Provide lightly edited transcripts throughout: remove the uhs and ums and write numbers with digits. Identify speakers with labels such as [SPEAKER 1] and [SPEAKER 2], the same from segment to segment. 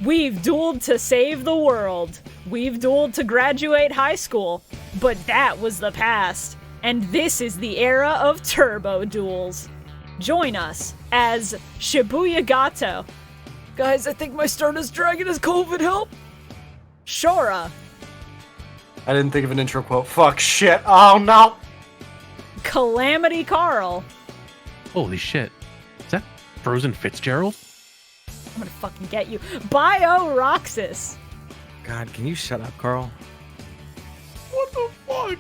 [SPEAKER 1] We've dueled to save the world. We've dueled to graduate high school. But that was the past. And this is the era of Turbo Duels. Join us as ShibuyaKessler. Guys, I think my Stardust Dragon has COVID help. Shorah.
[SPEAKER 2] I didn't think of an intro quote. Fuck, shit, oh no!
[SPEAKER 1] Calamity Carl.
[SPEAKER 3] Holy shit. Is that Frozen Fitzgerald?
[SPEAKER 1] I'm gonna fucking get you. Bio Roxas.
[SPEAKER 2] God, can you shut up, Carl?
[SPEAKER 4] What the fuck?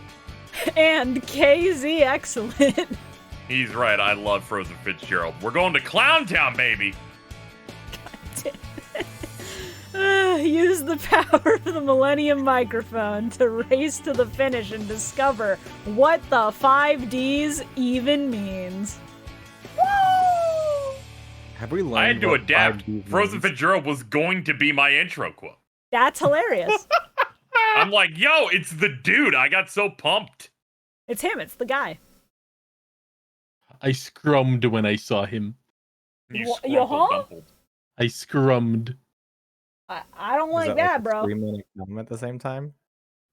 [SPEAKER 1] And KZ Excellent.
[SPEAKER 4] He's right, I love Frozen Fitzgerald. We're going to Clown Town, baby!
[SPEAKER 1] Use the power of the Millennium microphone to race to the finish and discover what the 5Ds even means. Woo!
[SPEAKER 2] Have we learned
[SPEAKER 4] I had to
[SPEAKER 2] what
[SPEAKER 4] adapt.
[SPEAKER 2] 5D
[SPEAKER 4] Frozen
[SPEAKER 2] means?
[SPEAKER 4] Fitzgerald was going to be my intro quote.
[SPEAKER 1] That's hilarious.
[SPEAKER 4] I'm like, yo, it's the dude. I got so pumped.
[SPEAKER 1] It's him. It's the guy.
[SPEAKER 3] I scrummed when I saw him.
[SPEAKER 4] You
[SPEAKER 1] Wha- you huh?
[SPEAKER 4] dumpled.
[SPEAKER 3] I scrummed.
[SPEAKER 1] I don't
[SPEAKER 2] Is
[SPEAKER 1] like
[SPEAKER 2] that
[SPEAKER 1] that,
[SPEAKER 2] like a
[SPEAKER 1] bro.
[SPEAKER 2] scream and a cum at the same time?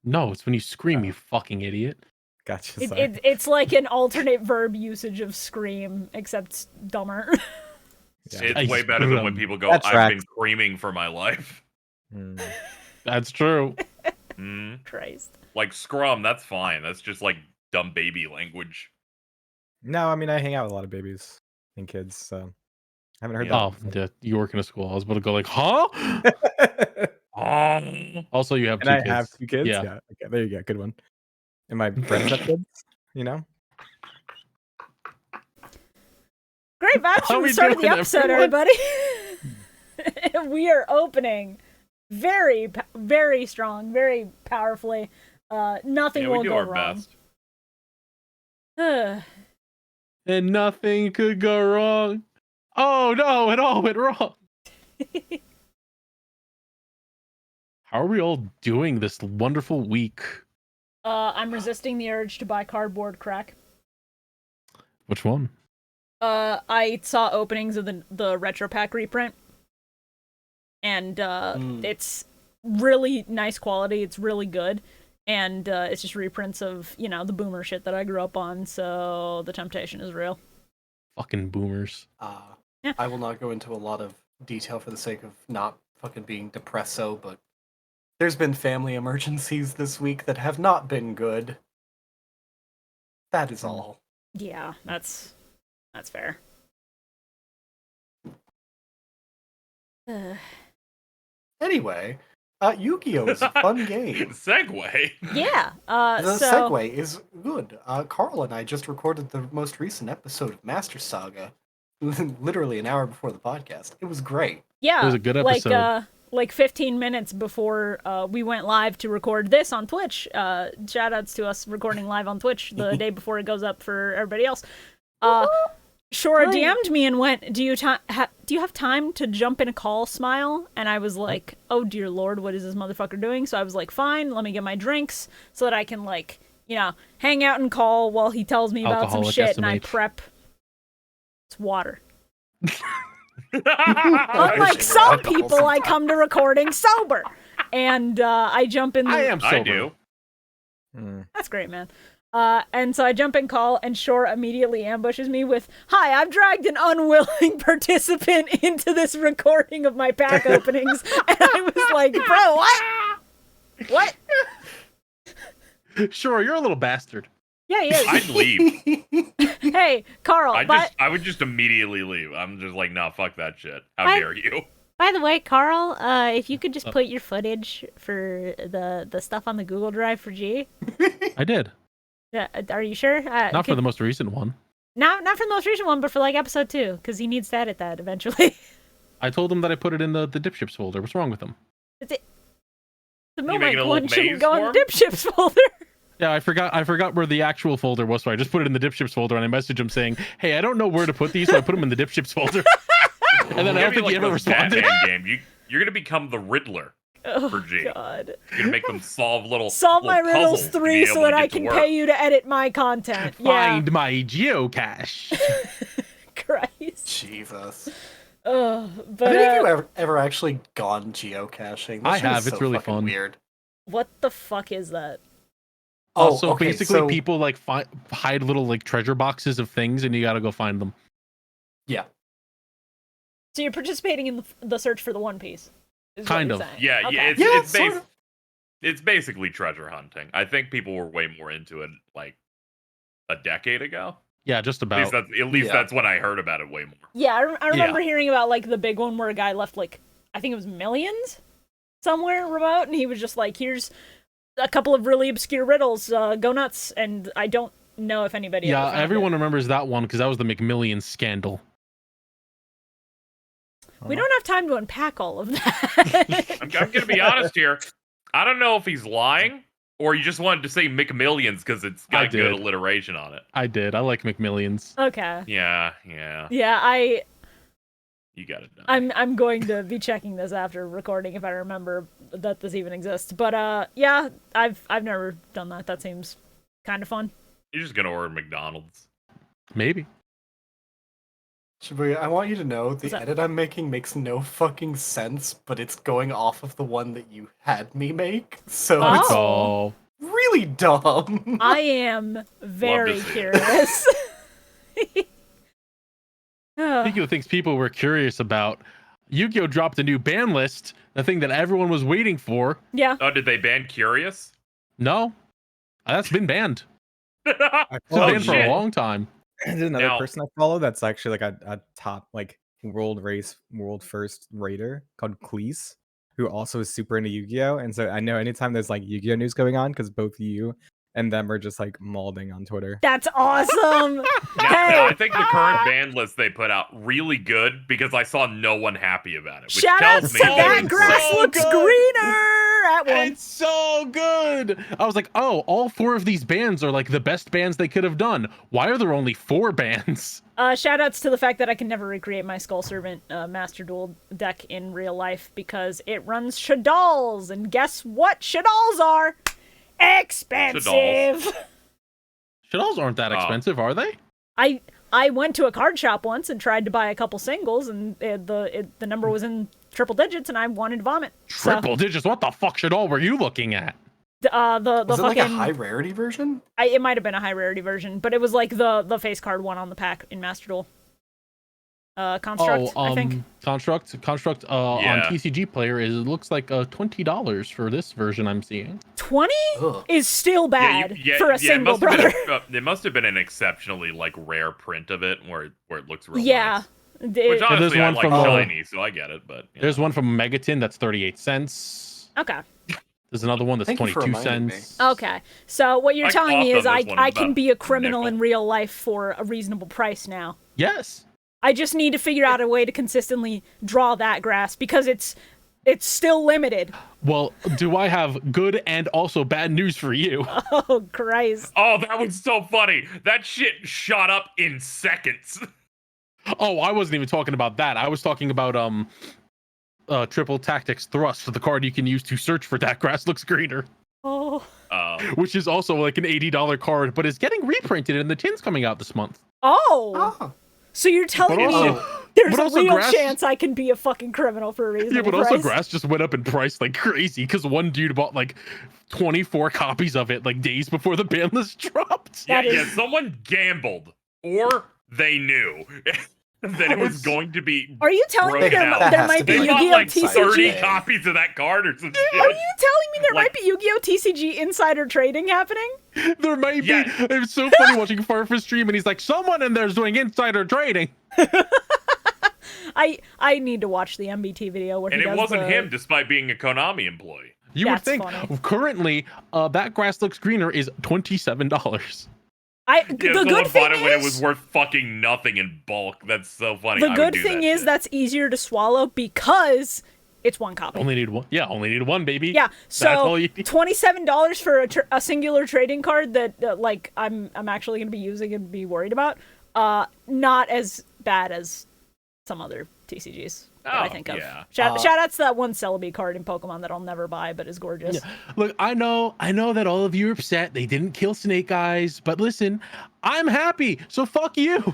[SPEAKER 3] No, it's when you scream, you fucking idiot.
[SPEAKER 2] Gotcha, sorry.
[SPEAKER 1] It's like an alternate verb usage of scream, except dumber.
[SPEAKER 2] Yeah.
[SPEAKER 4] It's
[SPEAKER 3] I
[SPEAKER 4] way better than when
[SPEAKER 3] scrummed.
[SPEAKER 4] people go,
[SPEAKER 2] That
[SPEAKER 4] I've
[SPEAKER 2] tracks.
[SPEAKER 4] been screaming for my life.
[SPEAKER 2] Hmm.
[SPEAKER 3] That's true.
[SPEAKER 1] Christ.
[SPEAKER 4] Like Scrum, that's fine. That's just like dumb baby language.
[SPEAKER 2] No, I mean, I hang out with a lot of babies and kids, so I haven't heard
[SPEAKER 3] Oh, yeah, you work in a school. I was about to go like, huh?
[SPEAKER 2] that.
[SPEAKER 4] Oh,
[SPEAKER 3] Also, you have
[SPEAKER 2] And
[SPEAKER 3] two
[SPEAKER 2] I
[SPEAKER 3] kids.
[SPEAKER 2] have 2 kids?
[SPEAKER 3] Yeah.
[SPEAKER 2] Okay, there you go. Good one. And my friends have kids, you know?
[SPEAKER 1] Great vibes
[SPEAKER 3] How
[SPEAKER 1] from the
[SPEAKER 3] we
[SPEAKER 1] start of the
[SPEAKER 3] doing,
[SPEAKER 1] episode,
[SPEAKER 3] everyone?
[SPEAKER 1] everybody. We are opening very strong, very powerfully. Nothing
[SPEAKER 4] yeah,
[SPEAKER 1] will
[SPEAKER 4] we do
[SPEAKER 1] go
[SPEAKER 4] our
[SPEAKER 1] wrong.
[SPEAKER 4] best.
[SPEAKER 3] And nothing could go wrong. Oh no, it all went wrong. How are we all doing this wonderful week?
[SPEAKER 1] I'm resisting the urge to buy cardboard crack.
[SPEAKER 3] Which one?
[SPEAKER 1] I saw openings of the retro pack reprint, and it's really nice quality. It's really good, and it's just reprints of the boomer shit that I grew up on. So the temptation is real.
[SPEAKER 3] Fucking boomers.
[SPEAKER 1] Yeah.
[SPEAKER 5] I will not go into a lot of detail for the sake of not fucking being depresso, but there's been family emergencies this week that have not been good. That is all.
[SPEAKER 1] Yeah, that's fair.
[SPEAKER 5] Anyway, Yu-Gi-Oh! Is a fun game.
[SPEAKER 4] Segue.
[SPEAKER 1] Yeah.
[SPEAKER 5] The
[SPEAKER 1] So
[SPEAKER 5] segue is good. Carl and I just recorded the most recent episode of Master Saga, literally an hour before the podcast. It was great.
[SPEAKER 1] yeah,
[SPEAKER 3] It was a good episode.
[SPEAKER 1] like 15 minutes before we went live to record this on Twitch. Shoutouts to us recording live on Twitch the day before it goes up for everybody else. Shorah DM'd me and went, "Do you have time to jump in a call? Smile." And I was like, "Oh dear lord, what is this motherfucker doing?" So I was like, "Fine, let me get my drinks so that I can hang out and call while he tells me about some
[SPEAKER 3] Alcoholic
[SPEAKER 1] shit and I
[SPEAKER 3] SMH.
[SPEAKER 1] prep." It's water.
[SPEAKER 4] I
[SPEAKER 1] Unlike some people, I come to recording sober, and I jump in.
[SPEAKER 3] I am sober.
[SPEAKER 4] I do.
[SPEAKER 2] Hmm.
[SPEAKER 1] That's great, man. And so I jump in call, and Shore immediately ambushes me with, "Hi, I've dragged an unwilling participant into this recording of my pack openings," and I was like, "Bro, what? What?"
[SPEAKER 3] Sure, you're a little bastard.
[SPEAKER 1] Yeah, he is.
[SPEAKER 4] I'd leave.
[SPEAKER 1] Hey, Carl.
[SPEAKER 4] I would just immediately leave. I'm just like, nah, fuck that shit. How dare you?
[SPEAKER 1] By the way, Carl, if you could just put your footage for the stuff on the Google Drive for G.
[SPEAKER 3] I did.
[SPEAKER 1] Yeah, are you sure?
[SPEAKER 3] Not for the most recent one.
[SPEAKER 1] Not for the most recent one, but for episode 2, because he needs to edit that eventually.
[SPEAKER 3] I told him that I put it in the dipships folder. What's wrong with him?
[SPEAKER 1] The
[SPEAKER 4] You making a
[SPEAKER 1] Millennium one
[SPEAKER 4] little
[SPEAKER 1] shouldn't
[SPEAKER 4] maze
[SPEAKER 1] go in
[SPEAKER 4] for
[SPEAKER 1] the
[SPEAKER 4] him?
[SPEAKER 1] dipships folder.
[SPEAKER 3] Yeah, I forgot where the actual folder was, so I just put it in the dipships folder, and I messaged him saying, "Hey, I don't know where to put these, so I put them in the dipships folder." And then I don't think he ever
[SPEAKER 4] the
[SPEAKER 3] responded.
[SPEAKER 4] Batman game. You're gonna become the Riddler
[SPEAKER 1] Oh,
[SPEAKER 4] for G.
[SPEAKER 1] God.
[SPEAKER 4] You're gonna make them solve
[SPEAKER 1] Solve my riddles
[SPEAKER 4] puzzles to
[SPEAKER 1] 3
[SPEAKER 4] be
[SPEAKER 1] so
[SPEAKER 4] able
[SPEAKER 1] that
[SPEAKER 4] to
[SPEAKER 1] I
[SPEAKER 4] get to
[SPEAKER 1] can
[SPEAKER 4] work.
[SPEAKER 1] pay you to edit my content. Yeah.
[SPEAKER 3] Find my geocache.
[SPEAKER 1] Christ.
[SPEAKER 5] Jesus.
[SPEAKER 1] But
[SPEAKER 5] Have any of you ever actually gone geocaching?
[SPEAKER 3] I
[SPEAKER 5] This shit is
[SPEAKER 3] have, it's
[SPEAKER 5] so
[SPEAKER 3] really
[SPEAKER 5] fucking
[SPEAKER 3] fun.
[SPEAKER 5] Weird.
[SPEAKER 1] what the fuck is that?
[SPEAKER 5] Oh,
[SPEAKER 3] So
[SPEAKER 5] okay,
[SPEAKER 3] basically,
[SPEAKER 5] so-
[SPEAKER 3] people like hide little like treasure boxes of things, and you gotta go find them.
[SPEAKER 5] Yeah.
[SPEAKER 1] So you're participating in the search for the One Piece? Is what
[SPEAKER 3] Kind
[SPEAKER 1] you're
[SPEAKER 3] of.
[SPEAKER 1] saying.
[SPEAKER 4] Yeah,
[SPEAKER 1] Okay.
[SPEAKER 4] it's basically treasure hunting. I think people were way more into it like a decade ago.
[SPEAKER 3] Yeah, just
[SPEAKER 4] At least
[SPEAKER 3] about.
[SPEAKER 4] that's that's when I heard about it way more.
[SPEAKER 1] Yeah, I remember hearing about like the big one where a guy left like I think it was millions somewhere remote, and he was just like, "Here's a couple of really obscure riddles. Go nuts!" And I don't know if anybody.
[SPEAKER 3] Yeah,
[SPEAKER 1] ever found
[SPEAKER 3] everyone
[SPEAKER 1] it.
[SPEAKER 3] remembers that one because that was the McMillions scandal.
[SPEAKER 1] We don't have time to unpack all of that.
[SPEAKER 4] I'm gonna be honest here. I don't know if he's lying or you just wanted to say McMillions because it's
[SPEAKER 3] I
[SPEAKER 4] got good
[SPEAKER 3] did.
[SPEAKER 4] alliteration on it.
[SPEAKER 3] I did. I like McMillions.
[SPEAKER 1] Okay.
[SPEAKER 4] Yeah.
[SPEAKER 1] Yeah,
[SPEAKER 4] You got it done.
[SPEAKER 1] I'm going to be checking this after recording if I remember that this even exists. But yeah, I've never done that. That seems kind of fun.
[SPEAKER 4] You're just gonna order McDonald's.
[SPEAKER 3] Maybe.
[SPEAKER 5] Shibuya, I want you to know the
[SPEAKER 1] What's up?
[SPEAKER 5] edit I'm making makes no fucking sense, but it's going off of the one that you had me make, so
[SPEAKER 1] Oh.
[SPEAKER 5] it's
[SPEAKER 3] Oh,
[SPEAKER 5] really dumb.
[SPEAKER 1] I am very
[SPEAKER 4] see it.
[SPEAKER 1] curious.
[SPEAKER 3] speaking of things people were curious about, Yu-Gi-Oh dropped a new ban list. The thing that everyone was waiting for.
[SPEAKER 1] Yeah.
[SPEAKER 4] Oh, did they ban Curious?
[SPEAKER 3] No, that's been banned.
[SPEAKER 2] I
[SPEAKER 3] It's
[SPEAKER 4] Oh,
[SPEAKER 3] been banned for a
[SPEAKER 4] shit.
[SPEAKER 3] long time.
[SPEAKER 2] There's another
[SPEAKER 4] Now-
[SPEAKER 2] person I follow that's actually like a top like world first raider called Cleese, who also is super into Yu-Gi-Oh! And so I know anytime there's like Yu-Gi-Oh! News going on, because both you and them are just like mauling on Twitter.
[SPEAKER 1] That's awesome.
[SPEAKER 4] Now,
[SPEAKER 1] Hey.
[SPEAKER 4] I think the current ban list they put out really good because I saw no one happy about it. Which
[SPEAKER 1] Shout out
[SPEAKER 4] tells
[SPEAKER 1] to
[SPEAKER 4] me
[SPEAKER 1] that
[SPEAKER 4] they-
[SPEAKER 1] grass
[SPEAKER 3] so
[SPEAKER 1] looks
[SPEAKER 3] good.
[SPEAKER 1] greener at one.
[SPEAKER 3] It's so good. I was like, oh, all 4 of these bands are like the best bands they could have done. Why are there only 4 bands?
[SPEAKER 1] Shout outs to the fact that I can never recreate my Skull Servant Master Duel deck in real life because it runs Shadalls, and guess what Shadalls are? Expensive.
[SPEAKER 3] Shadalls aren't that
[SPEAKER 4] Oh.
[SPEAKER 3] expensive, are they?
[SPEAKER 1] I went to a card shop once and tried to buy a couple singles, and the number was in triple digits, and I wanted to vomit.
[SPEAKER 3] Triple digits. What the fuck Shadall were you looking at?
[SPEAKER 1] The
[SPEAKER 5] Was it
[SPEAKER 1] fucking
[SPEAKER 5] like a high rarity version?
[SPEAKER 1] it might have been a high rarity version, but it was like the face card one on the pack in Master Duel. Construct, I think.
[SPEAKER 3] Construct on
[SPEAKER 4] Yeah.
[SPEAKER 3] TCG Player it looks like $20 for this version I'm seeing.
[SPEAKER 1] 20
[SPEAKER 5] Ugh.
[SPEAKER 1] is still bad for a single
[SPEAKER 4] it must have
[SPEAKER 1] brother.
[SPEAKER 4] been it must have been an exceptionally like rare print of it where it looks real
[SPEAKER 1] Yeah.
[SPEAKER 4] nice.
[SPEAKER 1] It-
[SPEAKER 4] Which honestly I
[SPEAKER 3] one
[SPEAKER 4] like
[SPEAKER 3] from,
[SPEAKER 4] shiny, so I get it. But
[SPEAKER 3] There's one from Megaton that's 38 cents.
[SPEAKER 1] okay.
[SPEAKER 3] There's another one that's
[SPEAKER 5] Thank you for
[SPEAKER 3] 22
[SPEAKER 5] reminding me.
[SPEAKER 3] cents.
[SPEAKER 1] Okay. So what you're
[SPEAKER 4] Like,
[SPEAKER 1] telling me
[SPEAKER 4] off
[SPEAKER 1] is
[SPEAKER 4] of
[SPEAKER 1] I
[SPEAKER 4] this one,
[SPEAKER 1] I
[SPEAKER 4] it's
[SPEAKER 1] can
[SPEAKER 4] about
[SPEAKER 1] be a criminal
[SPEAKER 4] nickel.
[SPEAKER 1] in real life for a reasonable price now.
[SPEAKER 3] Yes.
[SPEAKER 1] I just need to figure out a way to consistently draw that grass because it's still limited.
[SPEAKER 3] Well, do I have good and also bad news for you?
[SPEAKER 1] Oh Christ.
[SPEAKER 4] oh, that was so funny. That shit shot up in seconds.
[SPEAKER 3] Oh, I wasn't even talking about that. I was talking about Triple Tactics Thrust, the card you can use to search for that grass looks greener,
[SPEAKER 1] Oh.
[SPEAKER 3] which is also like an $80 card, but is getting reprinted and the tin's coming out this month.
[SPEAKER 1] Oh.
[SPEAKER 5] Oh.
[SPEAKER 1] So you're telling
[SPEAKER 3] But
[SPEAKER 1] me
[SPEAKER 3] also-
[SPEAKER 1] there's
[SPEAKER 3] but
[SPEAKER 1] a
[SPEAKER 3] also
[SPEAKER 1] real
[SPEAKER 3] grass-
[SPEAKER 1] chance I can be a fucking criminal for a reasonable
[SPEAKER 3] Yeah, but also
[SPEAKER 1] price?
[SPEAKER 3] grass just went up in price like crazy because one dude bought like 24 copies of it like days before the ban list dropped.
[SPEAKER 4] Yeah,
[SPEAKER 1] That
[SPEAKER 4] yeah,
[SPEAKER 1] is-
[SPEAKER 4] someone gambled or they knew that it was
[SPEAKER 3] It's-
[SPEAKER 4] going to be.
[SPEAKER 1] Are you telling me
[SPEAKER 4] broken
[SPEAKER 1] there,
[SPEAKER 4] out.
[SPEAKER 5] That
[SPEAKER 1] there
[SPEAKER 5] has
[SPEAKER 1] might
[SPEAKER 5] to
[SPEAKER 1] be
[SPEAKER 5] be
[SPEAKER 4] They
[SPEAKER 5] like
[SPEAKER 4] bought
[SPEAKER 1] Yu-Gi-Oh!
[SPEAKER 4] like 30
[SPEAKER 1] TCG?
[SPEAKER 4] copies of that card or some shit.
[SPEAKER 1] Are you telling me there
[SPEAKER 4] Like-
[SPEAKER 1] might be Yu-Gi-Oh! TCG insider trading happening?
[SPEAKER 3] There might be.
[SPEAKER 4] Yeah.
[SPEAKER 3] It's so funny watching Farfus stream and he's like, someone in there's doing insider trading.
[SPEAKER 1] I need to watch the MBT video where
[SPEAKER 4] And
[SPEAKER 1] he
[SPEAKER 4] it
[SPEAKER 1] does
[SPEAKER 4] wasn't
[SPEAKER 1] the-
[SPEAKER 4] him, despite being a Konami employee.
[SPEAKER 3] You
[SPEAKER 1] That's
[SPEAKER 3] would think
[SPEAKER 1] funny.
[SPEAKER 3] currently that grass looks greener is $27.
[SPEAKER 4] Yeah,
[SPEAKER 1] the
[SPEAKER 4] someone
[SPEAKER 1] good thing
[SPEAKER 4] bought it when it
[SPEAKER 1] is
[SPEAKER 4] was worth fucking nothing in bulk. That's so funny.
[SPEAKER 1] the
[SPEAKER 4] I would
[SPEAKER 1] good
[SPEAKER 4] do
[SPEAKER 1] thing
[SPEAKER 4] that
[SPEAKER 1] is
[SPEAKER 4] shit.
[SPEAKER 1] that's easier to swallow because it's one copy.
[SPEAKER 3] Only need one. Yeah, only need one, baby.
[SPEAKER 1] Yeah,
[SPEAKER 3] That's all
[SPEAKER 1] so
[SPEAKER 3] you need.
[SPEAKER 1] $27 for a singular trading card that like I'm actually gonna be using and be worried about. Not as bad as some other TCGs that I think of.
[SPEAKER 4] Yeah.
[SPEAKER 1] Shout outs to that one Celebi card in Pokemon that I'll never buy, but is gorgeous.
[SPEAKER 3] Yeah. Look, I know that all of you are upset they didn't kill Snake Eyes, but listen, I'm happy, so fuck you.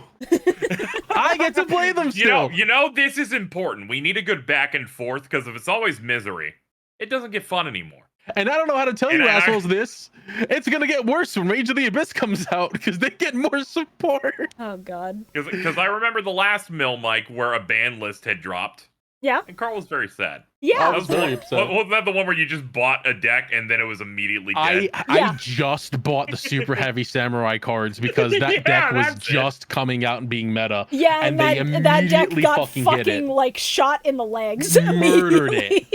[SPEAKER 3] I get to play them still.
[SPEAKER 4] You know, this is important. We need a good back and forth, because if it's always misery, it doesn't get fun anymore.
[SPEAKER 3] And I don't know how to tell you assholes this. It's gonna get worse when Rage of the Abyss comes out because they get more support.
[SPEAKER 1] Oh god.
[SPEAKER 4] Because I remember the last Mill Mike where a ban list had dropped.
[SPEAKER 1] Yeah.
[SPEAKER 4] And Carl was very sad.
[SPEAKER 1] Yeah.
[SPEAKER 3] I was very upset.
[SPEAKER 4] Wasn't that the one where you just bought a deck and then it was immediately dead?
[SPEAKER 3] I just bought the super heavy samurai cards because that deck was just coming out and being meta.
[SPEAKER 1] Yeah,
[SPEAKER 3] and
[SPEAKER 1] that,
[SPEAKER 3] they immediately
[SPEAKER 1] that deck got
[SPEAKER 3] fucking hit it.
[SPEAKER 1] like shot in the legs.
[SPEAKER 3] Murdered
[SPEAKER 1] it.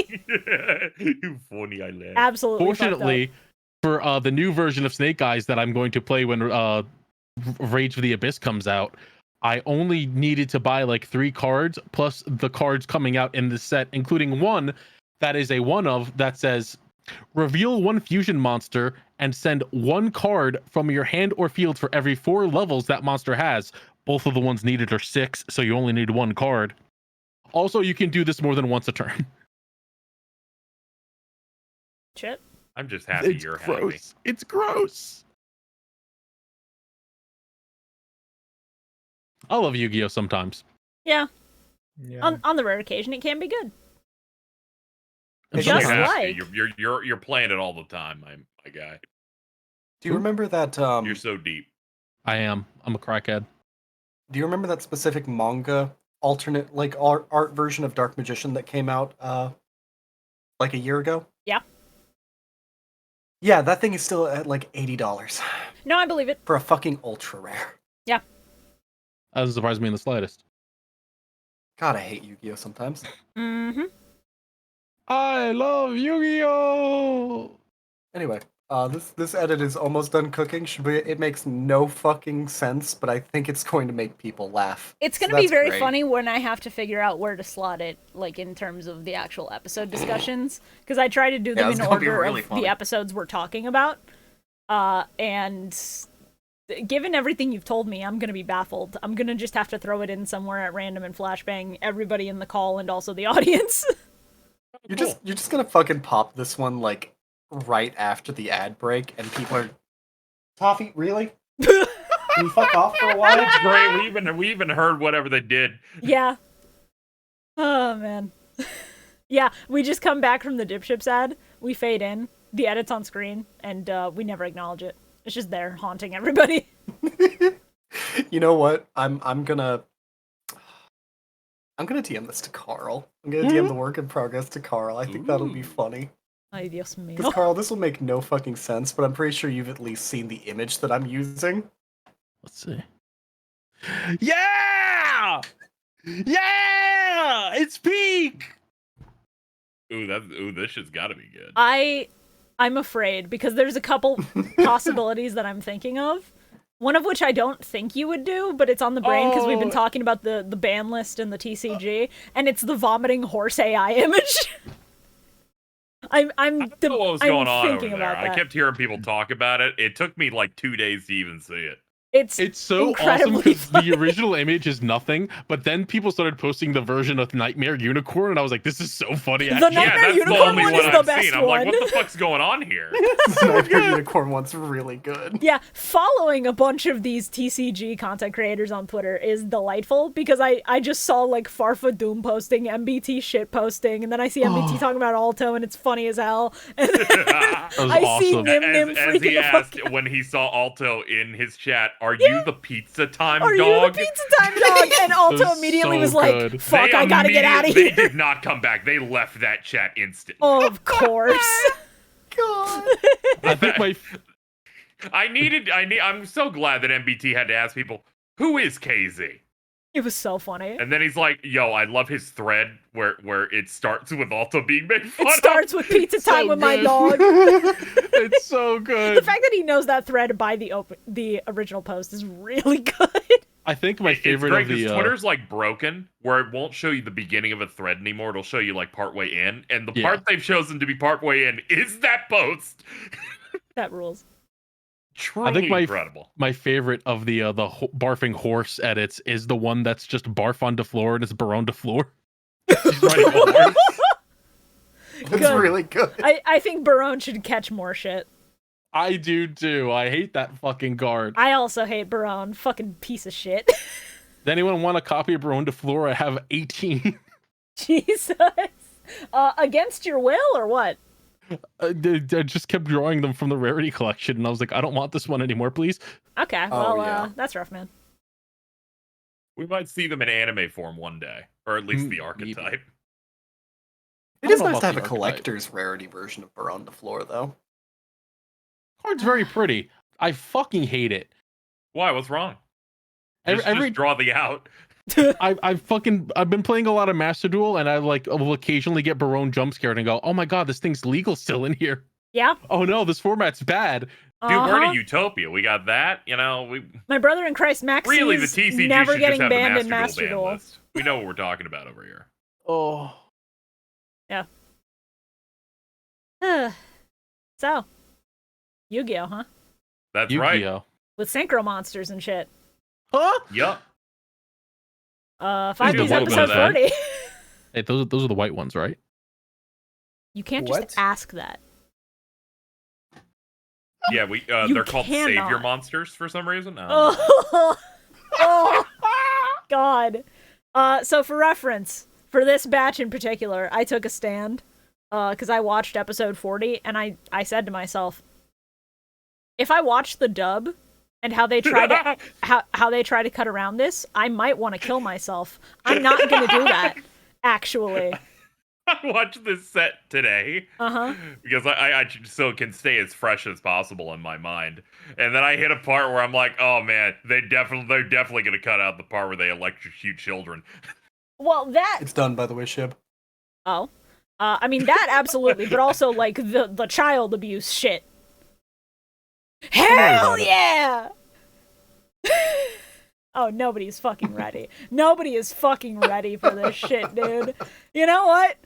[SPEAKER 4] You funny, I laugh.
[SPEAKER 1] Absolutely.
[SPEAKER 3] Fortunately, for the new version of Snake Eyes that I'm going to play when Rage of the Abyss comes out, I only needed to buy like 3 cards plus the cards coming out in the set, including one that is a one of that says reveal 1 fusion monster and send 1 card from your hand or field for every 4 levels that monster has. Both of the ones needed are 6, so you only need 1 card. Also, you can do this more than once a turn.
[SPEAKER 1] Shit.
[SPEAKER 4] I'm just happy
[SPEAKER 3] It's
[SPEAKER 4] you're
[SPEAKER 3] gross.
[SPEAKER 4] happy.
[SPEAKER 3] It's gross. I love Yu-Gi-Oh! Sometimes.
[SPEAKER 1] Yeah.
[SPEAKER 2] Yeah.
[SPEAKER 1] On the rare occasion, it can be good.
[SPEAKER 3] And
[SPEAKER 1] Just
[SPEAKER 3] sometimes-
[SPEAKER 1] like-
[SPEAKER 4] you're playing it all the time, my guy.
[SPEAKER 5] Do you remember that?
[SPEAKER 4] You're so deep.
[SPEAKER 3] I am. I'm a crackhead.
[SPEAKER 5] Do you remember that specific manga alternate like art version of Dark Magician that came out like a year ago?
[SPEAKER 1] Yeah.
[SPEAKER 5] Yeah, that thing is still at like $80
[SPEAKER 1] No, I believe it.
[SPEAKER 5] for a fucking ultra rare.
[SPEAKER 3] That doesn't surprise me in the slightest.
[SPEAKER 5] God, I hate Yu-Gi-Oh! Sometimes.
[SPEAKER 1] Mm-hmm.
[SPEAKER 3] I love Yu-Gi-Oh!
[SPEAKER 5] Anyway, this edit is almost done cooking. It makes no fucking sense, but I think it's going to make people laugh.
[SPEAKER 1] It's
[SPEAKER 5] So
[SPEAKER 1] gonna be
[SPEAKER 5] that's
[SPEAKER 1] very
[SPEAKER 5] great.
[SPEAKER 1] funny when I have to figure out where to slot it, like in terms of the actual episode discussions, because I try to do them
[SPEAKER 5] it's
[SPEAKER 1] in
[SPEAKER 5] gonna be
[SPEAKER 1] order
[SPEAKER 5] really
[SPEAKER 1] of
[SPEAKER 5] funny.
[SPEAKER 1] the episodes we're talking about. And given everything you've told me, I'm gonna be baffled. I'm gonna just have to throw it in somewhere at random and flashbang everybody in the call and also the audience.
[SPEAKER 5] You're just gonna fucking pop this one like right after the ad break, and people are Toffee, really? Can you fuck off for a while?
[SPEAKER 4] That's great. We even heard whatever they did.
[SPEAKER 1] Yeah. Oh man. Yeah, we just come back from the Dipships ad, we fade in, the edit's on screen, and we never acknowledge it. It's just there haunting everybody.
[SPEAKER 5] You know what? I'm gonna DM this to Carl. I'm gonna DM the work in progress to Carl. I think that'll be funny.
[SPEAKER 1] Ay, Dios mío.
[SPEAKER 5] Because Carl, this will make no fucking sense, but I'm pretty sure you've at least seen the image that I'm using.
[SPEAKER 3] Let's see. Yeah! Yeah! It's peak!
[SPEAKER 4] This shit's gotta be good.
[SPEAKER 1] I'm afraid because there's a couple possibilities that I'm thinking of. One of which I don't think you would do, but it's on the brain because we've been talking about the ban list and the TCG, and it's the vomiting horse AI image.
[SPEAKER 4] I don't know what was going on over
[SPEAKER 1] thinking
[SPEAKER 4] there.
[SPEAKER 1] about that.
[SPEAKER 4] I kept hearing people talk about it. It took me like 2 days to even see it.
[SPEAKER 1] It's
[SPEAKER 3] so awesome
[SPEAKER 1] incredibly
[SPEAKER 3] because the original image is nothing, but then people started posting the version of Nightmare Unicorn, and I was like, this is so funny.
[SPEAKER 1] The
[SPEAKER 3] Actually.
[SPEAKER 1] Nightmare
[SPEAKER 4] that's the
[SPEAKER 1] Unicorn
[SPEAKER 4] only
[SPEAKER 1] one
[SPEAKER 4] one
[SPEAKER 1] is the
[SPEAKER 4] I've
[SPEAKER 1] best
[SPEAKER 4] seen. I'm like,
[SPEAKER 1] one.
[SPEAKER 4] what the fuck's going on here?
[SPEAKER 5] The Nightmare Unicorn one's really good.
[SPEAKER 1] Yeah, following a bunch of these TCG content creators on Twitter is delightful because I just saw like Farfa Doom posting, MBT shit posting, and then I see MBT talking about Alto, and it's funny as hell. And
[SPEAKER 3] That was
[SPEAKER 1] I see
[SPEAKER 3] awesome.
[SPEAKER 1] Nim Nim
[SPEAKER 4] As
[SPEAKER 1] freaking
[SPEAKER 4] he
[SPEAKER 1] the fuck
[SPEAKER 4] asked when he saw Alto in his chat, "Are you the pizza time
[SPEAKER 1] Are
[SPEAKER 4] dog?"
[SPEAKER 1] you the pizza time dog? And Alto
[SPEAKER 3] was
[SPEAKER 1] immediately
[SPEAKER 3] so
[SPEAKER 1] was like,
[SPEAKER 3] good.
[SPEAKER 1] fuck,
[SPEAKER 4] They
[SPEAKER 1] I gotta get out of
[SPEAKER 4] immediately-
[SPEAKER 1] here.
[SPEAKER 4] They did not come back. They left that chat instantly.
[SPEAKER 1] Of course.
[SPEAKER 5] God.
[SPEAKER 3] I think my
[SPEAKER 4] I'm so glad that MBT had to ask people, who is KZ?
[SPEAKER 1] It was so funny.
[SPEAKER 4] And then he's like, yo, I love his thread where it starts with Alto being made fun
[SPEAKER 1] It starts with pizza time
[SPEAKER 3] So
[SPEAKER 1] with my
[SPEAKER 3] good.
[SPEAKER 1] dog.
[SPEAKER 3] it's so good.
[SPEAKER 1] The fact that he knows that thread by the original post is really good.
[SPEAKER 3] I think my
[SPEAKER 4] It's
[SPEAKER 3] favorite
[SPEAKER 4] great
[SPEAKER 3] of the
[SPEAKER 4] 'cause Twitter's like broken, where it won't show you the beginning of a thread anymore. It'll show you like partway in, and the
[SPEAKER 3] Yeah.
[SPEAKER 4] part they've chosen to be partway in is that post.
[SPEAKER 1] That rules.
[SPEAKER 4] Truly
[SPEAKER 3] I think
[SPEAKER 4] incredible.
[SPEAKER 3] my favorite of the barfing horse edits is the one that's just barf on the floor and it's Baron de floor. She's riding a horse.
[SPEAKER 5] It's
[SPEAKER 1] Good.
[SPEAKER 5] really good.
[SPEAKER 1] I think Baron should catch more shit.
[SPEAKER 3] I do too. I hate that fucking guard.
[SPEAKER 1] I also hate Baron. Fucking piece of shit.
[SPEAKER 3] Does anyone want a copy of Baron de floor? I have 18.
[SPEAKER 1] Jesus. Against your will or what?
[SPEAKER 3] I just kept drawing them from the rarity collection, and I was like, I don't want this one anymore, please.
[SPEAKER 1] Okay,
[SPEAKER 5] Oh,
[SPEAKER 1] well,
[SPEAKER 5] yeah.
[SPEAKER 1] that's rough, man.
[SPEAKER 4] We might see them in anime form one day, or at least the
[SPEAKER 3] Maybe.
[SPEAKER 4] archetype.
[SPEAKER 5] It
[SPEAKER 3] I
[SPEAKER 5] is
[SPEAKER 3] don't know
[SPEAKER 5] nice to
[SPEAKER 3] about
[SPEAKER 5] have a
[SPEAKER 3] the
[SPEAKER 5] collector's rarity version of Baron de Floor, though.
[SPEAKER 3] Card's very pretty. I fucking hate it.
[SPEAKER 4] Why? What's wrong?
[SPEAKER 3] Every,
[SPEAKER 4] Just draw the out.
[SPEAKER 3] I've been playing a lot of Master Duel, and I will occasionally get Baron jump scared and go, oh my god, this thing's legal still in here.
[SPEAKER 1] Yeah.
[SPEAKER 3] Oh no, this format's bad.
[SPEAKER 4] Dude, we're in
[SPEAKER 1] Uh-huh.
[SPEAKER 4] a utopia. We got that. You know, we
[SPEAKER 1] My brother in Christ Max
[SPEAKER 4] really the
[SPEAKER 1] is
[SPEAKER 4] TCG
[SPEAKER 1] never
[SPEAKER 4] should
[SPEAKER 1] getting
[SPEAKER 4] just have
[SPEAKER 1] banned
[SPEAKER 4] the
[SPEAKER 1] in
[SPEAKER 4] Master
[SPEAKER 1] Master
[SPEAKER 4] Duel ban
[SPEAKER 1] Duel.
[SPEAKER 4] list. We know what we're talking about over here.
[SPEAKER 3] Oh.
[SPEAKER 1] So, Yu-Gi-Oh, huh?
[SPEAKER 4] That's right.
[SPEAKER 3] Yu-Gi-Oh.
[SPEAKER 1] With synchro monsters and shit.
[SPEAKER 3] Huh?
[SPEAKER 4] Yup.
[SPEAKER 1] 5Ds
[SPEAKER 4] a little bit of
[SPEAKER 1] episode
[SPEAKER 4] that.
[SPEAKER 1] 40.
[SPEAKER 3] Hey, those are the white ones, right?
[SPEAKER 1] You can't
[SPEAKER 5] What?
[SPEAKER 1] just ask that.
[SPEAKER 4] Yeah,
[SPEAKER 1] You
[SPEAKER 4] they're called savior
[SPEAKER 1] cannot.
[SPEAKER 4] monsters for some reason.
[SPEAKER 1] Oh, oh God. So for reference, for this batch in particular, I took a stand because I watched episode 40, and I said to myself, if I watch the dub and how they try to how they try to cut around this, I might want to kill myself. I'm not gonna do that, actually.
[SPEAKER 4] I watched this set today because I so can stay as fresh as possible in my mind, and then I hit a part where I'm like, oh man, they're definitely gonna cut out the part where they electrocute children.
[SPEAKER 1] Well, that
[SPEAKER 5] It's done, by the way, Shib.
[SPEAKER 1] oh, I mean that absolutely, but also like the child abuse shit. Hell yeah! Oh, nobody's fucking ready. Nobody is fucking ready for this shit, dude. You know what?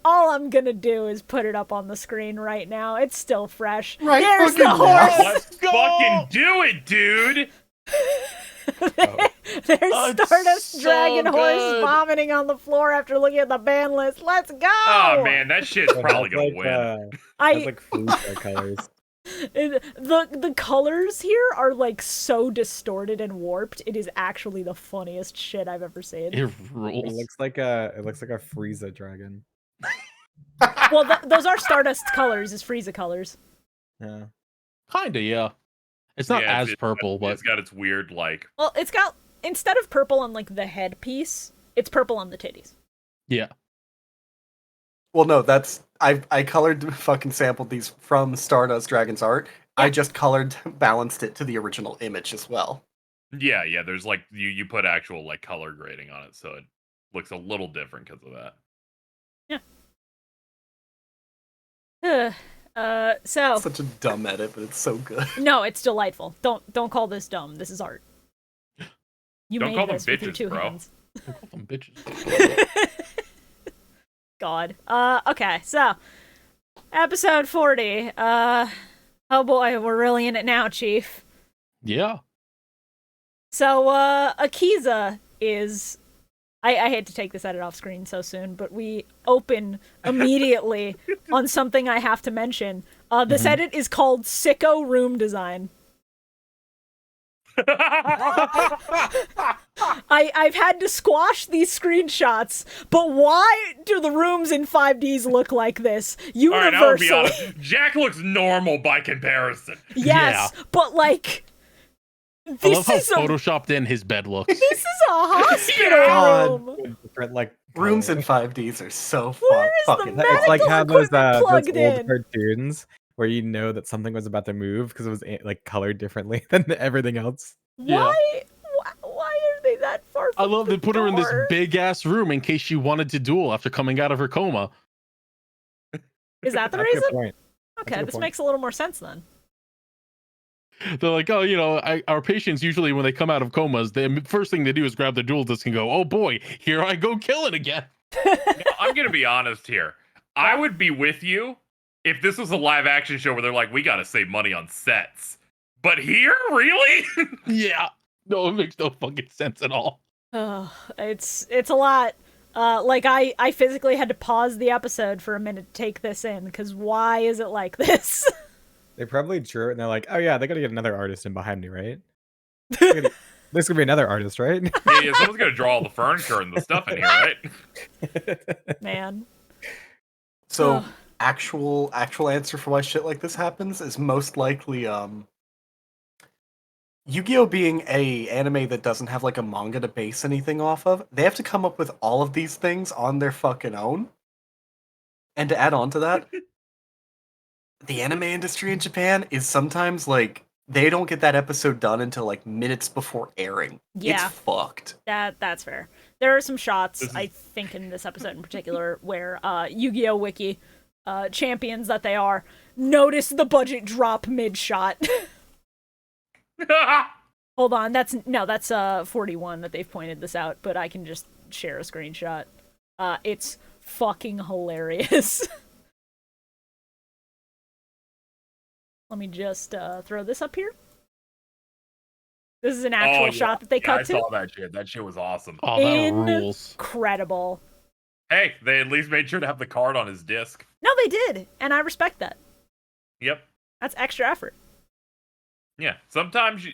[SPEAKER 1] All I'm gonna do is put it up on the screen right now. It's still fresh.
[SPEAKER 5] Right
[SPEAKER 1] There's the
[SPEAKER 5] fucking now.
[SPEAKER 1] horse.
[SPEAKER 4] Let's fucking do it, dude!
[SPEAKER 1] There's
[SPEAKER 3] It's
[SPEAKER 1] Stardust
[SPEAKER 3] so
[SPEAKER 1] Dragon Horse
[SPEAKER 3] good.
[SPEAKER 1] vomiting on the floor after looking at the ban list. Let's go!
[SPEAKER 4] Oh man, that shit's probably
[SPEAKER 2] That's
[SPEAKER 4] gonna
[SPEAKER 2] like,
[SPEAKER 4] win.
[SPEAKER 2] That's like Fluke colors.
[SPEAKER 1] The colors here are like so distorted and warped. It is actually the funniest shit I've ever seen.
[SPEAKER 3] It
[SPEAKER 2] It
[SPEAKER 3] rules.
[SPEAKER 2] looks like a Frieza dragon.
[SPEAKER 1] Well, those are Stardust colors, is Frieza colors.
[SPEAKER 2] Yeah.
[SPEAKER 3] Kinda, yeah. It's not
[SPEAKER 4] Yeah,
[SPEAKER 3] as purple, but
[SPEAKER 4] it's got its weird like.
[SPEAKER 1] Well, it's got, instead of purple on like the headpiece, it's purple on the titties.
[SPEAKER 3] yeah.
[SPEAKER 5] Well, no, that's I colored fucking sampled these from Stardust Dragon's art. I just colored balanced it to the original image as well.
[SPEAKER 4] Yeah, there's like you put actual like color grading on it, so it looks a little different because of that.
[SPEAKER 1] So
[SPEAKER 5] Such a dumb edit, but it's so good.
[SPEAKER 1] no, it's delightful. Don't call this dumb. This is art. You
[SPEAKER 4] Don't
[SPEAKER 1] made
[SPEAKER 4] call them
[SPEAKER 1] this with your
[SPEAKER 4] bitches,
[SPEAKER 1] two
[SPEAKER 4] bro.
[SPEAKER 1] hands.
[SPEAKER 3] Don't call them bitches.
[SPEAKER 1] God. Okay, so episode 40. Oh boy, we're really in it now, Chief.
[SPEAKER 3] Yeah.
[SPEAKER 1] So Akiza is I hate to take this edit off screen so soon, but we open immediately on something I have to mention. This edit is called Sicko Room Design. I've had to squash these screenshots, but why do the rooms in 5Ds look like this?
[SPEAKER 4] All right, I'll be
[SPEAKER 1] Universal.
[SPEAKER 4] honest. Jack looks normal by comparison.
[SPEAKER 1] Yes, but like
[SPEAKER 3] I
[SPEAKER 1] this
[SPEAKER 3] love how
[SPEAKER 1] is a
[SPEAKER 3] photoshopped in his bed looks.
[SPEAKER 1] this is a hospital
[SPEAKER 5] God.
[SPEAKER 1] room.
[SPEAKER 2] Different like
[SPEAKER 5] Rooms in
[SPEAKER 2] colors.
[SPEAKER 5] 5Ds are so
[SPEAKER 1] Where is the
[SPEAKER 5] fucking.
[SPEAKER 1] medical
[SPEAKER 2] It's like how those
[SPEAKER 1] equipment
[SPEAKER 2] old
[SPEAKER 1] plugged in?
[SPEAKER 2] cartoons where you know that something was about to move because it was like colored differently than everything else.
[SPEAKER 3] Yeah.
[SPEAKER 1] Why are they that far
[SPEAKER 3] I
[SPEAKER 1] from
[SPEAKER 3] love
[SPEAKER 1] the
[SPEAKER 3] they put her in this
[SPEAKER 1] door?
[SPEAKER 3] big ass room in case she wanted to duel after coming out of her coma.
[SPEAKER 1] Is that the
[SPEAKER 2] That's a good
[SPEAKER 1] reason?
[SPEAKER 2] point.
[SPEAKER 1] Okay,
[SPEAKER 2] good
[SPEAKER 1] this
[SPEAKER 2] point.
[SPEAKER 1] makes a little more sense then.
[SPEAKER 3] They're like, oh, our patients usually when they come out of comas, the first thing they do is grab the duel disc and go, oh boy, here I go killing again.
[SPEAKER 4] I'm gonna be honest here. I would be with you if this was a live action show where they're like, we gotta save money on sets, but here, really?
[SPEAKER 3] Yeah. No, it makes no fucking sense at all.
[SPEAKER 1] Oh, it's a lot. Like I physically had to pause the episode for a minute to take this in, because why is it like this?
[SPEAKER 2] They probably drew it and they're like, oh yeah, they gotta get another artist in behind me, right? There's gonna be another artist, right?
[SPEAKER 4] Yeah, someone's gonna draw all the furniture and the stuff in here, right?
[SPEAKER 1] Man.
[SPEAKER 5] So actual answer for why shit like this happens is most likely Yu-Gi-Oh! Being a anime that doesn't have like a manga to base anything off of, they have to come up with all of these things on their fucking own. And to add on to that, the anime industry in Japan is sometimes like they don't get that episode done until like minutes before airing.
[SPEAKER 1] Yeah.
[SPEAKER 5] It's fucked.
[SPEAKER 1] That's fair. There are some shots, I think in this episode in particular, where Yu-Gi-Oh! Wiki, champions that they are, notice the budget drop mid-shot. Hold on, that's 41 that they've pointed this out, but I can just share a screenshot. It's fucking hilarious. Let me just throw this up here. This is an actual shot that they cut to.
[SPEAKER 4] I saw that shit. That shit was awesome.
[SPEAKER 3] Oh, that rules.
[SPEAKER 1] Incredible.
[SPEAKER 4] Hey, they at least made sure to have the card on his disc.
[SPEAKER 1] No, they did, and I respect that.
[SPEAKER 4] Yep.
[SPEAKER 1] That's extra effort.
[SPEAKER 4] Yeah. Sometimes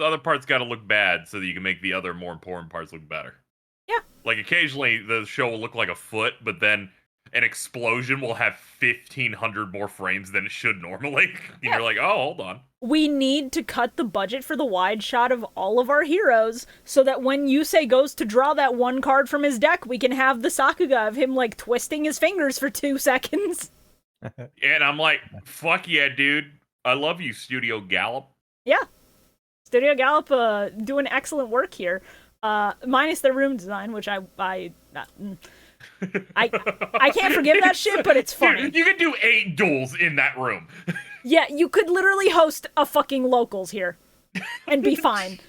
[SPEAKER 4] other parts got to look bad so that you can make the other more important parts look better.
[SPEAKER 1] Yeah.
[SPEAKER 4] Like occasionally the show will look like a foot, but then an explosion will have 1,500 more frames than it should normally. And you're like, oh, hold on.
[SPEAKER 1] We need to cut the budget for the wide shot of all of our heroes so that when Yusei goes to draw that one card from his deck, we can have the saga of him, like, twisting his fingers for 2 seconds.
[SPEAKER 4] And I'm like, fuck yeah, dude. I love you, Studio Gallop.
[SPEAKER 1] Yeah. Studio Gallop doing excellent work here. Minus their room design, which I can't forgive that shit, but it's funny.
[SPEAKER 4] Dude, you could do 8 duels in that room.
[SPEAKER 1] Yeah, you could literally host a fucking locals here and be fine.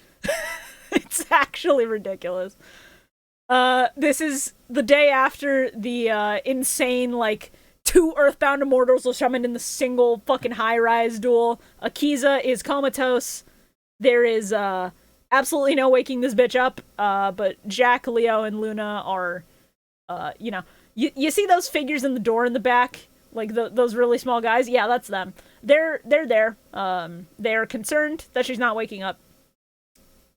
[SPEAKER 1] It's actually ridiculous. This is the day after the insane, like, 2 Earthbound Immortals will summon in the single fucking high-rise duel. Akiza is comatose. There is absolutely no waking this bitch up, but Jack, Leo, and Luna are, you see those figures in the door in the back? Like, those really small guys? Yeah, that's them. They're there. They're concerned that she's not waking up.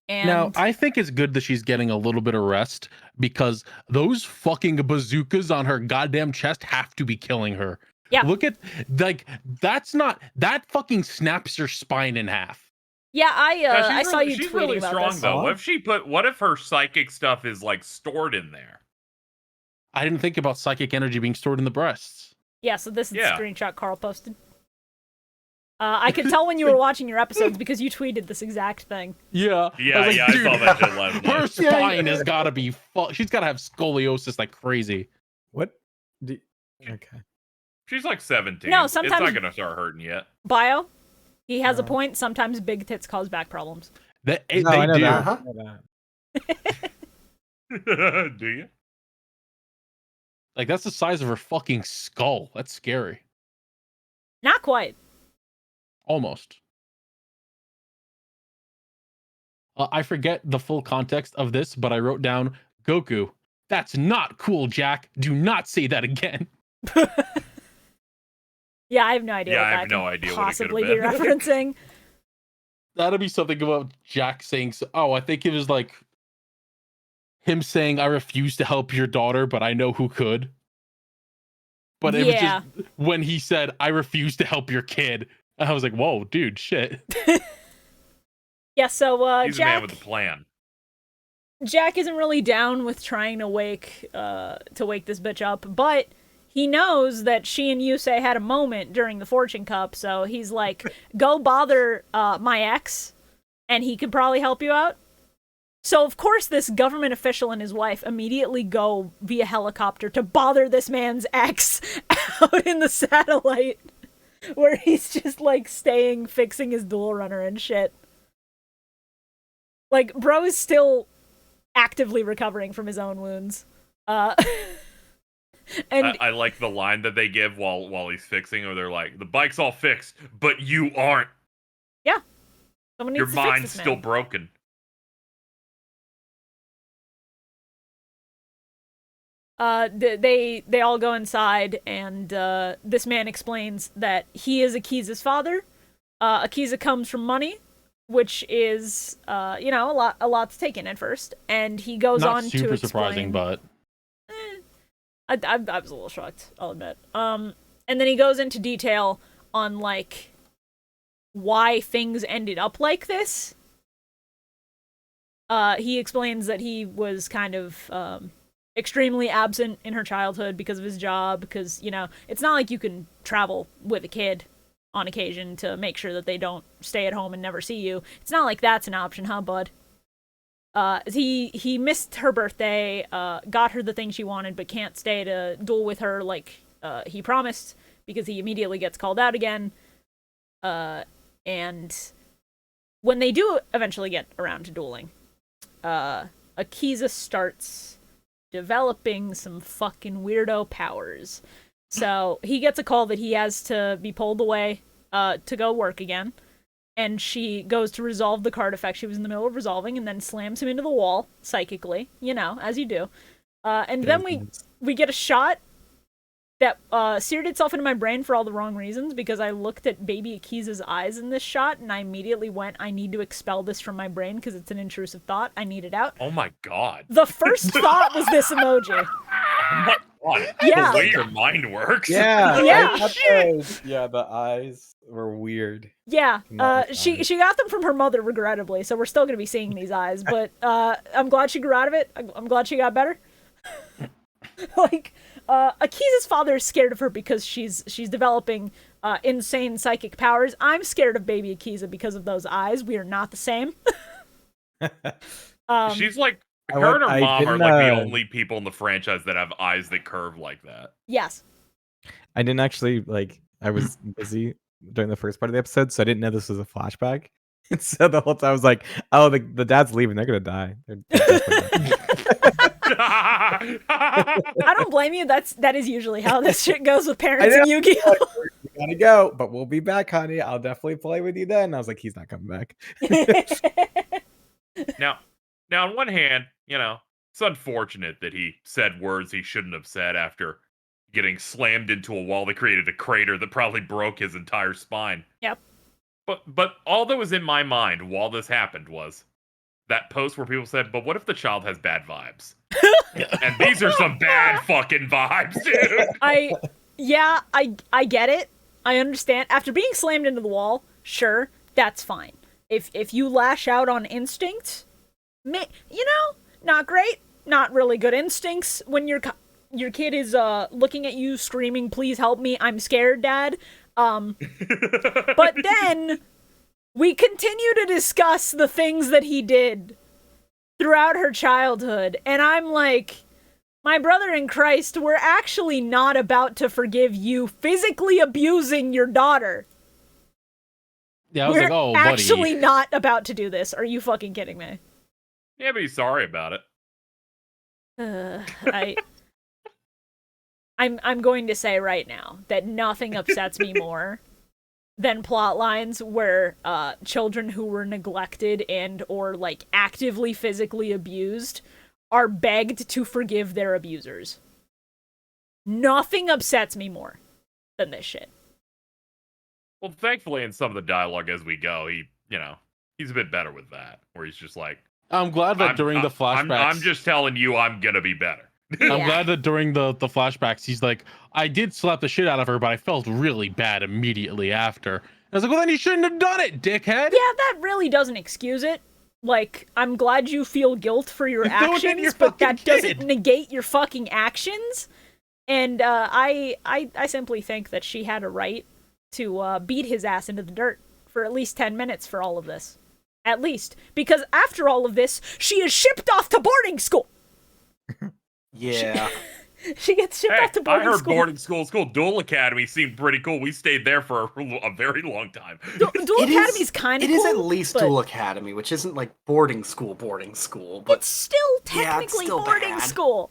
[SPEAKER 1] And
[SPEAKER 3] now, I think it's good that she's getting a little bit of rest because those fucking bazookas on her goddamn chest have to be killing her.
[SPEAKER 1] Yeah.
[SPEAKER 3] Look at, like, that fucking snaps your spine in half.
[SPEAKER 1] Yeah, I saw you
[SPEAKER 4] she's
[SPEAKER 1] tweeting
[SPEAKER 4] really
[SPEAKER 1] about
[SPEAKER 4] strong,
[SPEAKER 1] this.
[SPEAKER 4] though. What if her psychic stuff is, like, stored in there?
[SPEAKER 3] I didn't think about psychic energy being stored in the breasts.
[SPEAKER 1] Yeah, so this is the screenshot Carl posted. I could tell when you were watching your episodes because you tweeted this exact thing.
[SPEAKER 3] Yeah.
[SPEAKER 4] I saw that shit last night.
[SPEAKER 3] Her spine has got to be she's got to have scoliosis like crazy.
[SPEAKER 2] What? Okay.
[SPEAKER 4] She's like 17.
[SPEAKER 1] No, sometimes
[SPEAKER 4] it's not gonna start hurting yet.
[SPEAKER 1] Bio, he has a point. Sometimes big tits cause back problems.
[SPEAKER 3] They
[SPEAKER 2] I know
[SPEAKER 3] do.
[SPEAKER 2] that. I know that.
[SPEAKER 4] Do you?
[SPEAKER 3] Like, that's the size of her fucking skull. That's scary.
[SPEAKER 1] Not quite.
[SPEAKER 3] Almost. I forget the full context of this, but I wrote down, Goku, that's not cool, Jack. Do not say that again.
[SPEAKER 1] Yeah, I have no idea.
[SPEAKER 4] Yeah,
[SPEAKER 1] what
[SPEAKER 4] I have
[SPEAKER 1] that
[SPEAKER 4] no
[SPEAKER 1] could
[SPEAKER 4] idea
[SPEAKER 1] possibly
[SPEAKER 4] what it
[SPEAKER 1] be
[SPEAKER 4] could have
[SPEAKER 1] referencing.
[SPEAKER 3] That'd be something about Jack saying, I think it was like him saying, I refuse to help your daughter, but I know who could. But it was just when he said, I refuse to help your kid. I was like, whoa, dude, shit.
[SPEAKER 1] Yeah, so
[SPEAKER 4] He's
[SPEAKER 1] Jack,
[SPEAKER 4] a man with a plan.
[SPEAKER 1] Jack isn't really down with trying to wake this bitch up, but he knows that she and Yusei had a moment during the Fortune Cup, so he's like, go bother my ex, and he could probably help you out. So, of course, this government official and his wife immediately go via helicopter to bother this man's ex out in the satellite, where he's just, like, fixing his dual runner and shit. Like, bro is still actively recovering from his own wounds. And And
[SPEAKER 4] I like the line that they give while he's fixing, or they're like, "The bike's all fixed, but you aren't.
[SPEAKER 1] someone
[SPEAKER 4] Your
[SPEAKER 1] needs to fix
[SPEAKER 4] mind's
[SPEAKER 1] this
[SPEAKER 4] still
[SPEAKER 1] man.
[SPEAKER 4] broken."
[SPEAKER 1] They all go inside, and this man explains that he is Akiza's father. Akiza comes from money, which is a lot to take in at first, and he goes
[SPEAKER 3] Not
[SPEAKER 1] on
[SPEAKER 3] super
[SPEAKER 1] to explain.
[SPEAKER 3] surprising, but
[SPEAKER 1] I was a little shocked, I'll admit. And then he goes into detail on like why things ended up like this. He explains that he was kind of extremely absent in her childhood because of his job, because, it's not like you can travel with a kid on occasion to make sure that they don't stay at home and never see you. It's not like that's an option, huh, bud? He missed her birthday, got her the thing she wanted, but can't stay to duel with her like he promised, because he immediately gets called out again. And when they do eventually get around to dueling, Akiza starts developing some fucking weirdo powers. So he gets a call that he has to be pulled away to go work again. And she goes to resolve the card effect she was in the middle of resolving, and then slams him into the wall psychically, as you do. And then we get a shot that seared itself into my brain for all the wrong reasons, because I looked at baby Akiza's eyes in this shot, and I immediately went, I need to expel this from my brain because it's an intrusive thought. I need it out.
[SPEAKER 4] Oh my god.
[SPEAKER 1] The first thought was this emoji.
[SPEAKER 4] Oh my god.
[SPEAKER 1] Yeah.
[SPEAKER 4] The way your mind works.
[SPEAKER 2] Yeah.
[SPEAKER 1] Yeah.
[SPEAKER 2] I thought the eyes were weird.
[SPEAKER 1] Yeah,
[SPEAKER 2] Not
[SPEAKER 1] she got them from her mother, regrettably, so we're still going to be seeing these eyes, but I'm glad she grew out of it. I'm glad she got better. Like, Akiza's father is scared of her because she's developing insane psychic powers. I'm scared of baby Akiza because of those eyes. We are not the same.
[SPEAKER 4] She's like,
[SPEAKER 2] I
[SPEAKER 4] her and her
[SPEAKER 2] I
[SPEAKER 4] mom are
[SPEAKER 2] didn't,
[SPEAKER 4] like the only people in the franchise that have eyes that curve like that.
[SPEAKER 1] Yes.
[SPEAKER 2] I didn't actually I was busy during the first part of the episode, so I didn't know this was a flashback. And so the whole time I was like, "Oh, the dad's leaving. They're gonna die." They're definitely dying.
[SPEAKER 1] I don't blame you. That is usually how this shit goes with parents in Yu-Gi-Oh.
[SPEAKER 2] We gotta go, but we'll be back, honey. I'll definitely play with you then. And I was like, he's not coming back.
[SPEAKER 4] Now, on one hand, it's unfortunate that he said words he shouldn't have said after getting slammed into a wall that created a crater that probably broke his entire spine.
[SPEAKER 1] Yep.
[SPEAKER 4] But all that was in my mind while this happened was that post where people said, "But what if the child has bad vibes?" And these are some bad fucking vibes, dude.
[SPEAKER 1] I get it. I understand. After being slammed into the wall, sure, that's fine. If you lash out on instinct, not great, not really good instincts when your kid is looking at you screaming, "Please help me, I'm scared, Dad." But then we continue to discuss the things that he did throughout her childhood, and I'm like, my brother in Christ, we're actually not about to forgive you physically abusing your daughter.
[SPEAKER 3] yeah, I was
[SPEAKER 1] We're
[SPEAKER 3] like, "Oh, buddy."
[SPEAKER 1] actually not about to do this. Are you fucking kidding me?
[SPEAKER 4] Yeah, but he's sorry about it.
[SPEAKER 1] I'm going to say right now that nothing upsets me more than plot lines where children who were neglected and or like actively physically abused are begged to forgive their abusers. Nothing upsets me more than this shit.
[SPEAKER 4] Well, thankfully, in some of the dialogue as we go, he's a bit better with that, where he's just like,
[SPEAKER 3] I'm glad that during the flashbacks,
[SPEAKER 4] I'm just telling you, I'm gonna be better.
[SPEAKER 3] I'm glad that during the flashbacks, he's like, "I did slap the shit out of her, but I felt really bad immediately after." And I was like, "Well, then you shouldn't have done it, dickhead."
[SPEAKER 1] Yeah, that really doesn't excuse it. Like, I'm glad you feel guilt for your
[SPEAKER 3] You're doing it to
[SPEAKER 1] actions,
[SPEAKER 3] your
[SPEAKER 1] but
[SPEAKER 3] fucking
[SPEAKER 1] that doesn't
[SPEAKER 3] kid.
[SPEAKER 1] negate your fucking actions. And I simply think that she had a right to beat his ass into the dirt for at least 10 minutes for all of this. At least. Because after all of this, she is shipped off to boarding school.
[SPEAKER 5] Yeah.
[SPEAKER 1] She gets shipped off to
[SPEAKER 4] I
[SPEAKER 1] boarding
[SPEAKER 4] heard
[SPEAKER 1] school.
[SPEAKER 4] boarding school Duel Academy seemed pretty cool. We stayed there for a very long time.
[SPEAKER 1] Duel Academy's kind of
[SPEAKER 5] It
[SPEAKER 1] cool.
[SPEAKER 5] is at least
[SPEAKER 1] but
[SPEAKER 5] Duel Academy, which isn't like boarding school, but
[SPEAKER 1] it's still technically
[SPEAKER 5] still
[SPEAKER 1] boarding
[SPEAKER 5] bad.
[SPEAKER 1] school.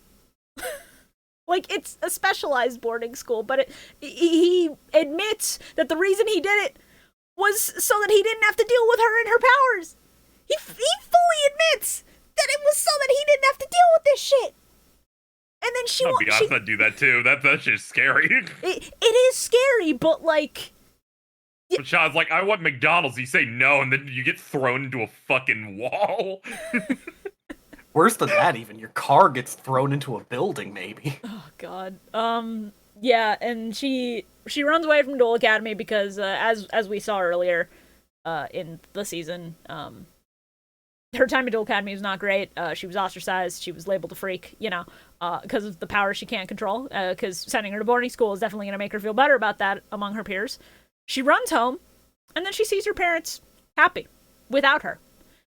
[SPEAKER 1] Like, it's a specialized boarding school, but he admits that the reason he did it was so that he didn't have to deal with her and her powers. He fully admits that it was so that he didn't have to deal with this shit. And then she won't.
[SPEAKER 4] I'd do that too. That's just scary.
[SPEAKER 1] It is scary, but like.
[SPEAKER 4] But Sean's like, I want McDonald's. You say no, and then you get thrown into a fucking wall.
[SPEAKER 5] Worse than that, even your car gets thrown into a building, maybe.
[SPEAKER 1] Oh God. Yeah, and she runs away from Duel Academy because, as we saw earlier, in the season, her time at Duel Academy was not great. She was ostracized. She was labeled a freak, because of the power she can't control. Because sending her to boarding school is definitely going to make her feel better about that among her peers. She runs home, and then she sees her parents happy without her.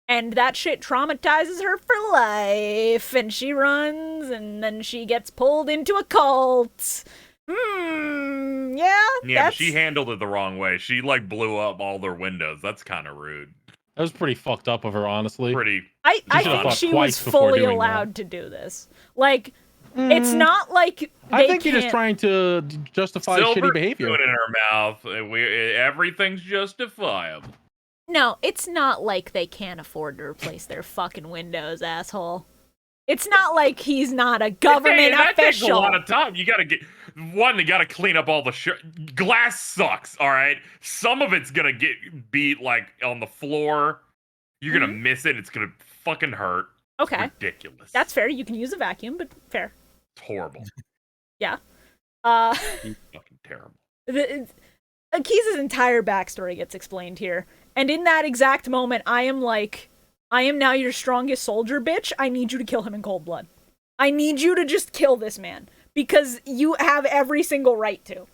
[SPEAKER 1] And that shit traumatizes her for life. And she runs, and then she gets pulled into a cult. Yeah,
[SPEAKER 4] but she handled it the wrong way. She, blew up all their windows. That's kind of rude.
[SPEAKER 3] That was pretty fucked up of her, honestly.
[SPEAKER 1] I think she was fully allowed to do this. It's not like
[SPEAKER 3] I think you're just trying to justify shitty behavior.
[SPEAKER 4] Silver's in her mouth. Everything's justifiable.
[SPEAKER 1] No, it's not like they can't afford to replace their fucking windows, asshole. It's not like he's not a government official.
[SPEAKER 4] That takes a lot of time. You gotta clean up all the glass sucks, all right? Some of it's gonna get beat, on the floor. You're gonna miss it. It's gonna fucking hurt.
[SPEAKER 1] Okay.
[SPEAKER 4] It's ridiculous.
[SPEAKER 1] That's fair. You can use a vacuum, but fair.
[SPEAKER 4] It's horrible.
[SPEAKER 1] Yeah.
[SPEAKER 4] He's fucking terrible.
[SPEAKER 1] Akiza's entire backstory gets explained here. And in that exact moment, I am now your strongest soldier, bitch. I need you to kill him in cold blood. I need you to just kill this man. Because you have every single right to.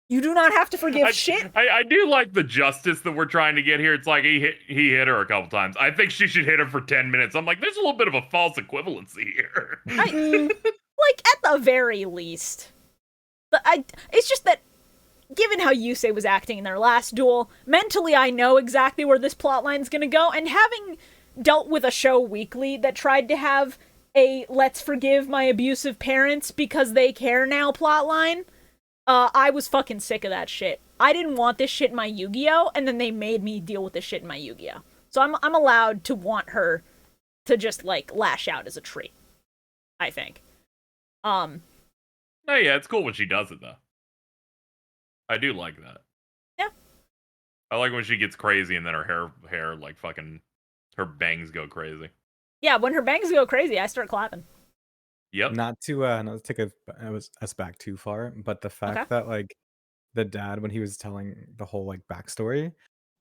[SPEAKER 1] You do not have to forgive shit.
[SPEAKER 4] I do like the justice that we're trying to get here. It's like he hit her a couple times. I think she should hit him for 10 minutes. I'm like, there's a little bit of a false equivalency here.
[SPEAKER 1] At the very least. It's just that, given how Yusei was acting in their last duel, mentally I know exactly where this plotline's gonna go, and having dealt with a show weekly that tried to have a let's forgive my abusive parents because they care now plotline, I was fucking sick of that shit. I didn't want this shit in my Yu-Gi-Oh! And then they made me deal with this shit in my Yu-Gi-Oh! So I'm allowed to want her to just, lash out as a treat. I think.
[SPEAKER 4] Oh yeah, it's cool when she does it, though. I do like that.
[SPEAKER 1] Yeah.
[SPEAKER 4] I like when she gets crazy and then her hair fucking, her bangs go crazy.
[SPEAKER 1] Yeah, when her bangs go crazy, I start clapping.
[SPEAKER 4] Yep.
[SPEAKER 2] Not to take us back too far, but the fact that the dad, when he was telling the whole backstory,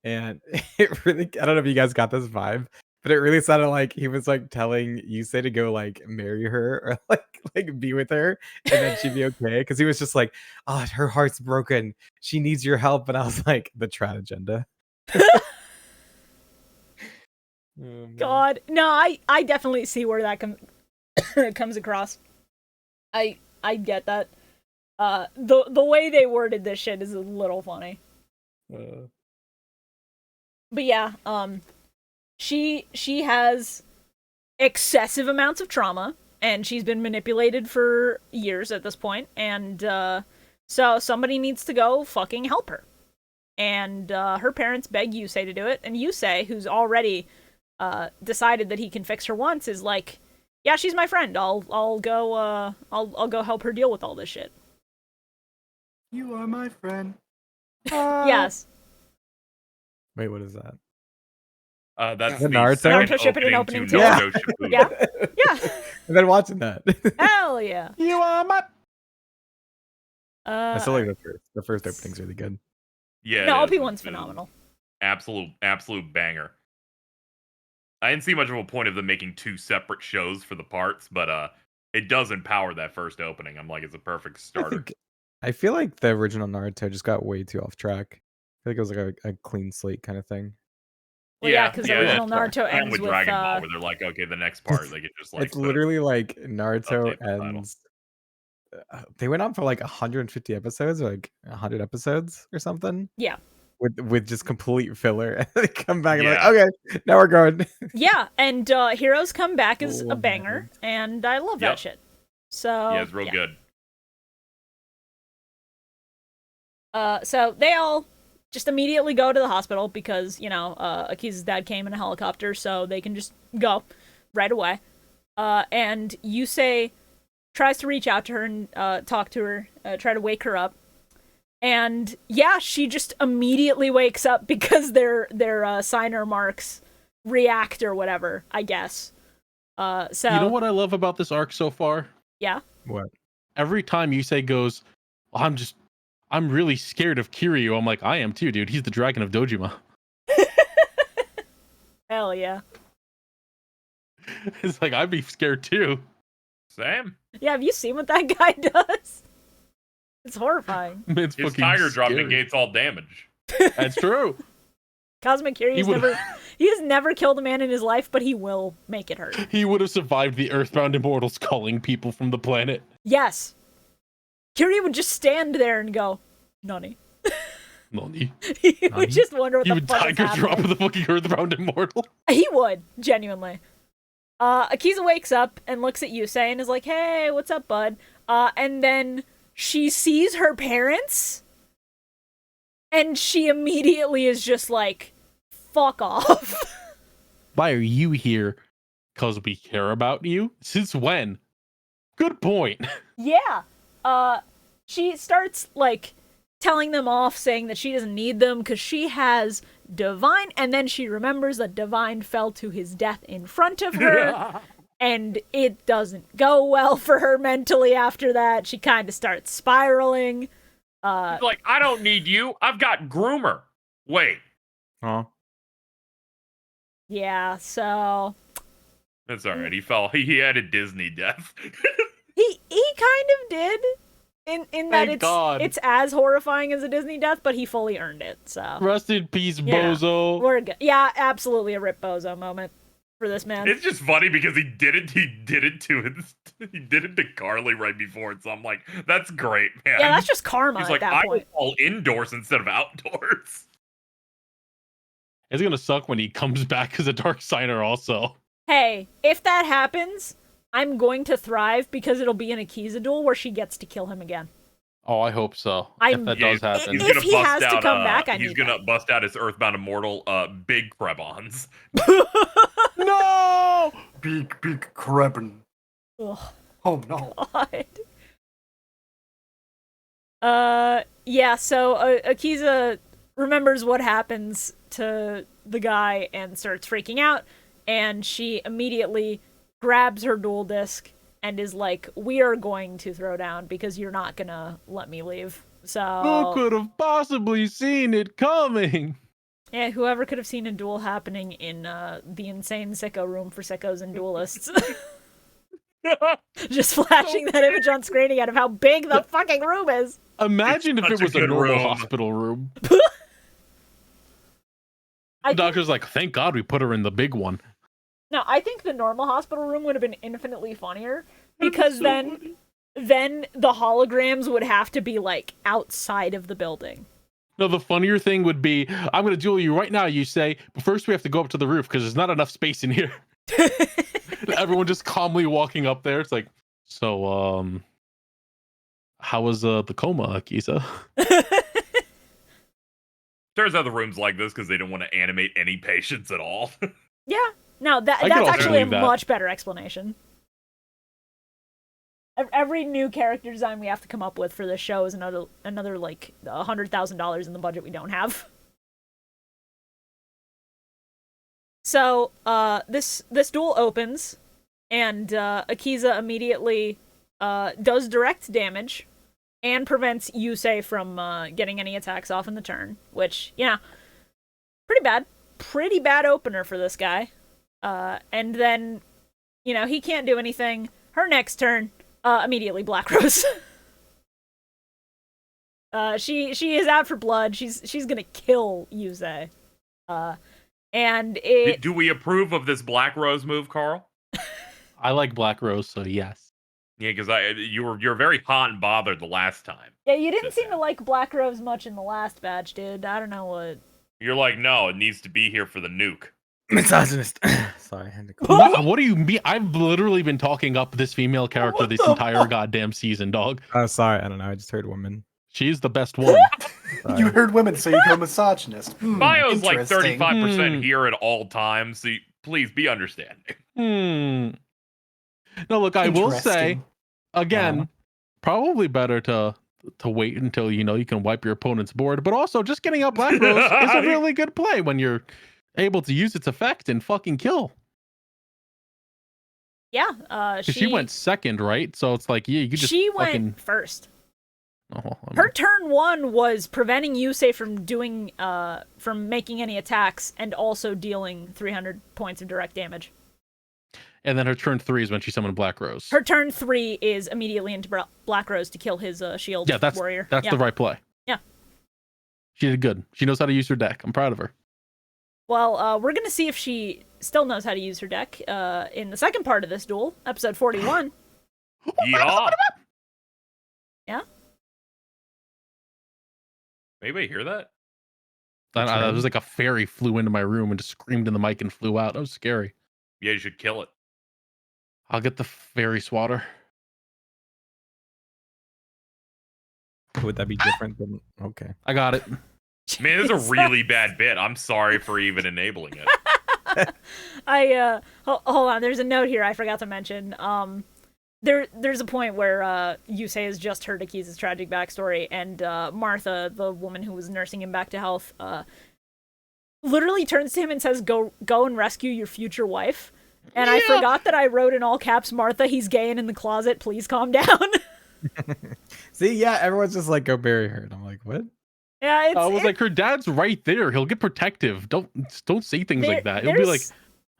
[SPEAKER 2] and it really, I don't know if you guys got this vibe, but it really sounded like he was telling Yusei to go marry her or be with her and then she'd be okay, because he was just oh, her heart's broken, she needs your help, and I was like, the trad agenda.
[SPEAKER 1] God, no, I definitely see where that comes across. I get that. The way they worded this shit is a little funny. But yeah, she has excessive amounts of trauma, and she's been manipulated for years at this point, and so somebody needs to go fucking help her. And her parents beg Yusei to do it, and Yusei, who's already decided that he can fix her once, is like, yeah, she's my friend. I'll go help her deal with all this shit.
[SPEAKER 5] You are my friend.
[SPEAKER 1] Yes.
[SPEAKER 2] Wait, what is that?
[SPEAKER 4] That's
[SPEAKER 2] the Naruto
[SPEAKER 1] Shipping opening too.
[SPEAKER 2] Yeah.
[SPEAKER 1] Yeah.
[SPEAKER 2] I've been watching that.
[SPEAKER 1] Hell yeah.
[SPEAKER 5] You are my.
[SPEAKER 2] I still like the first. The first opening's really good.
[SPEAKER 4] Yeah.
[SPEAKER 1] No, OP1's phenomenal.
[SPEAKER 4] Absolute banger. I didn't see much of a point of them making two separate shows for the parts, but it does empower that first opening. I'm like, it's a perfect starter.
[SPEAKER 2] I feel like the original Naruto just got way too off track. I feel like it was like a clean slate kind of thing.
[SPEAKER 1] Well, yeah, because the original Naruto ends
[SPEAKER 4] with Dragon Ball, where they're like, okay, the next part they could just
[SPEAKER 2] it's literally like Naruto ends. They went on for 150 episodes, or 100 episodes or something.
[SPEAKER 1] Yeah.
[SPEAKER 2] With just complete filler, and they come back and okay, now we're going.
[SPEAKER 1] Yeah, and Heroes Come Back is a banger, and I love that shit. So
[SPEAKER 4] Yeah, it's real good.
[SPEAKER 1] So they all just immediately go to the hospital because, Akiza's dad came in a helicopter, so they can just go right away. And Yusei tries to reach out to her and talk to her, try to wake her up. And yeah, she just immediately wakes up because their signer marks react or whatever, I guess. So
[SPEAKER 3] you know what I love about this arc so far?
[SPEAKER 1] Yeah.
[SPEAKER 2] What?
[SPEAKER 3] Every time Yusei goes, I'm really scared of Kiryu. I'm like, I am too, dude. He's the dragon of Dojima.
[SPEAKER 1] Hell yeah.
[SPEAKER 3] It's like, I'd be scared too.
[SPEAKER 4] Same.
[SPEAKER 1] Yeah, have you seen what that guy does? It's horrifying.
[SPEAKER 3] It's
[SPEAKER 4] His
[SPEAKER 3] fucking
[SPEAKER 4] tiger drop
[SPEAKER 3] scary.
[SPEAKER 4] negates all damage.
[SPEAKER 3] That's true.
[SPEAKER 1] Cosmic Kiryu he has never killed a man in his life, but he will make it hurt.
[SPEAKER 3] He would have survived the Earthbound Immortals calling people from the planet.
[SPEAKER 1] Yes. Kiryu would just stand there and go, Nani.
[SPEAKER 3] Nani?
[SPEAKER 1] He would just wonder what
[SPEAKER 3] You
[SPEAKER 1] the
[SPEAKER 3] would
[SPEAKER 1] fuck is
[SPEAKER 3] tiger drop
[SPEAKER 1] happening.
[SPEAKER 3] with a fucking Earthbound Immortal?
[SPEAKER 1] He would, genuinely. Akiza wakes up and looks at Yusei and is like, hey, what's up, bud? And then she sees her parents, and she immediately is just like, fuck off.
[SPEAKER 3] Why are you here? Because we care about you? Since when? Good point.
[SPEAKER 1] Yeah. She starts, like, telling them off, saying that she doesn't need them because she has Divine, and then she remembers that Divine fell to his death in front of her, and it doesn't go well for her mentally after that. She kind of starts spiraling.
[SPEAKER 4] He's like, I don't need you. I've got Groomer. Wait.
[SPEAKER 2] Huh?
[SPEAKER 1] Yeah, so...
[SPEAKER 4] That's alright. He had a Disney death.
[SPEAKER 1] He kind of did. In that
[SPEAKER 3] Thank God.
[SPEAKER 1] it's as horrifying as a Disney death, but he fully earned it, so...
[SPEAKER 3] Rest in peace,
[SPEAKER 1] Yeah.
[SPEAKER 3] bozo.
[SPEAKER 1] We're good. Yeah, absolutely a Rip Bozo moment for this man.
[SPEAKER 4] It's just funny because he did it to Carly right before it, so I'm like, that's great, man.
[SPEAKER 1] Yeah, that's just karma
[SPEAKER 4] He's
[SPEAKER 1] at
[SPEAKER 4] like,
[SPEAKER 1] that
[SPEAKER 4] I will
[SPEAKER 1] point.
[SPEAKER 4] fall indoors instead of outdoors.
[SPEAKER 3] It's gonna suck when he comes back as a Dark Signer also.
[SPEAKER 1] Hey, if that happens, I'm going to thrive because it'll be an Akiza duel where she gets to kill him again.
[SPEAKER 3] Oh, I hope so.
[SPEAKER 1] I'm-
[SPEAKER 3] If that
[SPEAKER 4] Yeah,
[SPEAKER 3] does happen.
[SPEAKER 4] He's
[SPEAKER 1] If
[SPEAKER 4] gonna
[SPEAKER 1] he
[SPEAKER 4] bust
[SPEAKER 1] has to
[SPEAKER 4] out,
[SPEAKER 1] come back, I
[SPEAKER 4] he's
[SPEAKER 1] need
[SPEAKER 4] gonna
[SPEAKER 1] that.
[SPEAKER 4] bust out his Earthbound Immortal, Big Krebons.
[SPEAKER 3] No!
[SPEAKER 5] Big Krebin.
[SPEAKER 1] Ugh,
[SPEAKER 5] Oh no.
[SPEAKER 1] God. Yeah, so Akiza remembers what happens to the guy and starts freaking out, and she immediately grabs her duel disc and is like, we are going to throw down because you're not gonna let me leave. So
[SPEAKER 3] Who could have possibly seen it coming?
[SPEAKER 1] yeah, whoever could have seen a duel happening in the insane sicko room for sickos and duelists. Just flashing that image on screen again of how big the fucking room is.
[SPEAKER 3] Imagine if
[SPEAKER 4] It's
[SPEAKER 3] it
[SPEAKER 4] such a
[SPEAKER 3] was a
[SPEAKER 4] good
[SPEAKER 3] normal
[SPEAKER 4] room.
[SPEAKER 3] hospital room.
[SPEAKER 1] I
[SPEAKER 3] The doctor's like, thank God we put her in the big one.
[SPEAKER 1] No, I think the normal hospital room would have been infinitely funnier because then the holograms would have to be like outside of the building.
[SPEAKER 3] No, the funnier thing would be, I'm going to duel you right now, you say, but first we have to go up to the roof because there's not enough space in here. Everyone just calmly walking up there. It's like, so, how was the coma, Akiza?
[SPEAKER 4] Turns out the room's like this because they don't want to animate any patients at all.
[SPEAKER 1] Yeah, no, that's
[SPEAKER 3] I could also
[SPEAKER 1] actually a
[SPEAKER 3] believe that.
[SPEAKER 1] much better explanation. Every new character design we have to come up with for this show is another like $100,000 in the budget we don't have. So this duel opens, and Akiza immediately does direct damage and prevents Yusei from getting any attacks off in the turn, which, pretty bad opener for this guy. And then, he can't do anything. Her next turn, immediately Black Rose. She is out for blood. She's gonna kill Yusei. And it...
[SPEAKER 4] Do we approve of this Black Rose move, Carl?
[SPEAKER 3] I like Black Rose, so yes.
[SPEAKER 4] Yeah, because you're very hot and bothered the last time.
[SPEAKER 1] Yeah, you didn't
[SPEAKER 4] Just
[SPEAKER 1] seem to
[SPEAKER 4] saying.
[SPEAKER 1] like Black Rose much in the last batch, dude. I don't know what...
[SPEAKER 4] You're like, no, it needs to be here for the nuke.
[SPEAKER 2] Misogynist. Sorry, I had to
[SPEAKER 3] What do you mean? I've literally been talking up this female character this entire goddamn season, dog.
[SPEAKER 2] Oh, sorry. I don't know. I just heard woman.
[SPEAKER 3] She's the best one.
[SPEAKER 2] Sorry.
[SPEAKER 5] You heard women, so you go misogynist.
[SPEAKER 4] Bio's like
[SPEAKER 5] Interesting.
[SPEAKER 4] 35% here at all times, so please be understanding.
[SPEAKER 3] No, look, I will say,
[SPEAKER 5] Interesting.
[SPEAKER 3] again, probably better to wait until you can wipe your opponent's board, but also just getting out Black Rose is a really good play when you're able to use its effect and fucking kill.
[SPEAKER 1] Yeah,
[SPEAKER 3] She went second, right? So it's like, yeah, you could just
[SPEAKER 1] she
[SPEAKER 3] fucking...
[SPEAKER 1] went first.
[SPEAKER 3] Oh,
[SPEAKER 1] Her turn 1 was preventing Yusei from making any attacks and also dealing 300 points of direct damage.
[SPEAKER 3] And then her turn 3 is when she summoned Black Rose.
[SPEAKER 1] Her turn 3 is immediately into Black Rose to kill his shield warrior.
[SPEAKER 3] That's the right play.
[SPEAKER 1] Yeah.
[SPEAKER 3] She did good. She knows how to use her deck. I'm proud of her.
[SPEAKER 1] Well, we're going to see if she still knows how to use her deck in the second part of this duel, episode 41.
[SPEAKER 4] Yeah.
[SPEAKER 1] Yeah?
[SPEAKER 4] Anybody hear that?
[SPEAKER 3] It was like a fairy flew into my room and just screamed in the mic and flew out. That was scary.
[SPEAKER 4] Yeah, you should kill it.
[SPEAKER 3] I'll get the fairy swatter.
[SPEAKER 2] Would that be different than? Okay.
[SPEAKER 3] I got it.
[SPEAKER 4] Man, this is a really bad bit. I'm sorry for even enabling it.
[SPEAKER 1] Hold on. There's a note here I forgot to mention. There's a point where Yusei has just heard Akiza's tragic backstory, and Martha, the woman who was nursing him back to health, literally turns to him and says, "Go and rescue your future wife." And I forgot that I wrote in all caps, "Martha, he's gay and in the closet. Please calm down."
[SPEAKER 2] See, yeah, everyone's just like, "Go bury her," and I'm like, "What?"
[SPEAKER 1] Yeah,
[SPEAKER 3] I was like, her dad's right there. He'll get protective. Don't say things like that. He'll be like,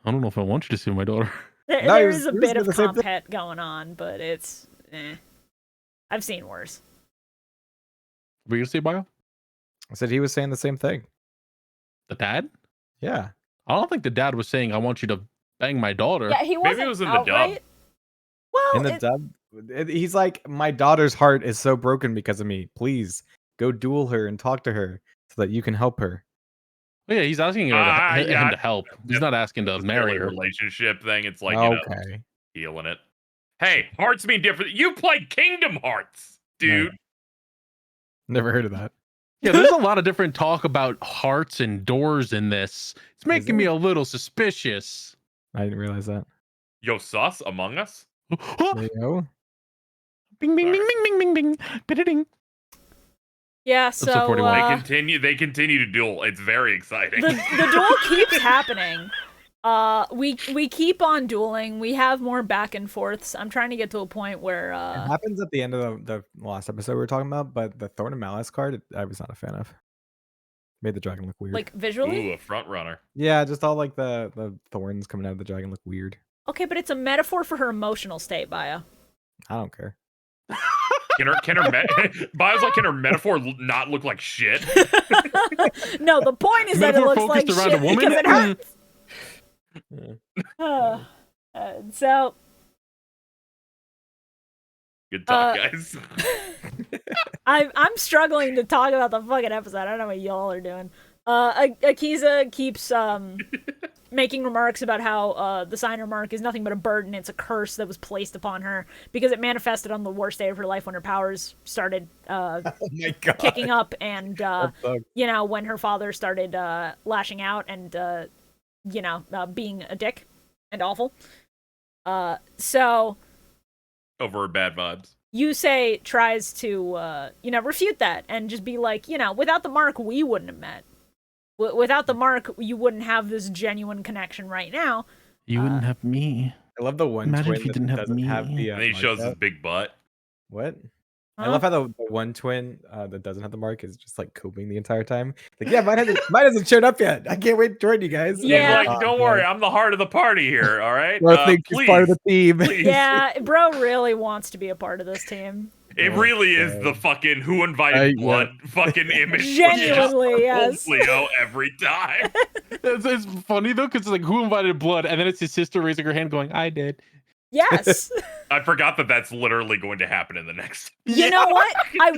[SPEAKER 3] I don't know if I want you to see my daughter.
[SPEAKER 1] There is a bit of compet going on, but it's I've seen worse.
[SPEAKER 3] Were you gonna say, Bio?
[SPEAKER 2] I said he was saying the same thing.
[SPEAKER 3] The dad?
[SPEAKER 2] Yeah.
[SPEAKER 3] I don't think the dad was saying, I want you to bang my daughter.
[SPEAKER 1] Yeah, he wasn't.
[SPEAKER 4] Maybe it was in the dub.
[SPEAKER 1] Well,
[SPEAKER 2] In the dub, he's like, "My daughter's heart is so broken because of me. Please go duel her and talk to her so that you can help her."
[SPEAKER 3] Oh, yeah, he's asking him to help. He's not asking to marry her.
[SPEAKER 4] Relationship thing. It's like,
[SPEAKER 2] Okay.
[SPEAKER 4] healing it. Hey, hearts mean different. You played Kingdom Hearts, dude.
[SPEAKER 2] Never heard of that.
[SPEAKER 3] Yeah, there's a lot of different talk about hearts and doors in this. It's making me a little suspicious.
[SPEAKER 2] I didn't realize that.
[SPEAKER 4] Yo, sus, Among Us?
[SPEAKER 2] There you go.
[SPEAKER 3] Bing, bing, bing, bing, bing, bing, bing. Bing.
[SPEAKER 1] yeah, so
[SPEAKER 4] They continue to duel. It's very exciting.
[SPEAKER 1] the duel keeps happening. We keep on dueling. We have more back and forths. I'm trying to get to a point where
[SPEAKER 2] It happens at the end of the last episode we were talking about, but the Thorn and Malice card, I was not a fan of. Made the dragon look weird.
[SPEAKER 1] like visually.
[SPEAKER 4] Ooh, a front runner.
[SPEAKER 2] Yeah, just all like the thorns coming out of the dragon look weird.
[SPEAKER 1] Okay, but it's a metaphor for her emotional state, Baya.
[SPEAKER 2] I don't care.
[SPEAKER 4] Can her metaphor not look like shit?
[SPEAKER 1] No, the point is that it looks like
[SPEAKER 3] focused around
[SPEAKER 1] shit
[SPEAKER 3] a woman?
[SPEAKER 1] because it hurts. So
[SPEAKER 4] Good talk, guys.
[SPEAKER 1] I'm struggling to talk about the fucking episode. I don't know what y'all are doing. Akiza keeps making remarks about how the signer mark is nothing but a burden. It's a curse that was placed upon her because it manifested on the worst day of her life when her powers started
[SPEAKER 2] Oh my god.
[SPEAKER 1] kicking up, and when her father started lashing out and being a dick and awful. So
[SPEAKER 4] Over bad vibes.
[SPEAKER 1] Yusei tries to refute that and just be like, without the mark we wouldn't have met. Without the mark, you wouldn't have this genuine connection right now.
[SPEAKER 3] You wouldn't have me.
[SPEAKER 2] I love the one
[SPEAKER 3] Imagine
[SPEAKER 2] twin
[SPEAKER 3] if you
[SPEAKER 2] that
[SPEAKER 3] didn't have
[SPEAKER 2] doesn't
[SPEAKER 3] me.
[SPEAKER 2] have the.
[SPEAKER 4] And then he shows his big butt.
[SPEAKER 2] What? I
[SPEAKER 1] Huh?
[SPEAKER 2] love how the one twin that doesn't have the mark is just like coping the entire time. Like, yeah, mine hasn't showed up yet. I can't wait to join you guys.
[SPEAKER 1] Yeah.
[SPEAKER 4] He's like, don't worry, I'm the heart of the party here, all right?
[SPEAKER 2] Bro thinks he's part of the team.
[SPEAKER 4] please.
[SPEAKER 1] Yeah, bro really wants to be a part of this team.
[SPEAKER 4] It really is the fucking who invited blood fucking image.
[SPEAKER 1] Genuinely, yes.
[SPEAKER 4] Leo every time.
[SPEAKER 3] It's funny though, because it's like, who invited blood? And then it's his sister raising her hand going, I did.
[SPEAKER 1] Yes.
[SPEAKER 4] I forgot that that's literally going to happen in the next.
[SPEAKER 1] You know what? I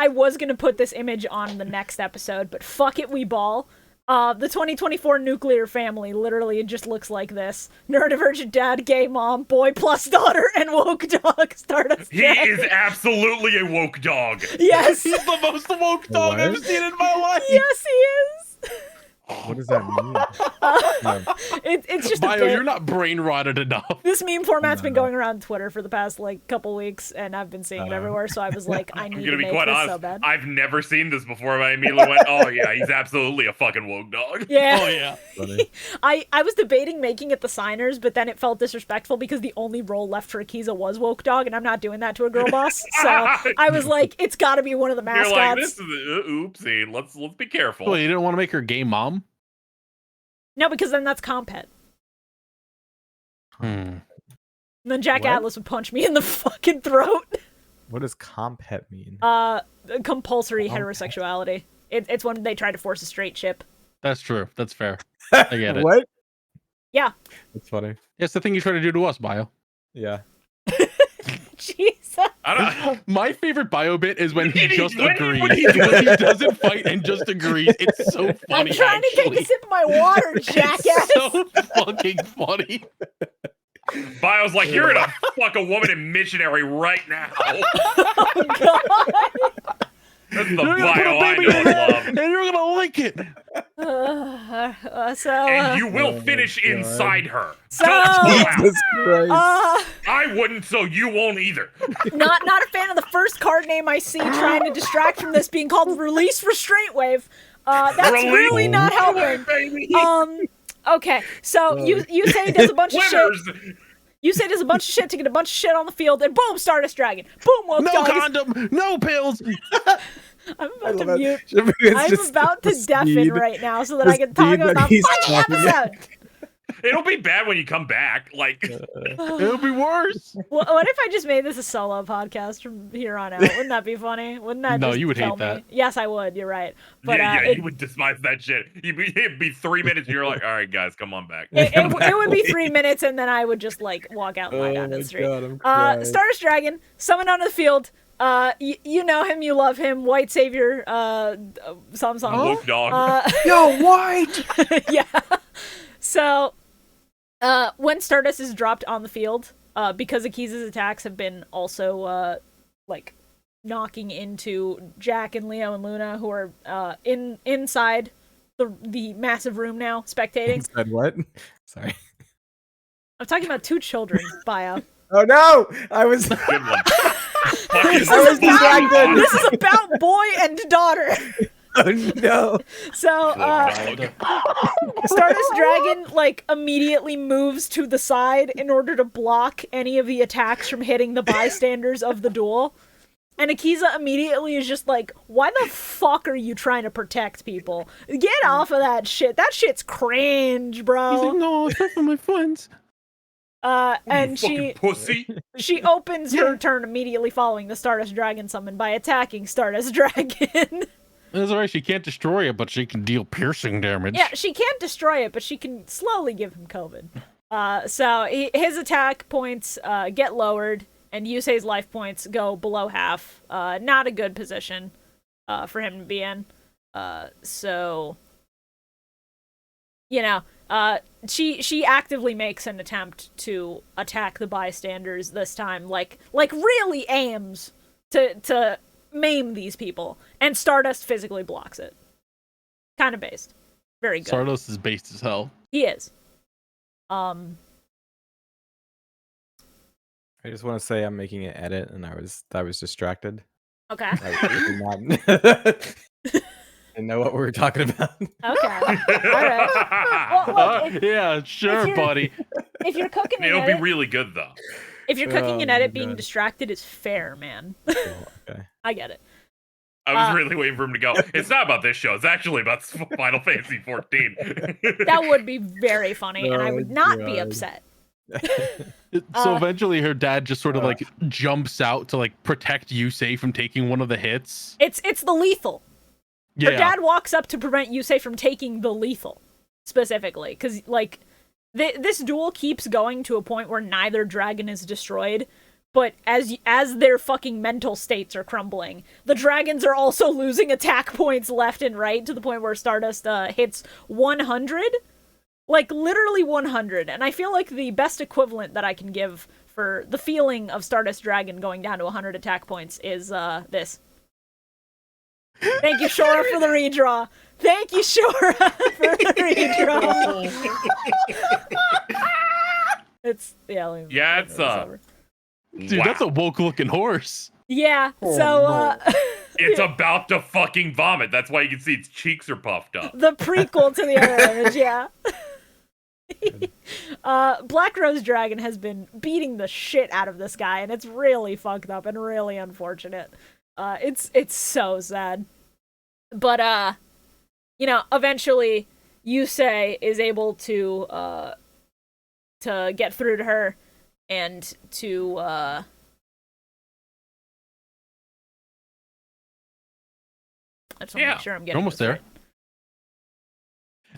[SPEAKER 1] was gonna put this image on the next episode, but fuck it, we ball. The 2024 nuclear family literally just looks like this. Neurodivergent dad, gay mom, boy plus daughter, and woke dog. Stardust.
[SPEAKER 4] He is absolutely a woke dog.
[SPEAKER 1] Yes.
[SPEAKER 3] He's the most woke dog I've seen in my life.
[SPEAKER 1] Yes, he is.
[SPEAKER 2] What does that mean?
[SPEAKER 1] It's just
[SPEAKER 3] Bio,
[SPEAKER 1] a bit.
[SPEAKER 3] you're not brain rotted enough.
[SPEAKER 1] This meme format's been going around Twitter for the past couple weeks, and I've been seeing it everywhere. So I was like, I need
[SPEAKER 4] I'm
[SPEAKER 1] to
[SPEAKER 4] gonna be
[SPEAKER 1] make
[SPEAKER 4] quite
[SPEAKER 1] this
[SPEAKER 4] honest.
[SPEAKER 1] so bad.
[SPEAKER 4] I've never seen this before, but I immediately went, "Oh yeah, he's absolutely a fucking woke dog."
[SPEAKER 1] Yeah.
[SPEAKER 3] Oh yeah.
[SPEAKER 2] Funny.
[SPEAKER 1] I was debating making it the signers, but then it felt disrespectful because the only role left for Akiza was woke dog, and I'm not doing that to a girl boss. So I was like, it's got to be one of the mascots.
[SPEAKER 4] You're like, this is oopsie. Let's be careful.
[SPEAKER 3] Well, you didn't want to make her gay mom?
[SPEAKER 1] No, because then that's compet.
[SPEAKER 3] Hmm.
[SPEAKER 1] And then Jack
[SPEAKER 2] What?
[SPEAKER 1] Atlas would punch me in the fucking throat.
[SPEAKER 2] What does compet mean?
[SPEAKER 1] Compulsory
[SPEAKER 2] Compet.
[SPEAKER 1] heterosexuality. It's when they try to force a straight ship.
[SPEAKER 3] That's true. That's fair. I get it.
[SPEAKER 2] What?
[SPEAKER 1] Yeah.
[SPEAKER 2] That's funny.
[SPEAKER 3] It's the thing you try to do to us, Bio.
[SPEAKER 2] Yeah.
[SPEAKER 1] Jesus.
[SPEAKER 4] I don't.
[SPEAKER 3] My favorite Bio bit is when he
[SPEAKER 4] When he-
[SPEAKER 3] just
[SPEAKER 4] when he-
[SPEAKER 3] agrees.
[SPEAKER 4] when he-
[SPEAKER 3] When he doesn't fight and just agrees. It's so funny.
[SPEAKER 1] I'm trying to take a
[SPEAKER 3] actually.
[SPEAKER 1] sip of my water, jackass.
[SPEAKER 3] It's so fucking funny.
[SPEAKER 4] Bio's like, you're gonna fuck a woman in missionary right now.
[SPEAKER 1] Oh, God.
[SPEAKER 4] That's the
[SPEAKER 3] You're gonna put
[SPEAKER 4] Bio
[SPEAKER 3] a
[SPEAKER 4] I
[SPEAKER 3] baby
[SPEAKER 4] know
[SPEAKER 3] in
[SPEAKER 4] and
[SPEAKER 3] there,
[SPEAKER 4] love.
[SPEAKER 3] and you're gonna like it.
[SPEAKER 4] And you will
[SPEAKER 2] Oh my
[SPEAKER 4] finish
[SPEAKER 2] God.
[SPEAKER 4] inside her.
[SPEAKER 1] So-
[SPEAKER 4] Don't pull out.
[SPEAKER 2] Jesus Christ.
[SPEAKER 4] I wouldn't, so you won't either.
[SPEAKER 1] Not a fan of the first card name I see trying to distract from this being called Release Restraint Wave. That's
[SPEAKER 4] Release
[SPEAKER 1] really not helping.
[SPEAKER 4] Baby.
[SPEAKER 1] Okay, so Yusei does a bunch of shit.
[SPEAKER 4] Swimmers.
[SPEAKER 1] Yusei does a bunch of shit to get a bunch of shit on the field, and boom, Stardust Dragon. Boom, woke
[SPEAKER 3] No
[SPEAKER 1] dog.
[SPEAKER 3] condom, no pills.
[SPEAKER 1] I'm
[SPEAKER 2] I
[SPEAKER 1] about to
[SPEAKER 2] love
[SPEAKER 1] mute.
[SPEAKER 2] that. It's
[SPEAKER 1] I'm
[SPEAKER 2] just
[SPEAKER 1] about to
[SPEAKER 2] the
[SPEAKER 1] deafen
[SPEAKER 2] speed-
[SPEAKER 1] right now so that
[SPEAKER 2] the
[SPEAKER 1] I can talk
[SPEAKER 2] speed that
[SPEAKER 1] about
[SPEAKER 2] he's
[SPEAKER 1] the fucking
[SPEAKER 2] talking.
[SPEAKER 1] episode.
[SPEAKER 4] It'll be bad when you come back. Like,
[SPEAKER 3] It'll be worse.
[SPEAKER 1] What if I just made this a solo podcast from here on out? Wouldn't that be funny? Wouldn't that
[SPEAKER 3] No,
[SPEAKER 1] just
[SPEAKER 3] you would
[SPEAKER 1] kill
[SPEAKER 3] hate that.
[SPEAKER 1] me? Yes, I would. You're right. But
[SPEAKER 4] yeah,
[SPEAKER 1] it,
[SPEAKER 4] you would despise that shit. It'd be 3 minutes, and you're like, all right, guys, come on back.
[SPEAKER 1] it would be 3 minutes, and then I would just walk out and lie down in the street.
[SPEAKER 2] God, I'm crying.
[SPEAKER 1] Stardust Dragon, summoned onto the field. You know him, you love him, White Savior, something.
[SPEAKER 4] Woke dog.
[SPEAKER 5] Yo, White!
[SPEAKER 1] Yeah. So, when Stardust is dropped on the field, because Akiza's attacks have been also, knocking into Jack and Leo and Luna, who are, inside the massive room now, spectating.
[SPEAKER 2] Said what? Sorry.
[SPEAKER 1] I'm talking about two children, Bio.
[SPEAKER 2] Oh no! I was.
[SPEAKER 4] Good one. Fucking
[SPEAKER 2] I was distracted.
[SPEAKER 1] This is about boy and daughter.
[SPEAKER 2] Oh no!
[SPEAKER 1] So, Stardust Dragon, immediately moves to the side in order to block any of the attacks from hitting the bystanders of the duel. And Akiza immediately is just like, why the fuck are you trying to protect people? Get off of that shit. That shit's cringe, bro.
[SPEAKER 3] He's like, no, it's not for my friends.
[SPEAKER 1] And
[SPEAKER 4] fucking pussy.
[SPEAKER 1] she opens her turn immediately following the Stardust Dragon summon by attacking Stardust Dragon.
[SPEAKER 3] That's alright, she can't destroy it, but she can deal piercing damage.
[SPEAKER 1] Yeah, she can't destroy it, but she can slowly give him COVID. So his attack points get lowered, and Yusei's life points go below half. Not a good position for him to be in. So, she actively makes an attempt to attack the bystanders this time, like really aims to maim these people, and Stardust physically blocks it. Kind of based. Very good.
[SPEAKER 3] Stardust is based as hell.
[SPEAKER 1] He is.
[SPEAKER 2] I just want to say I'm making an edit, and I was distracted.
[SPEAKER 1] Okay.
[SPEAKER 2] I didn't know what we were talking about.
[SPEAKER 1] Okay. All right. Well, look,
[SPEAKER 3] Yeah, sure,
[SPEAKER 1] you're-
[SPEAKER 3] buddy.
[SPEAKER 1] if you're cooking an
[SPEAKER 4] It'll be
[SPEAKER 1] edit,
[SPEAKER 4] really good though.
[SPEAKER 1] if you're cooking an
[SPEAKER 2] Oh,
[SPEAKER 1] edit,
[SPEAKER 2] my
[SPEAKER 1] being
[SPEAKER 2] God.
[SPEAKER 1] distracted is fair, man.
[SPEAKER 2] Cool, okay.
[SPEAKER 1] I get it.
[SPEAKER 4] I was really waiting for him to go. It's not about this show. It's actually about Final Fantasy 14.
[SPEAKER 1] That would be very funny, and I would
[SPEAKER 2] Oh,
[SPEAKER 1] not be
[SPEAKER 2] God.
[SPEAKER 1] upset.
[SPEAKER 3] So eventually her dad just sort of jumps out to protect Yusei from taking one of the hits.
[SPEAKER 1] It's the lethal.
[SPEAKER 3] Yeah.
[SPEAKER 1] Her dad walks up to prevent Yusei from taking the lethal, specifically, because this duel keeps going to a point where neither dragon is destroyed, but as their fucking mental states are crumbling, the dragons are also losing attack points left and right to the point where Stardust hits 100. Like, literally 100. And I feel like the best equivalent that I can give for the feeling of Stardust Dragon going down to 100 attack points is this. Thank you, Shorah, for the redraw. Thank you, Shorah, for the redraw. It's
[SPEAKER 3] Dude, that's a woke looking horse.
[SPEAKER 1] Yeah.
[SPEAKER 4] It's about to fucking vomit. That's why you can see its cheeks are puffed up.
[SPEAKER 1] The prequel to the other image, yeah. Black Rose Dragon has been beating the shit out of this guy, and it's really fucked up and really unfortunate. It's so sad. But eventually Yusei is able to get through to her and to I just want to make sure I'm getting
[SPEAKER 3] almost there.
[SPEAKER 1] Right.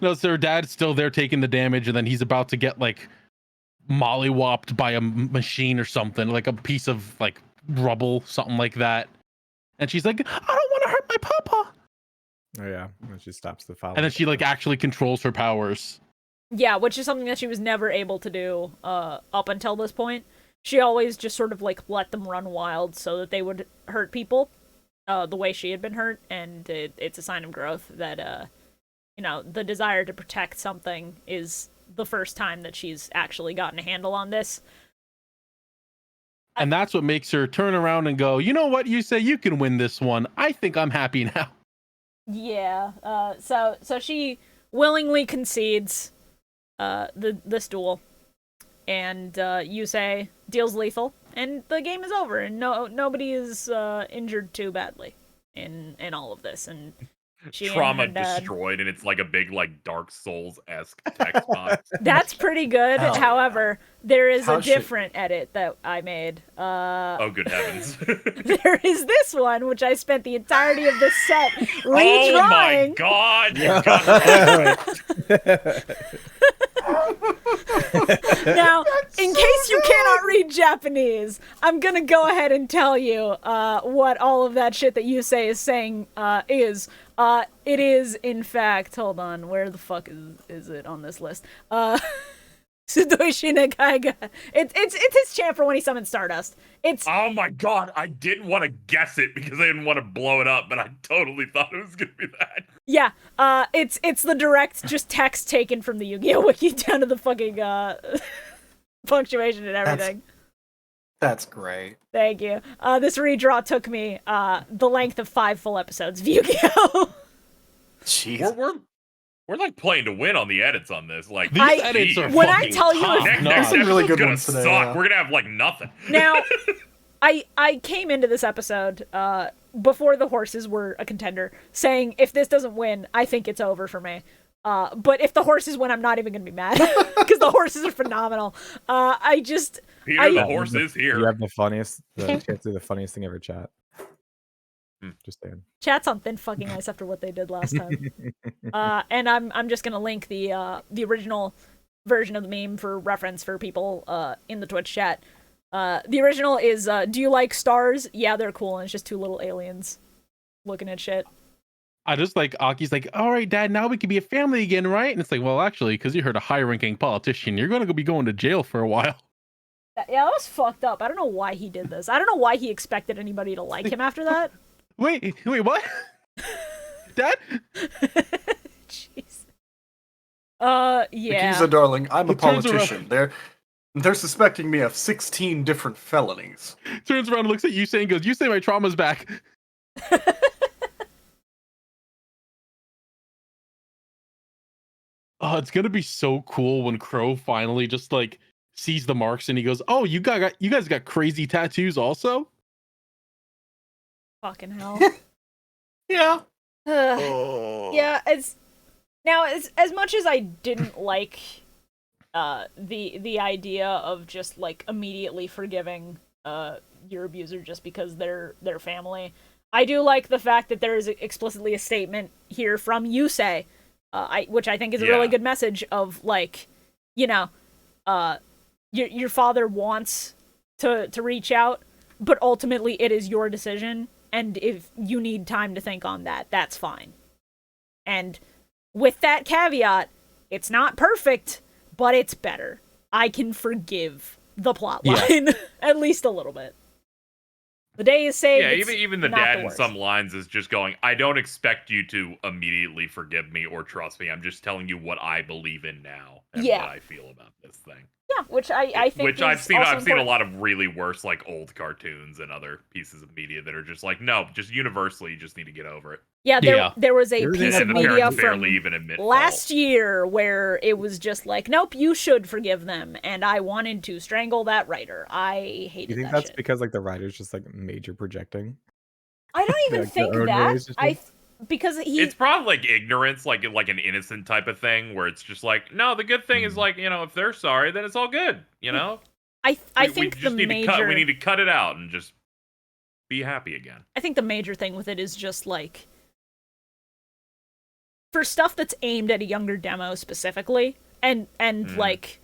[SPEAKER 3] No, so her dad's still there taking the damage, and then he's about to get like mollywopped by a machine or something, like a piece of like rubble, something like that. And she's like, I don't want to hurt my papa.
[SPEAKER 2] Oh yeah, and she stops the follow.
[SPEAKER 3] And then she like actually controls her powers.
[SPEAKER 1] Yeah, which is something that she was never able to do up until this point. She always just sort of like let them run wild so that they would hurt people the way she had been hurt, and it's a sign of growth that the desire to protect something is the first time that she's actually gotten a handle on this.
[SPEAKER 3] And that's what makes her turn around and go, you know what, you say you can win this one. I think I'm happy now.
[SPEAKER 1] Yeah. So she willingly concedes this duel, and Yusei deals lethal, and the game is over, and nobody is injured too badly in all of this, and she
[SPEAKER 4] trauma
[SPEAKER 1] and her dad...
[SPEAKER 4] destroyed, and it's like a big like Dark Souls-esque text box.
[SPEAKER 1] That's pretty good.
[SPEAKER 5] Oh,
[SPEAKER 1] however, there is a different edit that I made.
[SPEAKER 4] Oh, good heavens.
[SPEAKER 1] There is this one, which I spent the entirety of this set redrawing.
[SPEAKER 4] Oh my god!
[SPEAKER 1] Now, in case you cannot read Japanese, I'm gonna go ahead and tell you what all of that shit that Yusei is saying is. It is, in fact, hold on, where the fuck is it on this list? Sudoi Shinekaiga. It's his chant for when he summons Stardust.
[SPEAKER 4] Oh my god, I didn't want to guess it because I didn't want to blow it up, but I totally thought it was gonna be that.
[SPEAKER 1] Yeah, it's the direct just text taken from the Yu-Gi-Oh! Wiki down to the fucking punctuation and everything.
[SPEAKER 5] That's great.
[SPEAKER 1] Thank you. This redraw took me the length of 5 full episodes of Yu-Gi-Oh!
[SPEAKER 5] Jeez.
[SPEAKER 4] We're like playing to win on the edits on this. Like
[SPEAKER 3] these edits are
[SPEAKER 1] when
[SPEAKER 3] fucking
[SPEAKER 1] I tell you,
[SPEAKER 3] top
[SPEAKER 4] next
[SPEAKER 3] notch.
[SPEAKER 5] some really good
[SPEAKER 4] gonna
[SPEAKER 5] ones today,
[SPEAKER 4] suck.
[SPEAKER 5] yeah.
[SPEAKER 4] We're gonna have like nothing.
[SPEAKER 1] Now, I came into this episode before the horses were a contender, saying if this doesn't win, I think it's over for me. But if the horses win, I'm not even gonna be mad because the horses are phenomenal.
[SPEAKER 4] The horse is here.
[SPEAKER 2] You have the funniest. The funniest thing ever, chat. Just saying.
[SPEAKER 1] Chat's on thin fucking ice after what they did last time. And I'm just gonna link the original version of the meme for reference for people in the Twitch chat. The original is do you like stars? Yeah, they're cool, and it's just 2 little aliens looking at shit.
[SPEAKER 3] I just like Aki's like, all right, Dad, now we can be a family again, right? And it's like, well, actually, because you heard a high-ranking politician, you're gonna be going to jail for a while.
[SPEAKER 1] Yeah, that was fucked up. I don't know why he did this. I don't know why he expected anybody to like him after that.
[SPEAKER 3] Wait, what? Dad?
[SPEAKER 1] Jeez. Yeah.
[SPEAKER 5] Akiza, darling, I'm a
[SPEAKER 3] turns
[SPEAKER 5] politician. They're suspecting me of 16 different felonies.
[SPEAKER 3] Turns around and looks at Yusei and goes, Yusei, my trauma's back. Oh, it's gonna be so cool when Crow finally just like sees the marks and he goes, "Oh, you guys got crazy tattoos also?"
[SPEAKER 1] Fucking hell.
[SPEAKER 5] Yeah.
[SPEAKER 1] Yeah. As much as I didn't like the idea of just like immediately forgiving your abuser just because they're family, I do like the fact that there is explicitly a statement here from Yusei. Which I think is a really good message of like, your father wants to reach out, but ultimately it is your decision, and if you need time to think on that, that's fine. And with that caveat, it's not perfect, but it's better. I can forgive the plot line at least a little bit. The day is saved.
[SPEAKER 4] Yeah, even the dad in some lines is just going, I don't expect you to immediately forgive me or trust me. I'm just telling you what I believe in now and what I feel about this thing.
[SPEAKER 1] Yeah, which I think
[SPEAKER 4] which I've seen a lot of really worse like old cartoons and other pieces of media that are just like, no, just universally, you just need to get over it.
[SPEAKER 1] Yeah, there was a piece of media from last year where it was just like, nope, you should forgive them, and I wanted to strangle that writer. I hated that.
[SPEAKER 2] You think that's because like the writer's just like major projecting?
[SPEAKER 1] I don't even think that. Because
[SPEAKER 4] it's probably like ignorance, like an innocent type of thing, where it's just like, no, the good thing is like, you know, if they're sorry, then it's all good, you know.
[SPEAKER 1] I think we just need
[SPEAKER 4] to cut it out and just be happy again.
[SPEAKER 1] I think the major thing with it is just like, for stuff that's aimed at a younger demo specifically, and like,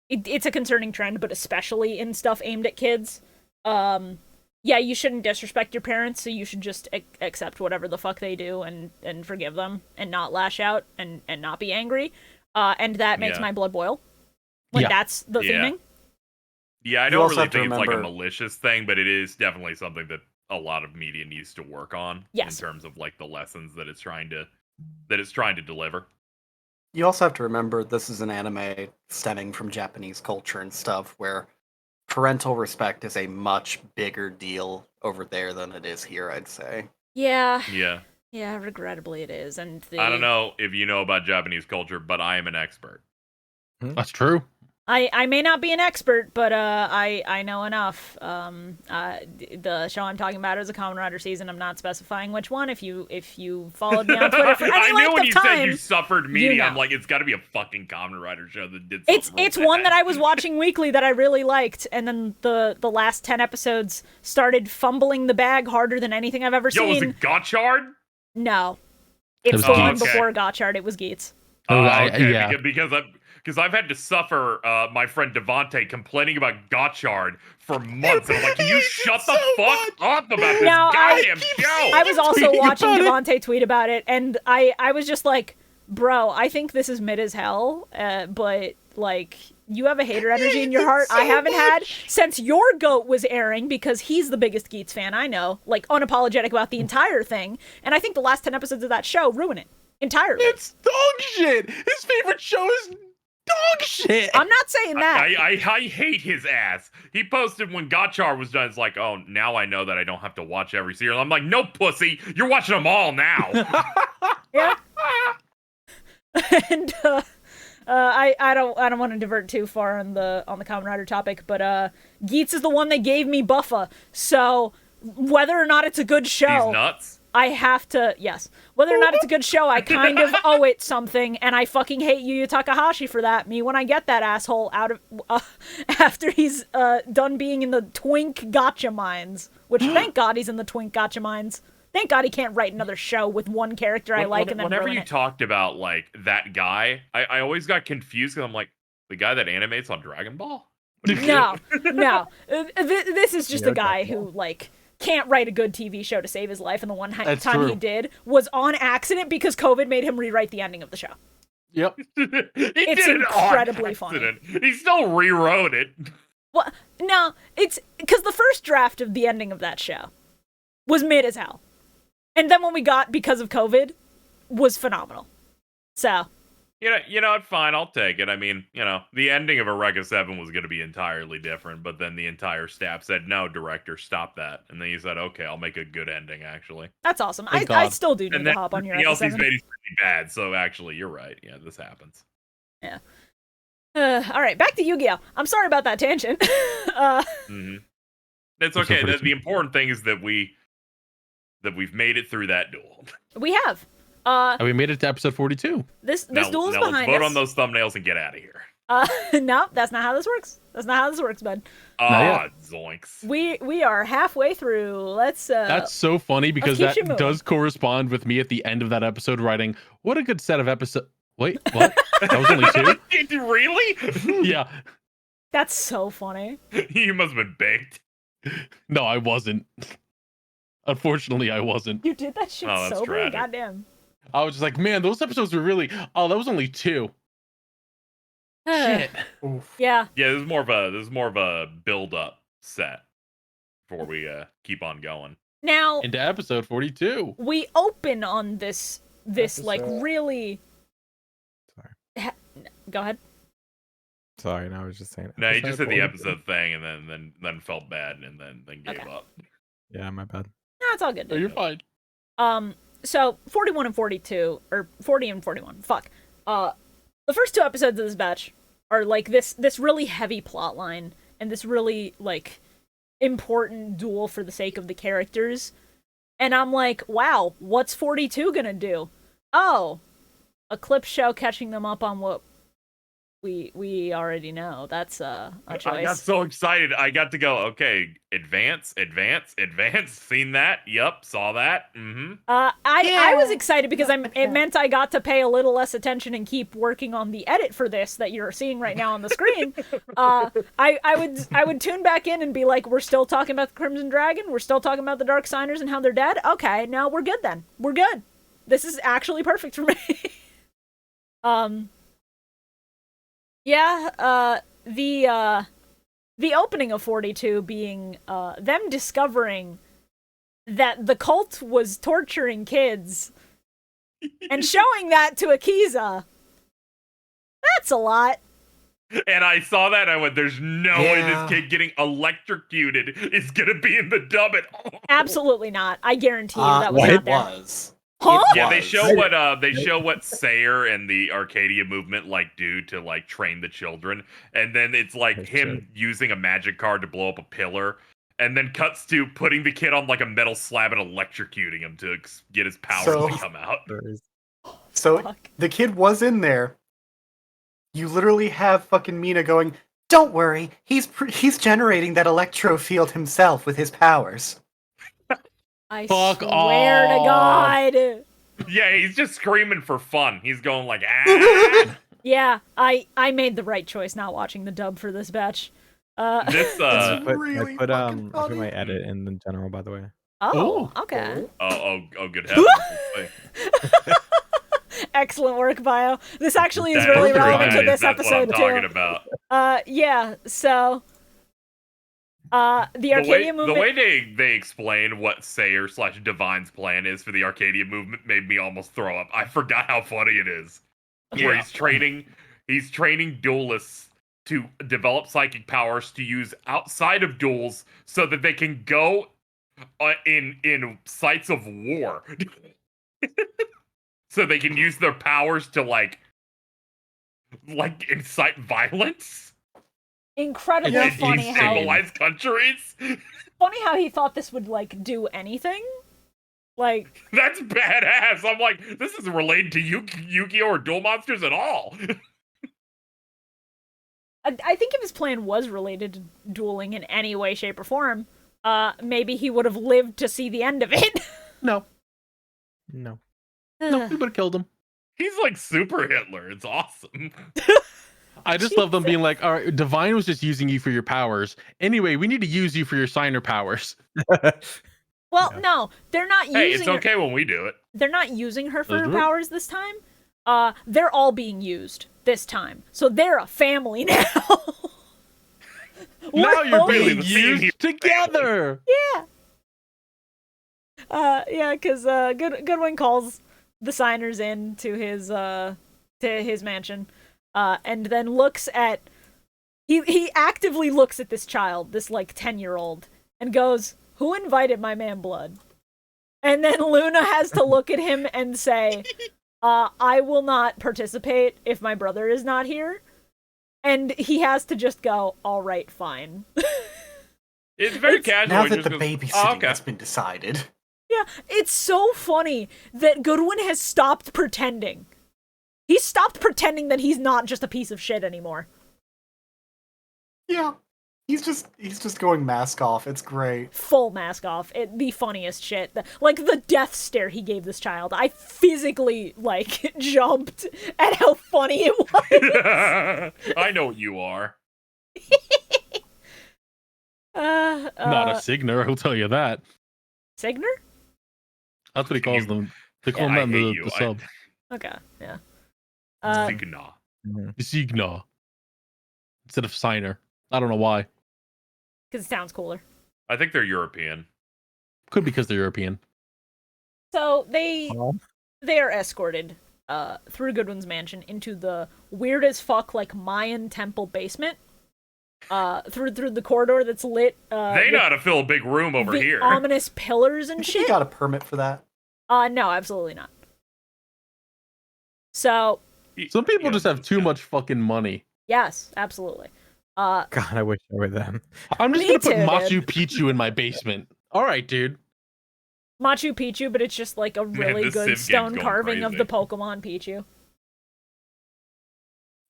[SPEAKER 1] it's a concerning trend, but especially in stuff aimed at kids. Yeah, you shouldn't disrespect your parents, so you should just accept whatever the fuck they do and forgive them and not lash out and not be angry. And that makes my blood boil. Like, that's the theming.
[SPEAKER 4] Yeah, I don't really think it's like a malicious thing, but it is definitely something that a lot of media needs to work on in terms of like the lessons that it's trying to deliver.
[SPEAKER 5] You also have to remember this is an anime stemming from Japanese culture and stuff where parental respect is a much bigger deal over there than it is here, I'd say.
[SPEAKER 1] Yeah.
[SPEAKER 4] Yeah.
[SPEAKER 1] Yeah, regrettably it is. And
[SPEAKER 4] I don't know if you know about Japanese culture, but I am an expert.
[SPEAKER 3] That's true.
[SPEAKER 1] I may not be an expert, but I know enough. The show I'm talking about is a Kamen Rider season. I'm not specifying which one. If you followed me on Twitter for any
[SPEAKER 4] I knew when you said you suffered media,
[SPEAKER 1] you know.
[SPEAKER 4] I'm like, it's got to be a fucking Kamen Rider show that did something.
[SPEAKER 1] It's one that I was watching weekly that I really liked, and then the last 10 episodes started fumbling the bag harder than anything I've ever seen.
[SPEAKER 4] Was it Gotchard?
[SPEAKER 1] No, it's the one before Gotchard. It was Geats.
[SPEAKER 4] Okay, because I've had to suffer my friend Devontae complaining about Gotchard for months. And I'm like, can you shut the fuck up about this goddamn show?
[SPEAKER 1] I was also watching Devontae tweet about it, and I was just like, bro, I think this is mid as hell, but like, you have a hater energy in your heart I haven't had since your GOAT was airing, because he's the biggest Geats fan I know, like unapologetic about the entire thing, and I think the last 10 episodes of that show ruin it entirely.
[SPEAKER 3] It's dog shit! His favorite show is dog shit!
[SPEAKER 1] I'm not saying that.
[SPEAKER 4] I hate his ass. He posted when Gotchard was done, it's like, oh, now I know that I don't have to watch every serial. I'm like, no, pussy, you're watching them all now.
[SPEAKER 1] Yeah. And I don't want to divert too far on the Kamen Rider topic, but Geats is the one that gave me Buffa. So whether or not it's a good show,
[SPEAKER 4] he's nuts.
[SPEAKER 1] I have to, yes. Whether or not it's a good show, I kind of owe it something, and I fucking hate Yu Yu Takahashi for that. Me, when I get that asshole out of, after he's done being in the Twink Gotcha Mines, which thank God he's in the Twink Gotcha Mines. Thank God he can't write another show with one character I like and then
[SPEAKER 4] whenever
[SPEAKER 1] ruin
[SPEAKER 4] you
[SPEAKER 1] it.
[SPEAKER 4] talked about, like, that guy, I always got confused because I'm like, the guy that animates on Dragon Ball?
[SPEAKER 1] No. This is just a guy who, like, can't write a good TV show to save his life, and the one time he did was on accident because COVID made him rewrite the ending of the show.
[SPEAKER 3] Yep.
[SPEAKER 1] It's incredibly funny.
[SPEAKER 4] He still rewrote it.
[SPEAKER 1] Well, no, it's because the first draft of the ending of that show was mid as hell. And then when we got, because of COVID, was phenomenal. So.
[SPEAKER 4] You know what? Fine, I'll take it. I mean, you know, the ending of Eureka 7 was going to be entirely different, but then the entire staff said, no, director, stop that. And then you said, okay, I'll make a good ending, actually.
[SPEAKER 1] That's awesome. I still do need to hop on your
[SPEAKER 4] Eureka 7. Made is pretty bad, so actually, you're right. Yeah, this happens.
[SPEAKER 1] Yeah. All right, back to Yu-Gi-Oh! I'm sorry about that tangent.
[SPEAKER 4] It's okay. The important thing is that we've made it through that duel.
[SPEAKER 1] We have.
[SPEAKER 3] And we made it to episode 42.
[SPEAKER 1] This duel is behind us.
[SPEAKER 4] Let's vote on those thumbnails and get out of here.
[SPEAKER 1] No, that's not how this works. That's not how this works, bud.
[SPEAKER 4] Zoinks.
[SPEAKER 1] We are halfway through. Let's
[SPEAKER 3] That's so funny because that does correspond with me at the end of that episode writing, what a good set of episodes. Wait, what? That was only 2?
[SPEAKER 4] Really?
[SPEAKER 3] Yeah.
[SPEAKER 1] That's so funny.
[SPEAKER 4] You must have been baked.
[SPEAKER 3] No, I wasn't. Unfortunately, I wasn't.
[SPEAKER 1] You did that shit
[SPEAKER 4] Oh, that's
[SPEAKER 1] sober?
[SPEAKER 4] tragic.
[SPEAKER 1] Goddamn.
[SPEAKER 3] I was just like, man, those episodes were really. Oh, that was only 2. Shit.
[SPEAKER 5] Oof.
[SPEAKER 1] Yeah.
[SPEAKER 4] Yeah, this is more of a build up set before we keep on going.
[SPEAKER 1] Now
[SPEAKER 3] Into episode 42.
[SPEAKER 1] we open on this like
[SPEAKER 2] Episode-
[SPEAKER 1] really.
[SPEAKER 2] Sorry.
[SPEAKER 1] Go ahead.
[SPEAKER 2] Sorry, no, I was just saying.
[SPEAKER 4] No, you just said the
[SPEAKER 2] 42.
[SPEAKER 4] episode thing and then felt bad and then gave
[SPEAKER 1] Okay.
[SPEAKER 4] up.
[SPEAKER 2] Yeah, my bad.
[SPEAKER 1] No, it's all good.
[SPEAKER 3] Oh, you're fine.
[SPEAKER 1] So 41 and 42, or 40 and 41. Fuck. The first 2 episodes of this batch are like this really heavy plot line and this really like important duel for the sake of the characters. And I'm like, wow, what's 42 gonna do? Oh, a clip show catching them up on what we already know. That's a choice.
[SPEAKER 4] I got so excited. I got to go, okay, advance. Seen that? Yup, saw that. Mm-hmm.
[SPEAKER 1] I was excited because it meant I got to pay a little less attention and keep working on the edit for this that you're seeing right now on the screen. I would tune back in and be like, we're still talking about the Crimson Dragon, we're still talking about the Dark Signers and how they're dead. Okay, no, we're good then. We're good. This is actually perfect for me. Yeah, the opening of 42 being them discovering that the cult was torturing kids and showing that to Akiza. That's a lot.
[SPEAKER 4] And I saw that, I went, there's no way
[SPEAKER 5] Yeah.
[SPEAKER 4] this kid getting electrocuted is gonna be in the dub at all.
[SPEAKER 1] Absolutely not. I guarantee you that was
[SPEAKER 5] it
[SPEAKER 1] not there.
[SPEAKER 5] was.
[SPEAKER 1] Huh?
[SPEAKER 4] Yeah, they
[SPEAKER 5] was.
[SPEAKER 4] show what Sayer and the Arcadia movement like do to like train the children, and then it's like
[SPEAKER 2] That's
[SPEAKER 4] him using a magic card to blow up a pillar, and then cuts to putting the kid on like a metal slab and electrocuting him to get his powers
[SPEAKER 5] So-
[SPEAKER 4] to come out.
[SPEAKER 5] So
[SPEAKER 1] Fuck.
[SPEAKER 5] the kid was in there. You literally have fucking Mina going, "Don't worry, he's generating that electro field himself with his powers."
[SPEAKER 1] I
[SPEAKER 3] Fuck
[SPEAKER 1] swear to
[SPEAKER 3] off.
[SPEAKER 1] God.
[SPEAKER 4] Yeah, he's just screaming for fun. He's going like, ah.
[SPEAKER 1] Yeah, I made the right choice not watching the dub for this batch.
[SPEAKER 4] This
[SPEAKER 2] I put
[SPEAKER 5] really
[SPEAKER 2] I put
[SPEAKER 5] fucking
[SPEAKER 2] I put
[SPEAKER 5] funny.
[SPEAKER 2] my edit in the general, by the way.
[SPEAKER 1] Oh, okay.
[SPEAKER 4] oh good heavens.
[SPEAKER 1] Excellent work, Bio. This actually is
[SPEAKER 4] That
[SPEAKER 1] really
[SPEAKER 4] is
[SPEAKER 1] relevant to
[SPEAKER 4] right.
[SPEAKER 1] this
[SPEAKER 4] That's
[SPEAKER 1] episode
[SPEAKER 4] what I'm talking
[SPEAKER 1] too.
[SPEAKER 4] about.
[SPEAKER 1] Yeah, so the Arcadia movement.
[SPEAKER 4] The way they explain what Sayer / Divine's plan is for the Arcadia movement made me almost throw up. I forgot how funny it is. Where
[SPEAKER 3] Yeah.
[SPEAKER 4] he's training duelists to develop psychic powers to use outside of duels so that they can go in sites of war. So they can use their powers to like incite violence
[SPEAKER 1] Incredibly
[SPEAKER 3] Yeah,
[SPEAKER 4] and
[SPEAKER 1] funny how
[SPEAKER 4] destabilize countries.
[SPEAKER 1] how he thought this would like do anything. Like
[SPEAKER 4] That's badass. I'm like, this isn't related to Yu-Gi-Oh! Or Duel Monsters at all.
[SPEAKER 1] I think if his plan was related to dueling in any way, shape, or form, maybe he would have lived to see the end of it.
[SPEAKER 3] No,
[SPEAKER 2] No.
[SPEAKER 3] we would have killed him.
[SPEAKER 4] He's like super Hitler. It's awesome.
[SPEAKER 3] I just love them being like, all right, Divine was just using you for your powers. Anyway, we need to use you for your signer powers.
[SPEAKER 1] Well,
[SPEAKER 2] Yeah.
[SPEAKER 1] no, they're not
[SPEAKER 4] Hey,
[SPEAKER 1] using
[SPEAKER 4] it's okay when we do it.
[SPEAKER 1] they're not using her for
[SPEAKER 3] Those
[SPEAKER 1] her
[SPEAKER 3] were-
[SPEAKER 1] powers this time. They're all being used this time. So they're a family now.
[SPEAKER 3] Now
[SPEAKER 1] We're
[SPEAKER 3] you're
[SPEAKER 1] only-
[SPEAKER 3] being
[SPEAKER 4] the scene here.
[SPEAKER 3] used together.
[SPEAKER 1] Yeah, because Goodwin calls the signers in to his mansion, and then looks at he actively looks at this child, this like 10-year-old, and goes, "Who invited my man Blood?" And then Luna has to look at him and say, "I will not participate if my brother is not here." And he has to just go, "All right, fine."
[SPEAKER 4] It's very
[SPEAKER 1] It's-
[SPEAKER 4] casual.
[SPEAKER 5] Now
[SPEAKER 4] He
[SPEAKER 5] that
[SPEAKER 4] just
[SPEAKER 5] the
[SPEAKER 4] goes,
[SPEAKER 5] babysitting
[SPEAKER 4] "Oh, okay."
[SPEAKER 5] has been decided.
[SPEAKER 1] Yeah, it's so funny that Goodwin has stopped pretending. He's stopped pretending that he's not just a piece of shit anymore.
[SPEAKER 5] Yeah. He's just going mask off. It's great.
[SPEAKER 1] Full mask off. The funniest shit. Like the death stare he gave this child. I physically like jumped at how funny it was.
[SPEAKER 4] I know what you are.
[SPEAKER 3] Not a Signer, I'll tell you that.
[SPEAKER 1] Signer?
[SPEAKER 3] That's what he calls them. They call
[SPEAKER 4] I
[SPEAKER 3] them
[SPEAKER 4] hate you.
[SPEAKER 3] the sub.
[SPEAKER 1] Okay, yeah.
[SPEAKER 4] Signa.
[SPEAKER 3] Signa. Instead of Signer. I don't know why.
[SPEAKER 1] Because it sounds cooler.
[SPEAKER 4] I think they're European.
[SPEAKER 3] Could be because they're European.
[SPEAKER 1] So they are escorted through Goodwin's mansion into the weird as fuck like Mayan temple basement. Through the corridor that's lit.
[SPEAKER 4] They know how to fill a big room over here.
[SPEAKER 1] Ominous pillars and
[SPEAKER 5] You
[SPEAKER 1] shit.
[SPEAKER 5] got a permit for that?
[SPEAKER 1] No, absolutely not. So
[SPEAKER 3] Some people just have too much fucking money.
[SPEAKER 1] yes, absolutely.
[SPEAKER 2] God, I wish I were them.
[SPEAKER 3] I'm just
[SPEAKER 1] Me
[SPEAKER 3] gonna put
[SPEAKER 1] too,
[SPEAKER 3] Machu Picchu in my basement. All right, dude.
[SPEAKER 1] Machu Picchu, but it's just like a really
[SPEAKER 4] this
[SPEAKER 1] good
[SPEAKER 4] Civ game's
[SPEAKER 1] stone
[SPEAKER 4] going
[SPEAKER 1] carving of
[SPEAKER 4] crazy.
[SPEAKER 1] the Pokemon Pichu.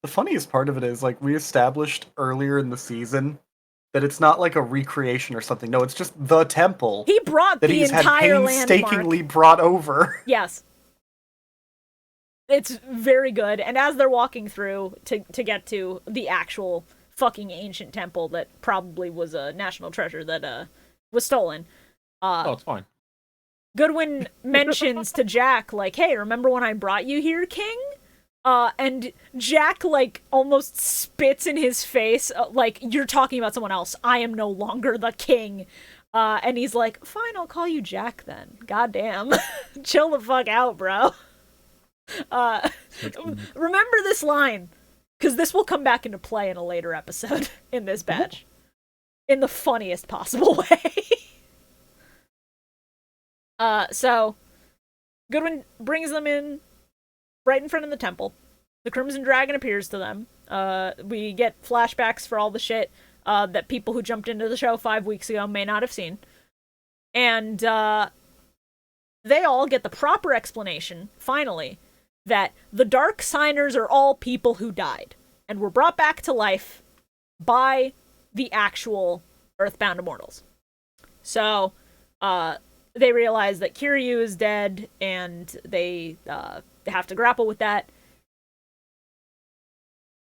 [SPEAKER 5] The funniest part of it is, like, we established earlier in the season that it's not like a recreation or something. No, it's just the temple
[SPEAKER 1] He brought
[SPEAKER 5] that
[SPEAKER 1] the
[SPEAKER 5] he's had
[SPEAKER 1] entire landmark.
[SPEAKER 5] painstakingly brought over.
[SPEAKER 1] Yes. It's very good. And as they're walking through to get to the actual fucking ancient temple that probably was a national treasure that was stolen,
[SPEAKER 3] Oh, it's fine.
[SPEAKER 1] Goodwin mentions to Jack, like, hey, remember when I brought you here, King? And Jack, like, almost spits in his face, like, you're talking about someone else. I am no longer the king. And he's like, fine, I'll call you Jack then. Goddamn. Chill the fuck out, bro. Remember this line, because this will come back into play in a later episode in this batch. In the funniest possible way. So, Goodwin brings them in right in front of the temple. The Crimson Dragon appears to them. We get flashbacks for all the shit that people who jumped into the show 5 weeks ago may not have seen. And they all get the proper explanation, finally, that the Dark Signers are all people who died and were brought back to life by the actual Earthbound Immortals. So, they realize that Kiryu is dead, and they have to grapple with that.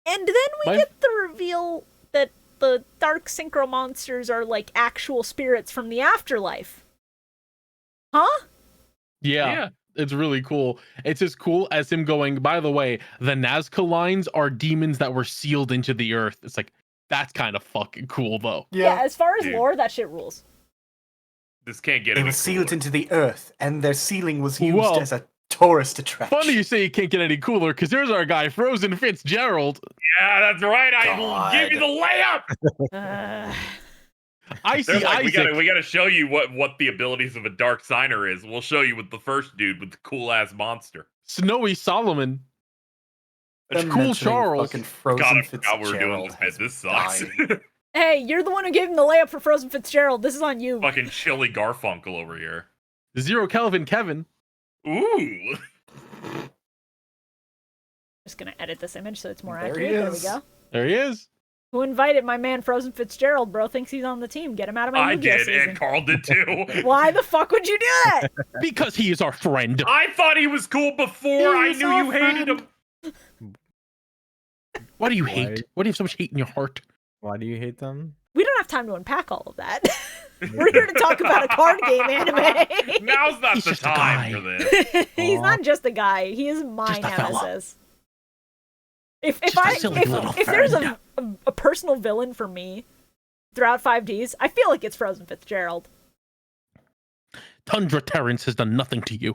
[SPEAKER 1] And then we get the reveal that the Dark Synchro monsters are like actual spirits from the afterlife. Huh?
[SPEAKER 3] Yeah. It's really cool. It's as cool as him going, by the way, the Nazca lines are demons that were sealed into the earth. It's like, that's kind of fucking cool, though.
[SPEAKER 1] Yeah, as far as
[SPEAKER 4] Dude.
[SPEAKER 1] lore, that shit rules.
[SPEAKER 4] This can't get
[SPEAKER 5] They
[SPEAKER 4] any
[SPEAKER 5] were sealed
[SPEAKER 4] cooler.
[SPEAKER 5] into the earth, and their sealing was used
[SPEAKER 3] Well,
[SPEAKER 5] as a tourist attraction.
[SPEAKER 3] Funny you say it can't get any cooler, because there's our guy, Frozen Fitzgerald.
[SPEAKER 4] Yeah, that's right. I
[SPEAKER 5] God.
[SPEAKER 4] give you the layup.
[SPEAKER 3] I see
[SPEAKER 4] They're like,
[SPEAKER 3] Isaac.
[SPEAKER 4] we gotta show you what the abilities of a Dark Signer is. We'll show you with the first dude with the cool ass monster.
[SPEAKER 3] Snowy Solomon.
[SPEAKER 5] Them
[SPEAKER 3] It's cool
[SPEAKER 5] mentioning
[SPEAKER 3] Charles.
[SPEAKER 5] fucking Frozen
[SPEAKER 4] God, I forgot we were doing
[SPEAKER 5] Fitzgerald
[SPEAKER 4] this bit. This sucks.
[SPEAKER 5] died.
[SPEAKER 1] Hey, you're the one who gave him the layup for Frozen Fitzgerald. This is on you.
[SPEAKER 4] Fucking Chili Garfunkel over here.
[SPEAKER 3] Zero Kelvin Kevin.
[SPEAKER 4] Ooh.
[SPEAKER 1] Just gonna edit this image so it's more
[SPEAKER 5] There
[SPEAKER 1] accurate.
[SPEAKER 5] he
[SPEAKER 1] There we
[SPEAKER 5] is.
[SPEAKER 1] go.
[SPEAKER 3] There he is.
[SPEAKER 1] Who invited my man Frozen Fitzgerald, bro? Thinks he's on the team. Get him out of my
[SPEAKER 4] I
[SPEAKER 1] Yu-Gi-Oh
[SPEAKER 4] did,
[SPEAKER 1] season.
[SPEAKER 4] and Carl did too.
[SPEAKER 1] Why the fuck would you do that?
[SPEAKER 3] Because he is our friend.
[SPEAKER 4] I thought he was cool before. I
[SPEAKER 5] He's
[SPEAKER 4] knew
[SPEAKER 5] our
[SPEAKER 4] you hated him.
[SPEAKER 3] Why do you
[SPEAKER 2] Why?
[SPEAKER 3] hate? Why do you have so much hate in your heart?
[SPEAKER 2] Why do you hate them?
[SPEAKER 1] We don't have time to unpack all of that. We're here to talk about a card game anime.
[SPEAKER 4] Now's not
[SPEAKER 3] He's
[SPEAKER 4] the
[SPEAKER 3] just a
[SPEAKER 4] time
[SPEAKER 3] guy.
[SPEAKER 4] for this.
[SPEAKER 1] He's
[SPEAKER 2] Aw.
[SPEAKER 1] not just a guy. He is my
[SPEAKER 3] Just a fella.
[SPEAKER 1] nemesis. If
[SPEAKER 3] Just a silly little
[SPEAKER 1] there's
[SPEAKER 3] friend.
[SPEAKER 1] a personal villain for me throughout 5Ds, I feel like it's Frozen Fitzgerald.
[SPEAKER 3] Tundra Terrence has done nothing to you.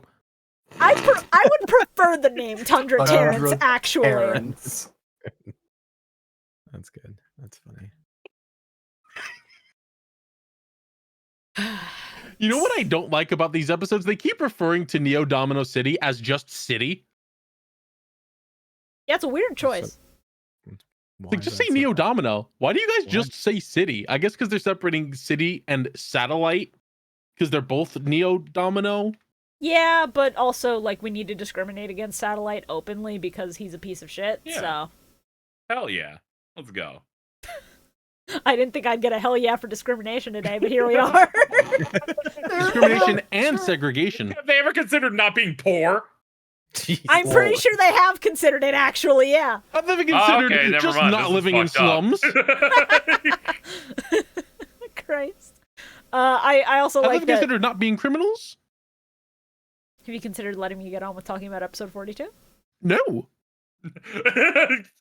[SPEAKER 1] I would prefer the name Tundra
[SPEAKER 5] Tundra
[SPEAKER 1] Terrence, actually.
[SPEAKER 5] Parents.
[SPEAKER 2] That's good. That's funny.
[SPEAKER 3] You know what I don't like about these episodes? They keep referring to Neo Domino City as just City.
[SPEAKER 1] Yeah, it's a weird choice.
[SPEAKER 2] Why
[SPEAKER 3] Like,
[SPEAKER 2] is
[SPEAKER 3] just
[SPEAKER 2] that
[SPEAKER 3] say
[SPEAKER 2] so
[SPEAKER 3] Neo
[SPEAKER 2] bad?
[SPEAKER 3] Domino. Why do you guys
[SPEAKER 2] Why?
[SPEAKER 3] just say City? I guess because they're separating City and Satellite. Because they're both Neo Domino.
[SPEAKER 1] Yeah, but also, like, we need to discriminate against Satellite openly because he's a piece of shit,
[SPEAKER 4] Yeah.
[SPEAKER 1] so...
[SPEAKER 4] Hell yeah. Let's go.
[SPEAKER 1] I didn't think I'd get a hell yeah for discrimination today, but here we are.
[SPEAKER 3] Discrimination and segregation.
[SPEAKER 4] Have they ever considered not being poor?
[SPEAKER 2] Jeez.
[SPEAKER 1] I'm pretty sure they have considered it, actually, yeah.
[SPEAKER 3] I've never considered
[SPEAKER 4] okay, never
[SPEAKER 3] just
[SPEAKER 4] mind.
[SPEAKER 3] not
[SPEAKER 4] This is
[SPEAKER 3] living in
[SPEAKER 4] fucked up.
[SPEAKER 3] slums.
[SPEAKER 1] Christ. I also
[SPEAKER 3] I've
[SPEAKER 1] like
[SPEAKER 3] never
[SPEAKER 1] that.
[SPEAKER 3] considered not being criminals.
[SPEAKER 1] Have you considered letting me get on with talking about episode 42?
[SPEAKER 3] No.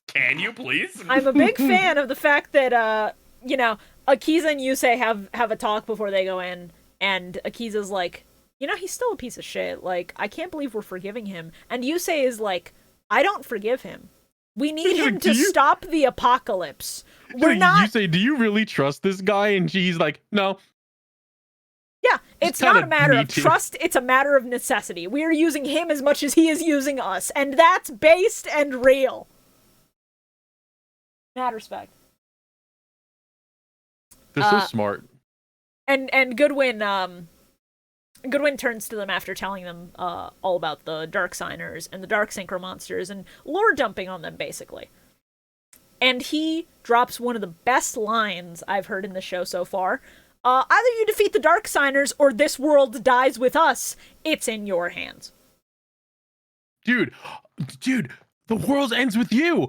[SPEAKER 4] Can you please?
[SPEAKER 1] I'm a big fan of the fact that, Akiza and Yusei have a talk before they go in, and Akiza's like, he's still a piece of shit. Like, I can't believe we're forgiving him. And Yusei is like, I don't forgive him. We need him to stop the apocalypse. We're not.
[SPEAKER 3] You say, do you really trust this guy? And she's like, no.
[SPEAKER 1] Yeah, it's not a matter of trust, it's a matter of necessity. We are using him as much as he is using us, and that's based and real. Mad respect.
[SPEAKER 3] They're so smart.
[SPEAKER 1] And Goodwin turns to them after telling them all about the Dark Signers and the Dark Synchro monsters and lore dumping on them, basically. And he drops one of the best lines I've heard in the show so far. Either you defeat the Dark Signers or this world dies with us. It's in your hands.
[SPEAKER 3] Dude, the world ends with you.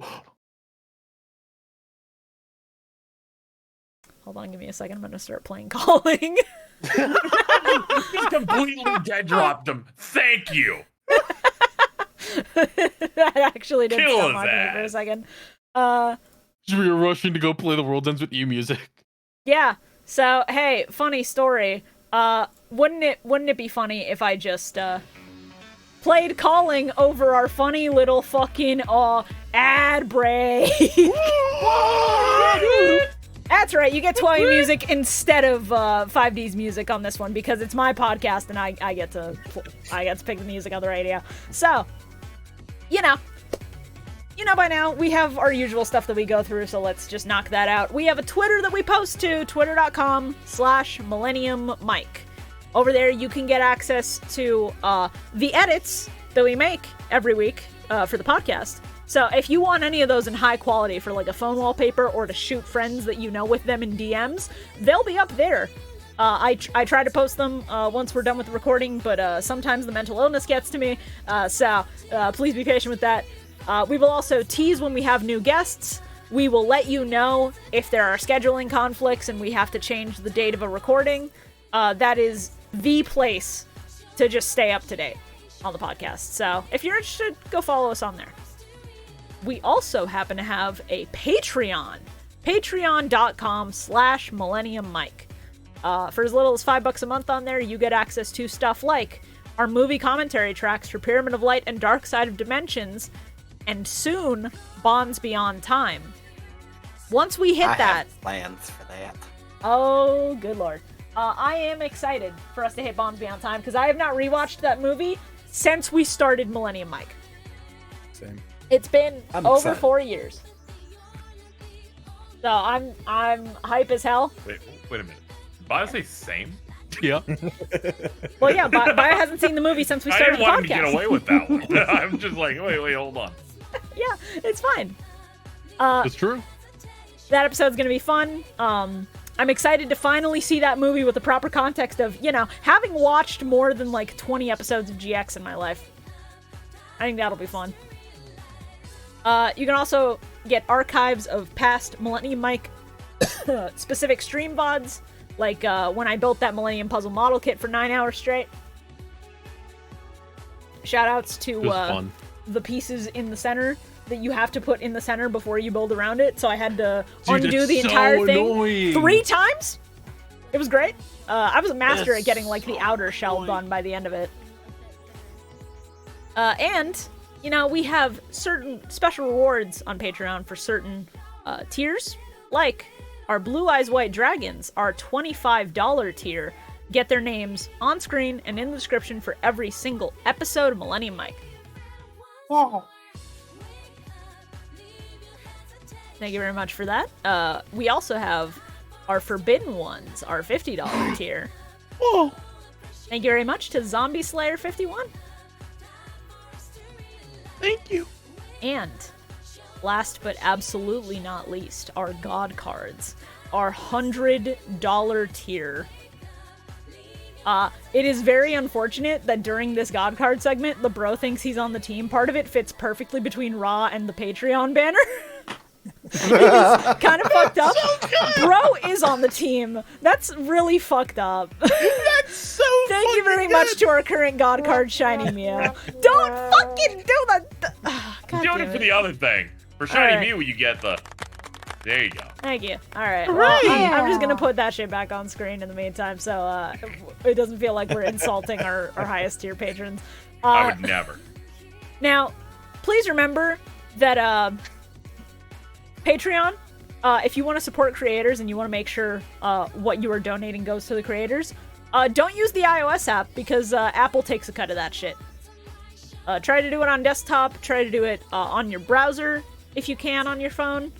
[SPEAKER 1] Hold on, give me a second. I'm going to start playing Calling.
[SPEAKER 4] Just completely dead dropped him. Thank you.
[SPEAKER 1] That actually did
[SPEAKER 4] Kill
[SPEAKER 1] stun me for a second.
[SPEAKER 3] You're rushing to go play The World Ends With You music.
[SPEAKER 1] Yeah. So, hey, funny story. Wouldn't it be funny if I just played Calling over our funny little fucking ad break? That's right, you get 12 music instead of 5D's music on this one because it's my podcast and I get to pick the music on the radio. So, by now, we have our usual stuff that we go through, so let's just knock that out. We have a Twitter that we post to, twitter.com/MillenniumMike. Over there, you can get access to the edits that we make every week for the podcast. So if you want any of those in high quality for like a phone wallpaper or to shoot friends that you know with them in DMs, they'll be up there. I try to post them once we're done with the recording, but sometimes the mental illness gets to me, so please be patient with that. We will also tease when we have new guests. We will let you know if there are scheduling conflicts and we have to change the date of a recording. That is the place to just stay up to date on the podcast. So if you're interested, go follow us on there. We also happen to have a Patreon. Patreon.com/MillenniumMike. For as little as $5 a month on there, you get access to stuff like our movie commentary tracks for Pyramid of Light and Dark Side of Dimensions, and soon, Bonds Beyond Time. Once we hit that...
[SPEAKER 5] have plans for that.
[SPEAKER 1] Oh, good lord. I am excited for us to hit Bonds Beyond Time, because I have not rewatched that movie since we started Millennium Mike.
[SPEAKER 2] Same.
[SPEAKER 1] It's been
[SPEAKER 5] I'm
[SPEAKER 1] over
[SPEAKER 5] excited.
[SPEAKER 1] 4 years. So I'm hype as hell.
[SPEAKER 4] Wait a minute. Did I say same?
[SPEAKER 3] Yeah.
[SPEAKER 1] Well, yeah, Bio hasn't seen the movie since we started the
[SPEAKER 4] I didn't
[SPEAKER 1] podcast.
[SPEAKER 4] want him to get away with that one. I'm just like, wait, hold on.
[SPEAKER 1] Yeah, it's fine.
[SPEAKER 3] It's true.
[SPEAKER 1] That episode's gonna be fun. I'm excited to finally see that movie with the proper context of, having watched more than like 20 episodes of GX in my life. I think that'll be fun. You can also get archives of past Millennium Mike specific stream VODs, like when I built that Millennium Puzzle model kit for 9 hours straight. Shoutouts to the pieces in the center that you have to put in the center before you build around it, so I had to undo the entire thing 3 times. It was great. I was a master at getting like the outer shell done by the end of it. And we have certain special rewards on Patreon for certain tiers, like our Blue Eyes White Dragons, our $25 tier, get their names on screen and in the description for every single episode of Millennium Mike.
[SPEAKER 5] Wow.
[SPEAKER 1] Thank you very much for that. We also have our Forbidden Ones, our $50 tier.
[SPEAKER 3] Oh.
[SPEAKER 1] Thank you very much to Zombie Slayer 51.
[SPEAKER 3] Thank you.
[SPEAKER 1] And last but absolutely not least, our God cards, our $100 tier. It is very unfortunate that during this God card segment, the bro thinks he's on the team. Part of it fits perfectly between Raw and the Patreon banner. It's kind of fucked up. Bro is on the team. That's really fucked up.
[SPEAKER 3] That's so
[SPEAKER 1] Thank you very much to our current God card, ShinyMew. Don't fucking do that. God
[SPEAKER 4] Doing
[SPEAKER 1] damn
[SPEAKER 4] it for the other thing. For ShinyMew, you get the. There you go.
[SPEAKER 1] Thank you. All right.
[SPEAKER 3] Hooray!
[SPEAKER 1] Well, I'm just gonna put that shit back on screen in the meantime, so it doesn't feel like we're insulting our highest tier patrons.
[SPEAKER 4] I would never.
[SPEAKER 1] Now, please remember that Patreon, if you want to support creators and you want to make sure what you are donating goes to the creators, don't use the iOS app because Apple takes a cut of that shit. Try to do it on desktop. Try to do it on your browser if you can on your phone.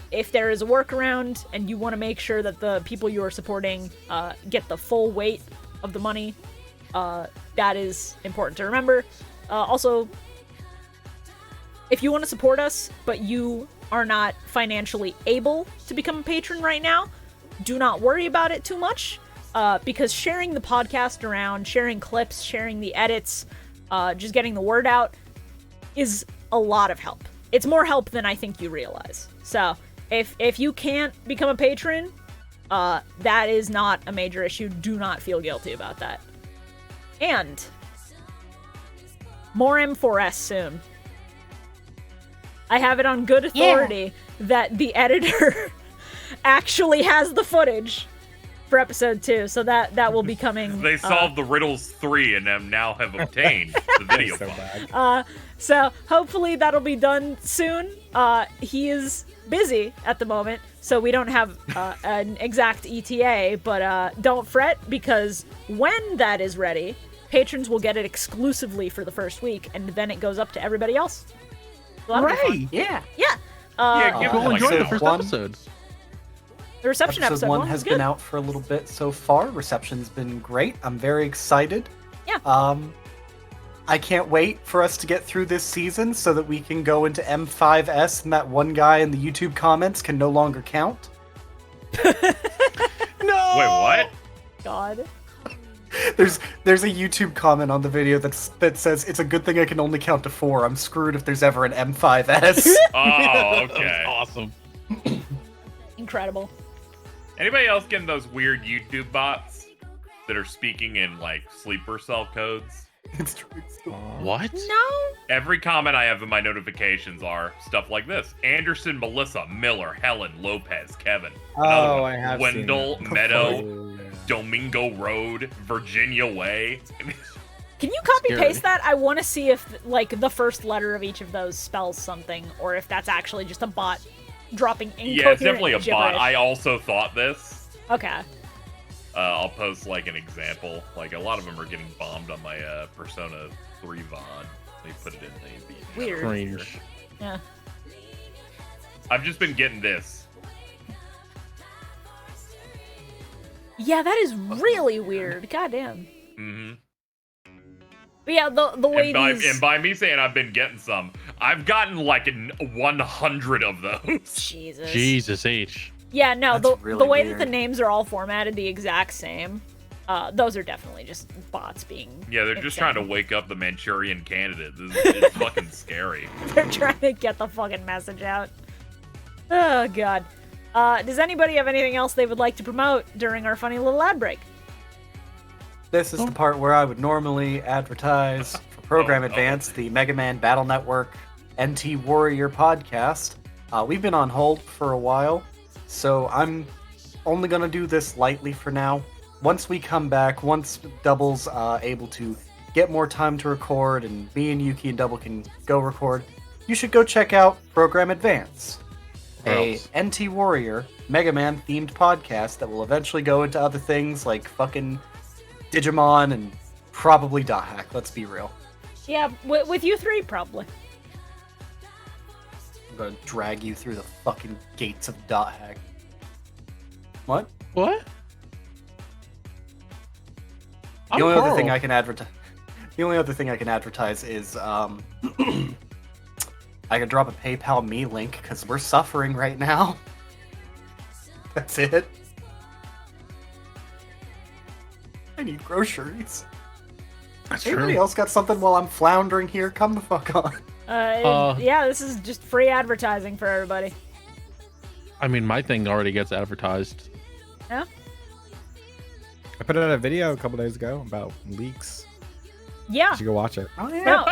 [SPEAKER 1] If there is a workaround and you want to make sure that the people you are supporting get the full weight of the money, that is important to remember. Also, if you want to support us, but you are not financially able to become a patron right now, do not worry about it too much, because sharing the podcast around, sharing clips, sharing the edits, just getting the word out is a lot of help. It's more help than I think you realize. So, if you can't become a patron, that is not a major issue. Do not feel guilty about that. And more M4S soon. I have it on good authority that the editor actually has the footage for episode 2, so that will be coming.
[SPEAKER 4] They solved the Riddles 3 and now have obtained the video
[SPEAKER 2] So
[SPEAKER 4] file.
[SPEAKER 2] bad.
[SPEAKER 1] So hopefully that'll be done soon. He is busy at the moment, so we don't have an exact ETA, but don't fret, because when that is ready, patrons will get it exclusively for the first week, and then it goes up to everybody else. So that'll be fun.
[SPEAKER 3] Right.
[SPEAKER 5] Yeah.
[SPEAKER 1] Yeah.
[SPEAKER 4] Yeah, give
[SPEAKER 3] Go
[SPEAKER 4] them like
[SPEAKER 3] enjoy the
[SPEAKER 4] that.
[SPEAKER 3] first
[SPEAKER 5] one.
[SPEAKER 3] episode.
[SPEAKER 1] The reception episode
[SPEAKER 5] 1
[SPEAKER 1] one
[SPEAKER 5] has
[SPEAKER 1] was
[SPEAKER 5] been
[SPEAKER 1] good.
[SPEAKER 5] out for a little bit so far. Reception's been great. I'm very excited.
[SPEAKER 1] Yeah.
[SPEAKER 5] I can't wait for us to get through this season so that we can go into M5S and that one guy in the YouTube comments can no longer count.
[SPEAKER 3] No.
[SPEAKER 4] Wait, what?
[SPEAKER 1] God.
[SPEAKER 5] There's a YouTube comment on the video that says it's a good thing I can only count to 4. I'm screwed if there's ever an M5S.
[SPEAKER 4] Oh,
[SPEAKER 3] That
[SPEAKER 4] okay.
[SPEAKER 3] was awesome.
[SPEAKER 1] Incredible.
[SPEAKER 4] Anybody else getting those weird YouTube bots that are speaking in like sleeper cell codes?
[SPEAKER 5] It's true.
[SPEAKER 3] What?
[SPEAKER 1] No.
[SPEAKER 4] Every comment I have in my notifications are stuff like this: Anderson, Melissa, Miller, Helen, Lopez, Kevin. Another
[SPEAKER 2] Oh,
[SPEAKER 4] one,
[SPEAKER 2] I have
[SPEAKER 4] Wendell,
[SPEAKER 2] seen
[SPEAKER 4] Meadow,
[SPEAKER 2] Oh, yeah.
[SPEAKER 4] Domingo Road, Virginia Way.
[SPEAKER 1] Can you copy
[SPEAKER 3] Scary.
[SPEAKER 1] paste that? I want to see if like the first letter of each of those spells something, or if that's actually just a bot dropping incoherent
[SPEAKER 4] Yeah, it's definitely a bot.
[SPEAKER 1] gibberish.
[SPEAKER 4] I also thought this.
[SPEAKER 1] Okay.
[SPEAKER 4] I'll post like an example. Like a lot of them are getting bombed on my Persona 3 VOD. They put it in the
[SPEAKER 1] Weird.
[SPEAKER 3] Strange.
[SPEAKER 1] Yeah.
[SPEAKER 4] I've just been getting this.
[SPEAKER 1] Yeah, that is really weird. Goddamn.
[SPEAKER 4] Mm-hmm.
[SPEAKER 1] But yeah, the way
[SPEAKER 4] And
[SPEAKER 1] these.
[SPEAKER 4] by me saying I've been getting some, I've gotten like 100 of those.
[SPEAKER 1] Jesus.
[SPEAKER 3] Jesus H.
[SPEAKER 1] Yeah, no,
[SPEAKER 5] That's
[SPEAKER 1] the
[SPEAKER 5] really
[SPEAKER 1] way that
[SPEAKER 5] weird.
[SPEAKER 1] the names are all formatted the exact same, those are definitely just bots being.
[SPEAKER 4] Yeah, they're just
[SPEAKER 1] insane.
[SPEAKER 4] trying to wake up the Manchurian candidate. It's fucking scary.
[SPEAKER 1] They're trying to get the fucking message out. Oh god. Does anybody have anything else they would like to promote during our funny little ad break?
[SPEAKER 5] This is the part where I would normally advertise for Program
[SPEAKER 4] Oh,
[SPEAKER 5] Advance, the Mega Man Battle Network NT Warrior podcast. We've been on hold for a while, so I'm only going to do this lightly for now. Once we come back, once Double's able to get more time to record, and me and Yuki and Double can go record, you should go check out Program Advance, a
[SPEAKER 3] else?
[SPEAKER 5] NT Warrior Mega Man themed podcast that will eventually go into other things like fucking Digimon and probably Dot Hack, let's be real.
[SPEAKER 1] Yeah, with you three, probably.
[SPEAKER 5] I'm gonna drag you through the fucking gates of Dot Hack. What?
[SPEAKER 3] What?
[SPEAKER 5] The only other thing I can advertise. The only other thing I can advertise is I can drop a PayPal me link because we're suffering right now. That's it. I need groceries.
[SPEAKER 3] That's
[SPEAKER 5] Anybody
[SPEAKER 3] true.
[SPEAKER 5] else got something while I'm floundering here? Come the fuck on.
[SPEAKER 1] Yeah, this is just free advertising for everybody.
[SPEAKER 3] I mean, my thing already gets advertised.
[SPEAKER 1] Yeah.
[SPEAKER 2] I put out a video a couple days ago about leaks.
[SPEAKER 1] Yeah.
[SPEAKER 2] You should go watch it.
[SPEAKER 5] Oh yeah.
[SPEAKER 1] No,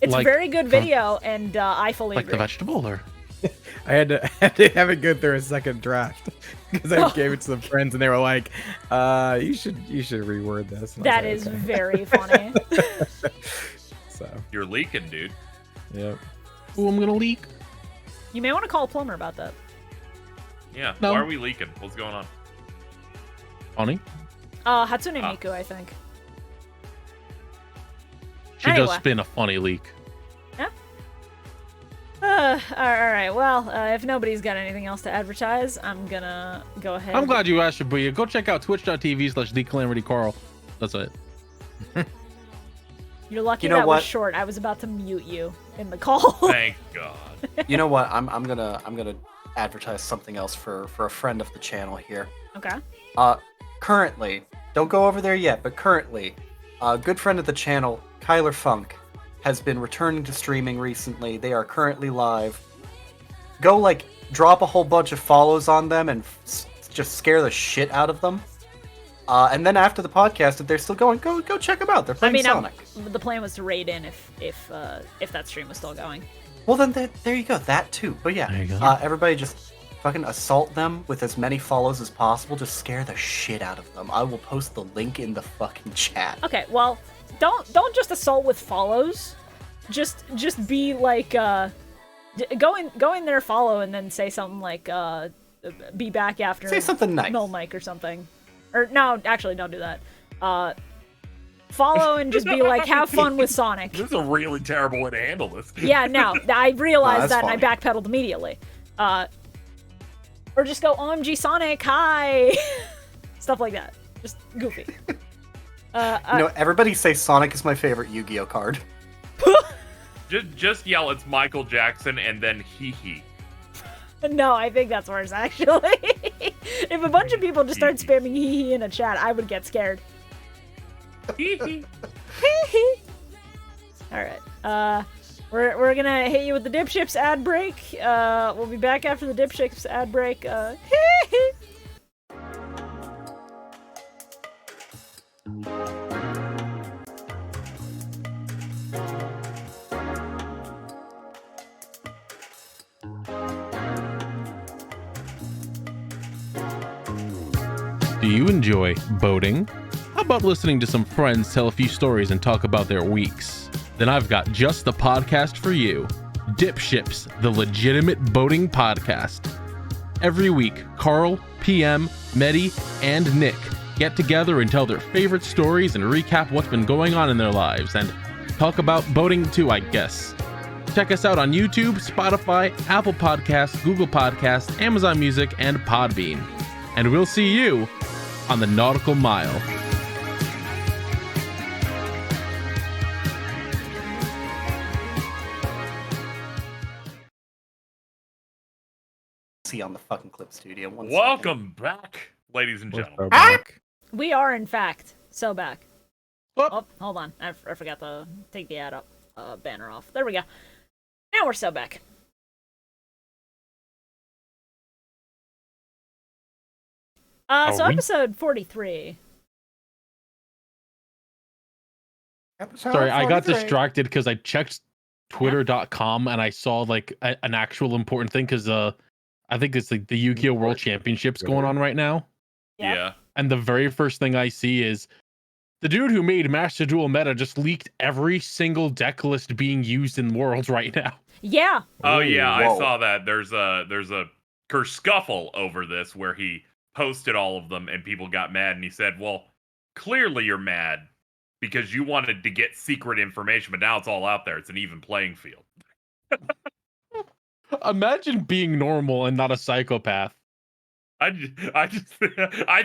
[SPEAKER 1] it's a
[SPEAKER 3] Like,
[SPEAKER 1] very good video, and I fully
[SPEAKER 3] Like
[SPEAKER 1] agree.
[SPEAKER 3] the vegetable, or
[SPEAKER 2] I had to have it go through a second draft because I gave it to some friends and they were like, you should reword this. And I
[SPEAKER 1] That
[SPEAKER 2] was
[SPEAKER 1] is
[SPEAKER 2] like, okay.
[SPEAKER 1] very funny.
[SPEAKER 2] So,
[SPEAKER 4] You're leaking, dude.
[SPEAKER 2] yep.
[SPEAKER 3] ooh, I'm gonna leak.
[SPEAKER 1] You may want to call a plumber about that.
[SPEAKER 4] Yeah.
[SPEAKER 3] No.
[SPEAKER 4] Why are we leaking? What's going on?
[SPEAKER 3] Funny.
[SPEAKER 1] Hatsune Miku, I think.
[SPEAKER 3] She
[SPEAKER 1] Anyway.
[SPEAKER 3] does spin a funny leak.
[SPEAKER 1] All right. Well, if nobody's got anything else to advertise, I'm gonna go ahead.
[SPEAKER 3] I'm glad you asked, Shibuya. Go check out twitch.tv/TheCalamityCarl. That's it.
[SPEAKER 1] You're lucky
[SPEAKER 5] You know
[SPEAKER 1] that
[SPEAKER 5] what?
[SPEAKER 1] was short. I was about to mute you in the call.
[SPEAKER 4] Thank God.
[SPEAKER 5] You know what? I'm gonna advertise something else for a friend of the channel here.
[SPEAKER 1] Okay.
[SPEAKER 5] Currently, don't go over there yet, but currently, a good friend of the channel, Kyler Funk, has been returning to streaming recently. They are currently live. Go drop a whole bunch of follows on them and just scare the shit out of them. And then after the podcast, if they're still going, go check them out. They're
[SPEAKER 1] I
[SPEAKER 5] playing
[SPEAKER 1] mean,
[SPEAKER 5] Sonic.
[SPEAKER 1] the plan was to raid in if that stream was still going.
[SPEAKER 5] Well, then there you go. That too. But yeah,
[SPEAKER 3] There you go.
[SPEAKER 5] everybody just fucking assault them with as many follows as possible. Just scare the shit out of them. I will post the link in the fucking chat.
[SPEAKER 1] Okay. Well, don't just assault with follows. Just be like go in there, follow, and then say something like be back after.
[SPEAKER 5] Say something nice.
[SPEAKER 1] Null Mike or something. Or no, actually, don't do that. Follow and just be like, have fun with Sonic.
[SPEAKER 4] This is a really terrible way to handle this.
[SPEAKER 1] Yeah, no, I realized
[SPEAKER 5] that's
[SPEAKER 1] that and I
[SPEAKER 5] funny.
[SPEAKER 1] backpedaled immediately. Or just go, OMG Sonic, hi! Stuff like that. Just goofy.
[SPEAKER 5] Everybody say Sonic is my favorite Yu-Gi-Oh card.
[SPEAKER 4] Just yell, it's Michael Jackson, and then hee.
[SPEAKER 1] No, I think that's worse, actually. If a bunch of people just start spamming hee in a chat, I would get scared.
[SPEAKER 4] Hee.
[SPEAKER 1] Alright, we're gonna hit you with the Dipships ad break. We'll be back after the Dipships ad break.
[SPEAKER 3] Do you enjoy boating? How about listening to some friends tell a few stories and talk about their weeks? Then I've got just the podcast for you. Dipships, the legitimate boating podcast. Every week, Carl, PM, Medi, and Nick get together and tell their favorite stories and recap what's been going on in their lives and talk about boating too, I guess. Check us out on YouTube, Spotify, Apple Podcasts, Google Podcasts, Amazon Music, and Podbean. And we'll see you on the Nautical Mile.
[SPEAKER 5] See on the fucking Clip Studio. One
[SPEAKER 4] Welcome back, ladies and
[SPEAKER 2] Let's
[SPEAKER 4] gentlemen.
[SPEAKER 2] go back.
[SPEAKER 1] We are, in fact, so back.
[SPEAKER 3] Oh.
[SPEAKER 1] Oh, hold on. I forgot to take the ad up, banner off. There we go. Now we're so back. So
[SPEAKER 3] we?
[SPEAKER 1] episode 43.
[SPEAKER 5] Episode
[SPEAKER 3] Sorry, I got
[SPEAKER 5] 43.
[SPEAKER 3] distracted because I checked twitter.com and I saw like an actual important thing because I think it's like the Yu-Gi-Oh! World Championships going on right now.
[SPEAKER 4] Yeah.
[SPEAKER 3] And the very first thing I see is the dude who made Master Duel Meta just leaked every single deck list being used in Worlds right now.
[SPEAKER 1] Yeah.
[SPEAKER 4] Oh yeah,
[SPEAKER 5] Whoa.
[SPEAKER 4] I saw that. There's a kerfuffle over this where he posted all of them and people got mad and he said, "Well, clearly you're mad because you wanted to get secret information, but now it's all out there. It's an even playing field."
[SPEAKER 3] Imagine being normal and not a psychopath.
[SPEAKER 4] I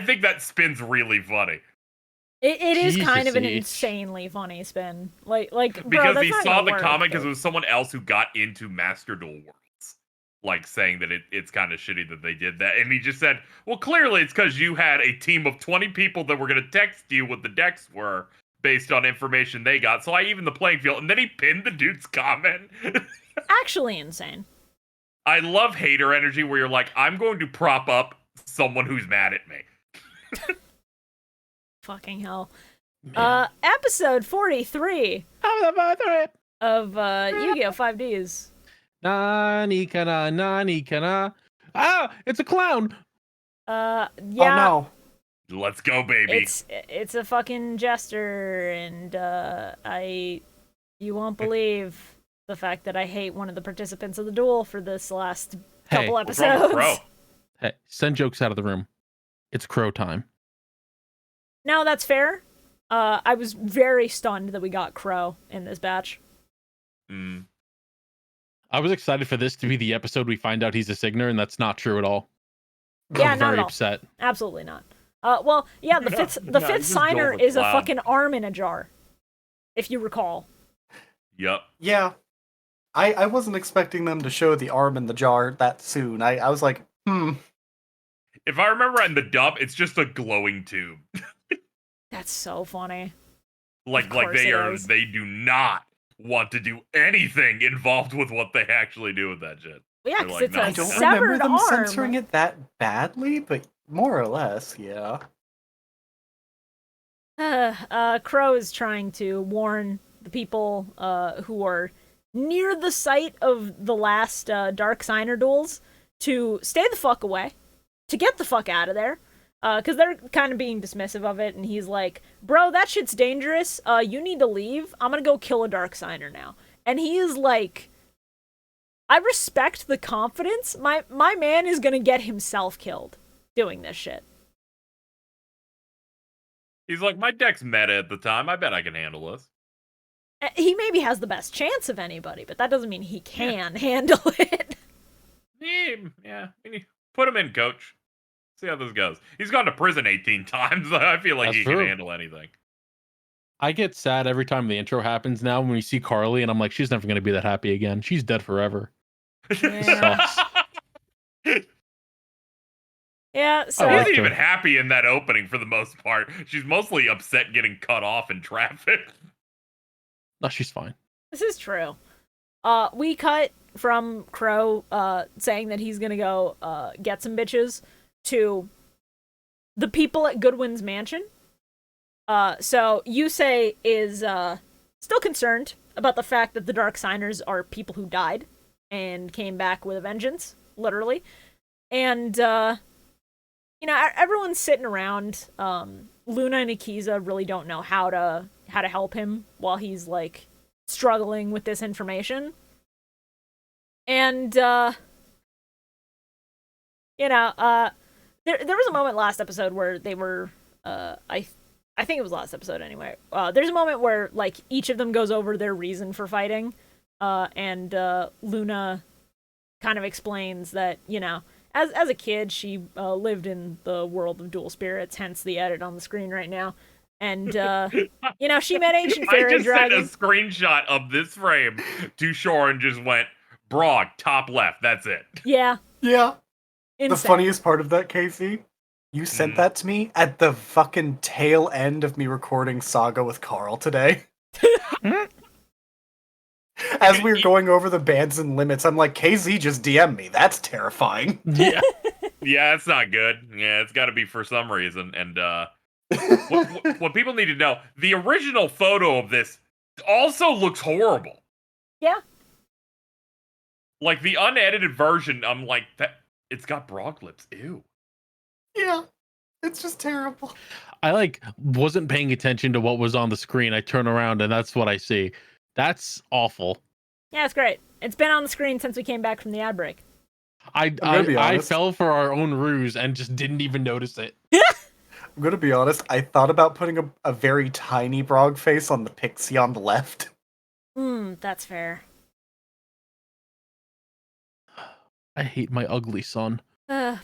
[SPEAKER 4] think that spin's really funny
[SPEAKER 1] It is kind of an
[SPEAKER 3] Jesus H.
[SPEAKER 1] insanely funny spin. Like bro,
[SPEAKER 4] because
[SPEAKER 1] that's
[SPEAKER 4] he
[SPEAKER 1] not
[SPEAKER 4] saw
[SPEAKER 1] gonna
[SPEAKER 4] the
[SPEAKER 1] work,
[SPEAKER 4] comment because
[SPEAKER 1] but-
[SPEAKER 4] it was someone else who got into Master Duel Worlds. like saying that it's kind of shitty that they did that. And he just said, well, clearly it's because you had a team of 20 people that were going to text you what the decks were based on information they got. So I even the playing field. And then he pinned the dude's comment.
[SPEAKER 1] Actually insane.
[SPEAKER 4] I love hater energy where you're like, I'm going to prop up someone who's mad at me.
[SPEAKER 1] Fucking hell. Episode 43 of Yu-Gi-Oh! 5Ds.
[SPEAKER 3] Nani kana. Ah, it's a clown.
[SPEAKER 1] Yeah.
[SPEAKER 5] Oh no.
[SPEAKER 4] Let's go, baby.
[SPEAKER 1] It's a fucking jester, and you won't believe the fact that I hate one of the participants of the duel for this last couple episodes.
[SPEAKER 4] Crow.
[SPEAKER 3] Hey, send jokes out of the room. It's crow time.
[SPEAKER 1] No, that's fair. I was very stunned that we got Crow in this batch.
[SPEAKER 3] I was excited for this to be the episode we find out he's a Signer, and that's not true at all.
[SPEAKER 1] Yeah,
[SPEAKER 3] I'm
[SPEAKER 1] not
[SPEAKER 3] very
[SPEAKER 1] at all.
[SPEAKER 3] upset.
[SPEAKER 1] Absolutely not. Well, yeah, the fifth signer is a fucking arm in a jar, if you recall.
[SPEAKER 4] Yep.
[SPEAKER 5] Yeah. I wasn't expecting them to show the arm in the jar that soon. I was like,
[SPEAKER 4] If I remember in the dub, it's just a glowing tube.
[SPEAKER 1] That's so funny.
[SPEAKER 4] Like they do not want to do anything involved with what they actually do with that shit.
[SPEAKER 1] Well, yeah, because
[SPEAKER 4] like,
[SPEAKER 1] it's
[SPEAKER 4] no.
[SPEAKER 1] a
[SPEAKER 5] I don't remember
[SPEAKER 1] severed
[SPEAKER 5] them
[SPEAKER 1] arm.
[SPEAKER 5] censoring it that badly, but more or less, yeah.
[SPEAKER 1] Crow is trying to warn the people who are near the site of the last Dark Signer duels to stay the fuck away, to get the fuck out of there, because they're kind of being dismissive of it, and he's like, bro, that shit's dangerous, you need to leave, I'm gonna go kill a Dark Signer now. And he is like, I respect the confidence, my man is gonna get himself killed doing this shit.
[SPEAKER 4] He's like, my deck's meta at the time, I bet I can handle this.
[SPEAKER 1] He maybe has the best chance of anybody, but that doesn't mean he can handle it.
[SPEAKER 4] Yeah. Put him in, coach. See how this goes. He's gone to prison 18 times. I feel like he can handle anything.
[SPEAKER 3] I get sad every time the intro happens now when we see Carly, and I'm like, she's never going to be that happy again. She's dead forever.
[SPEAKER 1] Yeah. Yeah, so
[SPEAKER 4] she isn't even happy in that opening for the most part. She's mostly upset getting cut off in traffic.
[SPEAKER 3] No, she's fine.
[SPEAKER 1] This is true. We cut from Crow saying that he's gonna go get some bitches to the people at Goodwin's mansion. So Yusei is still concerned about the fact that the Dark Signers are people who died and came back with a vengeance, literally. And everyone's sitting around. Luna and Akiza really don't know how to help him while he's like struggling with this information. And there was a moment last episode where they were I think it was last episode anyway. There's a moment where like each of them goes over their reason for fighting, and Luna kind of explains that, as a kid, she lived in the world of dual spirits, hence the edit on the screen right now. And, she met ancient fairy
[SPEAKER 4] I just
[SPEAKER 1] dragon.
[SPEAKER 4] sent a screenshot of this frame to Shore and just went, Brog, top left, that's it.
[SPEAKER 1] Yeah.
[SPEAKER 5] Yeah.
[SPEAKER 1] Insane.
[SPEAKER 5] The funniest part of that, Casey, you sent that to me at the fucking tail end of me recording Saga with Carl today. As we were going over the bans and limits, I'm like, KZ just DM'd me. That's terrifying.
[SPEAKER 3] Yeah.
[SPEAKER 4] Yeah, it's not good. Yeah, it's got to be for some reason. And what people need to know, the original photo of this also looks horrible.
[SPEAKER 1] Yeah.
[SPEAKER 4] Like the unedited version, I'm like, that it's got Brog lips. Ew.
[SPEAKER 5] Yeah. It's just terrible.
[SPEAKER 3] I wasn't paying attention to what was on the screen. I turn around and that's what I see. That's awful.
[SPEAKER 1] Yeah, it's great. It's been on the screen since we came back from the ad break.
[SPEAKER 3] I fell for our own ruse and just didn't even notice it.
[SPEAKER 5] I'm gonna be honest, I thought about putting a very tiny Brog face on the pixie on the left.
[SPEAKER 1] That's fair.
[SPEAKER 3] I hate my ugly son.
[SPEAKER 1] Yeah.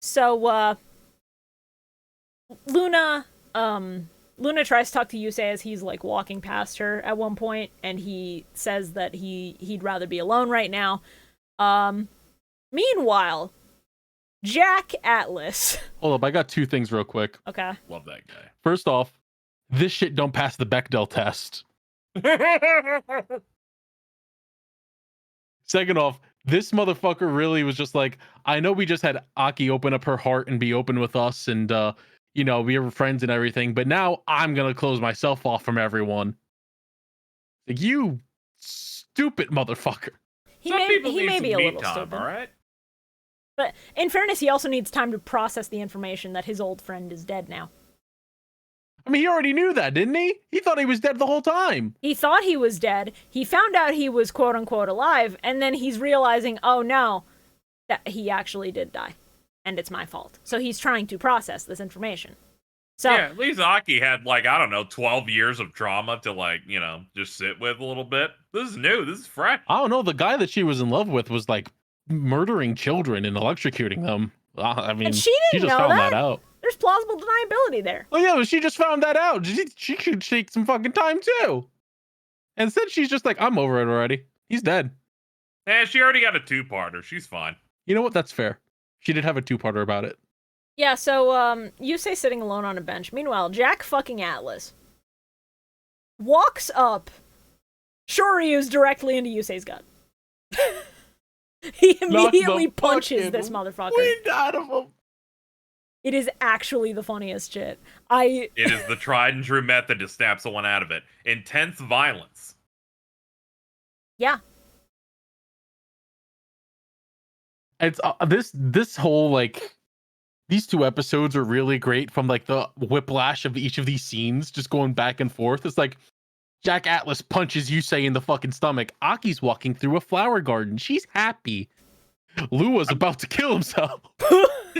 [SPEAKER 1] So, Luna, Luna tries to talk to Yusei as he's like walking past her at one point, and he says that he'd rather be alone right now. Meanwhile, Jack Atlas.
[SPEAKER 3] Hold up, I got 2 things real quick.
[SPEAKER 1] Okay.
[SPEAKER 4] Love that guy.
[SPEAKER 3] First off, this shit don't pass the Bechdel test. Second off, this motherfucker really was just like, I know we just had Aki open up her heart and be open with us, and we were friends and everything, but now I'm gonna close myself off from everyone. Like, you stupid motherfucker.
[SPEAKER 1] He may be a little stupid.
[SPEAKER 4] All right.
[SPEAKER 1] But in fairness, he also needs time to process the information that his old friend is dead now.
[SPEAKER 3] I mean, he already knew that, didn't he? He thought he was dead the whole time.
[SPEAKER 1] He thought he was dead. He found out he was quote-unquote alive, and then he's realizing, oh no, that he actually did die. And it's my fault. So he's trying to process this information. So
[SPEAKER 4] yeah, at least Aki had, 12 years of trauma to, just sit with a little bit. This is new. This is fresh.
[SPEAKER 3] I don't know. The guy that she was in love with was, murdering children and electrocuting them. I mean,
[SPEAKER 1] and she didn't
[SPEAKER 3] just
[SPEAKER 1] know
[SPEAKER 3] found that out.
[SPEAKER 1] There's plausible deniability there.
[SPEAKER 3] Oh yeah, but she just found that out. She should take some fucking time too. And instead, she's just like, I'm over it already. He's dead.
[SPEAKER 4] She already got a 2-parter. She's fine.
[SPEAKER 3] You know what? That's fair. She did have a 2-parter about it.
[SPEAKER 1] Yeah, so, Yusei sitting alone on a bench. Meanwhile, Jack fucking Atlas walks up, Shoryu's directly into Yusei's gut. He immediately punches this motherfucker.
[SPEAKER 3] Wind out of him.
[SPEAKER 1] It is actually the funniest shit.
[SPEAKER 4] It is the tried and true method to snap someone out of it. Intense violence.
[SPEAKER 1] Yeah.
[SPEAKER 3] It's this whole these 2 episodes are really great from the whiplash of each of these scenes just going back and forth. It's like Jack Atlas punches Yusei in the fucking stomach. Aki's walking through a flower garden. She's happy. Lua's about to kill himself.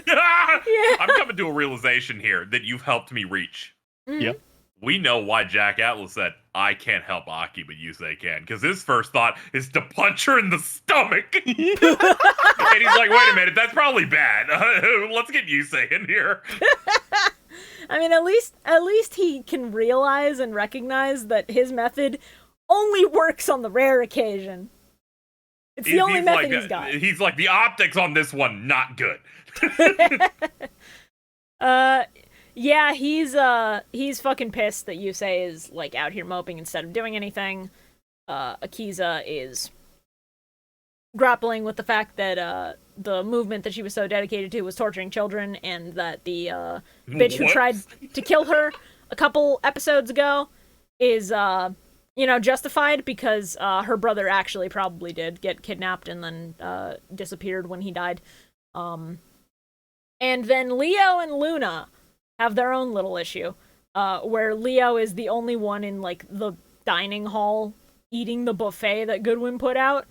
[SPEAKER 1] Yeah.
[SPEAKER 4] I'm coming to a realization here that you've helped me reach.
[SPEAKER 1] Mm-hmm.
[SPEAKER 3] Yep.
[SPEAKER 4] We know why Jack Atlas said, I can't help Aki, but Yusei can. Because his first thought is to punch her in the stomach. And he's like, wait a minute, that's probably bad. Let's get Yusei in here.
[SPEAKER 1] I mean, at least he can realize and recognize that his method only works on the rare occasion. It's the only method he's got.
[SPEAKER 4] He's like, the optics on this one, not good.
[SPEAKER 1] Yeah, he's fucking pissed that Yusei is out here moping instead of doing anything. Akiza is grappling with the fact that the movement that she was so dedicated to was torturing children, and that the bitch who tried to kill her a couple episodes ago is justified because her brother actually probably did get kidnapped and then disappeared when he died. And then Leo and Luna have their own little issue, where Leo is the only one in the dining hall eating the buffet that Goodwin put out,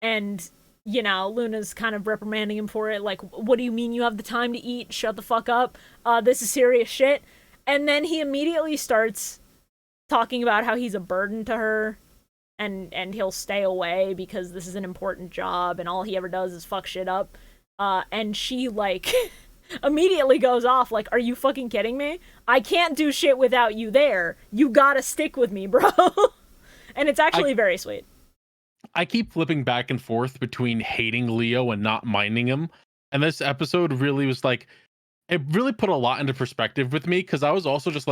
[SPEAKER 1] and Luna's kind of reprimanding him for it, what do you mean you have the time to eat? Shut the fuck up. This is serious shit. And then he immediately starts talking about how he's a burden to her, and he'll stay away because this is an important job and all he ever does is fuck shit up. And she immediately goes off are you fucking kidding me? I can't do shit without you there. You gotta stick with me, bro. And it's actually very sweet.
[SPEAKER 3] I keep flipping back and forth between hating Leo and not minding him. And this episode really was it really put a lot into perspective with me, because I was also just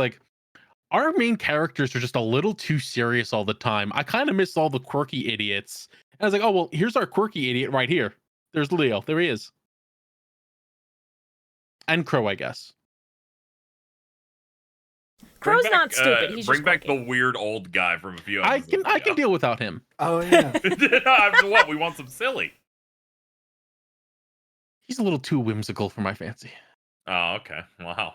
[SPEAKER 3] our main characters are just a little too serious all the time. I kind of miss all the quirky idiots. And I was like, oh, well, here's our quirky idiot right here. There's Leo. There he is. And Crow, I guess.
[SPEAKER 1] Crow's not stupid. He's
[SPEAKER 4] bring
[SPEAKER 1] just
[SPEAKER 4] back
[SPEAKER 1] quirky.
[SPEAKER 4] the weird old guy from a few
[SPEAKER 3] I
[SPEAKER 4] episodes
[SPEAKER 3] can deal without him.
[SPEAKER 5] Oh yeah.
[SPEAKER 4] What? We want some silly.
[SPEAKER 3] He's a little too whimsical for my fancy.
[SPEAKER 4] Oh, okay. Wow.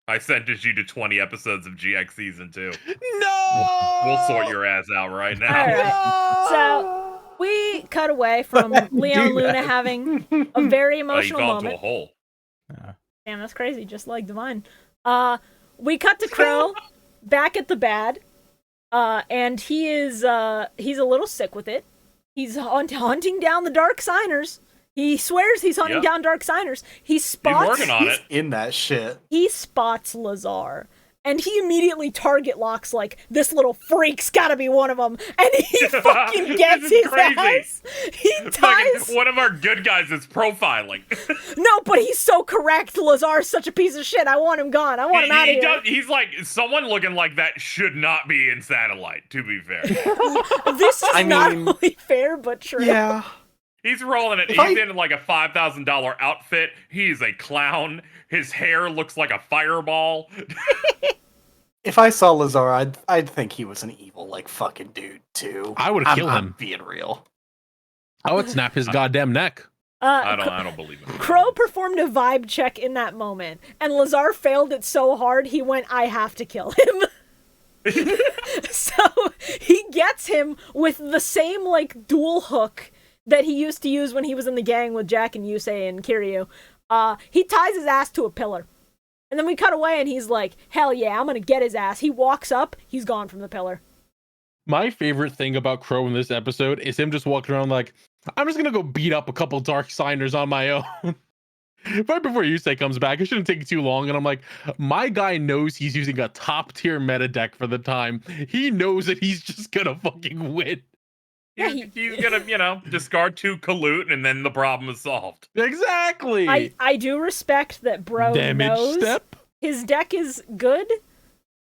[SPEAKER 4] I sentenced you to 20 episodes of GX Season 2.
[SPEAKER 3] No!
[SPEAKER 4] We'll sort your ass out right now.
[SPEAKER 1] All right. So we cut away from Leo and Luna having a very
[SPEAKER 4] You
[SPEAKER 1] emotional
[SPEAKER 4] fell into a
[SPEAKER 1] moment.
[SPEAKER 4] hole.
[SPEAKER 1] Damn, that's crazy. Just like Divine. We cut to Crow back at the bad, and he's a little sick with it. He's hunting down the Dark Signers. He swears he's hunting down Dark Signers. He spots.
[SPEAKER 4] He's working on it.
[SPEAKER 5] In that shit.
[SPEAKER 1] He spots Lazar, and he immediately target locks like, this little freak's gotta be one of them, and he fucking gets his
[SPEAKER 4] crazy.
[SPEAKER 1] ass. He ties...
[SPEAKER 4] One of our good guys is profiling.
[SPEAKER 1] No, but he's so correct. Lazar's such a piece of shit. I want him gone. I want him out of here.
[SPEAKER 4] He's like, someone looking like that should not be in Satellite, to be fair.
[SPEAKER 1] This is not only fair, but true.
[SPEAKER 5] Yeah.
[SPEAKER 4] He's rolling it. He's in like a $5,000 outfit. He's a clown. His hair looks like a fireball.
[SPEAKER 5] If I saw Lazar, I'd think he was an evil, like, fucking dude, too.
[SPEAKER 3] I would kill him.
[SPEAKER 5] I'm being real.
[SPEAKER 3] I would snap his goddamn neck.
[SPEAKER 4] I don't believe it.
[SPEAKER 1] Crow performed a vibe check in that moment, and Lazar failed it so hard he went, I have to kill him. So he gets him with the same, like, dual hook that he used to use when he was in the gang with Jack and Yusei and Kiryu. He ties his ass to a pillar. And then we cut away and he's like, hell yeah, I'm gonna get his ass. He walks up, he's gone from the pillar.
[SPEAKER 3] My favorite thing about Crow in this episode is him just walking around like, I'm just gonna go beat up a couple Dark Signers on my own. Right before Yusei comes back, it shouldn't take too long. And I'm like, my guy knows he's using a top tier meta deck for the time. He knows that he's just gonna fucking win.
[SPEAKER 4] He's gonna, discard 2 Kalut and then the problem is solved.
[SPEAKER 3] Exactly.
[SPEAKER 1] I do respect that bro knows his deck is good.